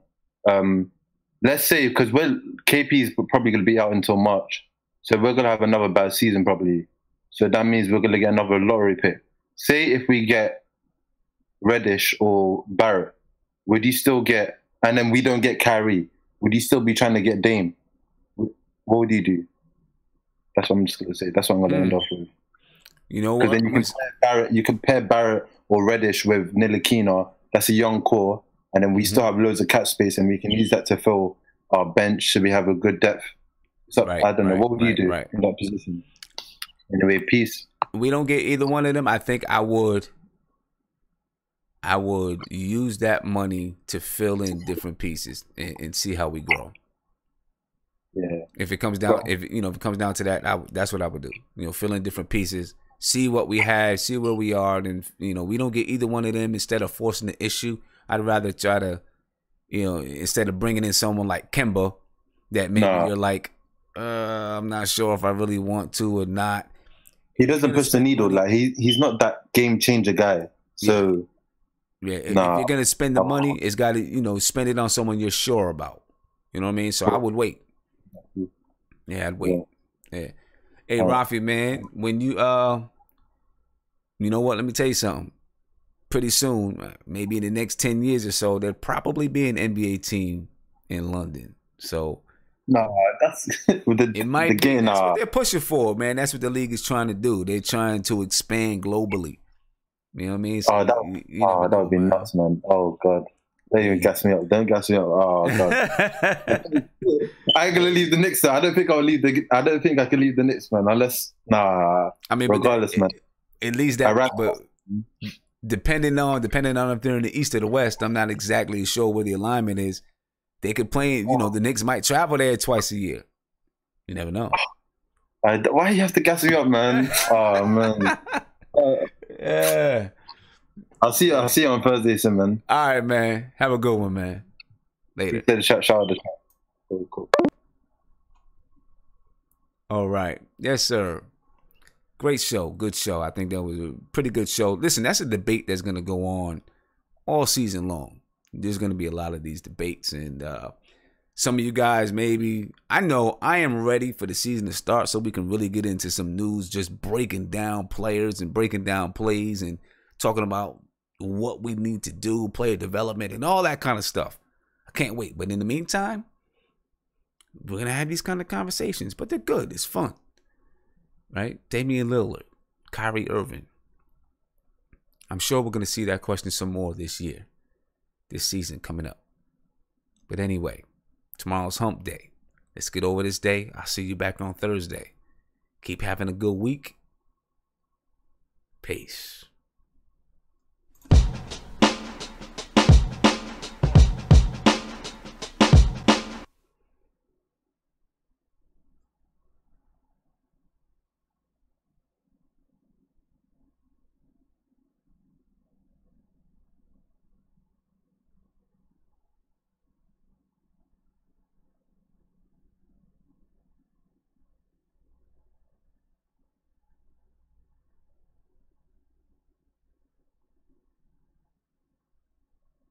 S14: Let's say, because KP is probably going to be out until March, so we're going to have another bad season probably. So that means we're going to get another lottery pick. Say if we get Reddish or Barrett, would you still get, and then we don't get Kyrie, would you still be trying to get Dame? What would you do? That's what I'm just going to say. That's what I'm going to end off with.
S1: You know
S14: what?
S1: Because
S14: then you can pair Barrett or Reddish with Ntilikina. That's a young core. And then we still have loads of cap space, and we can use that to fill our bench so we have a good depth. So I don't know. What would you do in that position? Anyway, peace.
S1: We don't get either one of them. I think I would use that money to fill in different pieces and see how we grow.
S14: Yeah.
S1: If it comes down, if it comes down to that, that's what I would do. Fill in different pieces, see what we have, see where we are, and we don't get either one of them. Instead of forcing the issue, I'd rather try to, instead of bringing in someone like Kemba, that maybe you're like, I'm not sure if I really want to or not.
S14: He doesn't push the needle. Like he's not that game changer guy. So
S1: if you're gonna spend the money, it's got to spend it on someone you're sure about. You know what I mean? So I would wait. Yeah, I'd wait. Yeah. Hey, Rafi, man, when you you know what? Let me tell you something. Pretty soon, maybe in the next 10 years or so, there'll probably be an NBA team in London. So
S14: that's with the
S1: it might
S14: be.
S1: That's what they're pushing for, man. That's what the league is trying to do. They're trying to expand globally. You know what I mean? So
S14: that would be nuts, man. Oh God. Don't even gas me up. Don't gas me up. Oh God. I ain't gonna leave the Knicks though. I don't think I can leave the Knicks, man. Unless I mean, regardless, man.
S1: At least that. But depending on if they're in the East or the West, I'm not exactly sure where the alignment is. They could play. The Knicks might travel there twice a year. You never know.
S14: Why you have to gas me up, man? Oh man.
S1: Yeah.
S14: I'll see you on Thursday, soon, man.
S1: All right, man. Have a good one, man. Later.
S14: Shout out the chat. Cool.
S1: All right. Yes, sir. Great show. Good show. I think that was a pretty good show. Listen, that's a debate that's going to go on all season long. There's going to be a lot of these debates. And some of you guys maybe, I know I am ready for the season to start so we can really get into some news, just breaking down players and breaking down plays and talking about what we need to do, player development and all that kind of stuff. I can't wait. But in the meantime, we're going to have these kind of conversations. But they're good. It's fun. Right? Damien Lillard, Kyrie Irving. I'm sure we're going to see that question some more this year. This season coming up. But anyway, tomorrow's hump day. Let's get over this day. I'll see you back on Thursday. Keep having a good week. Peace.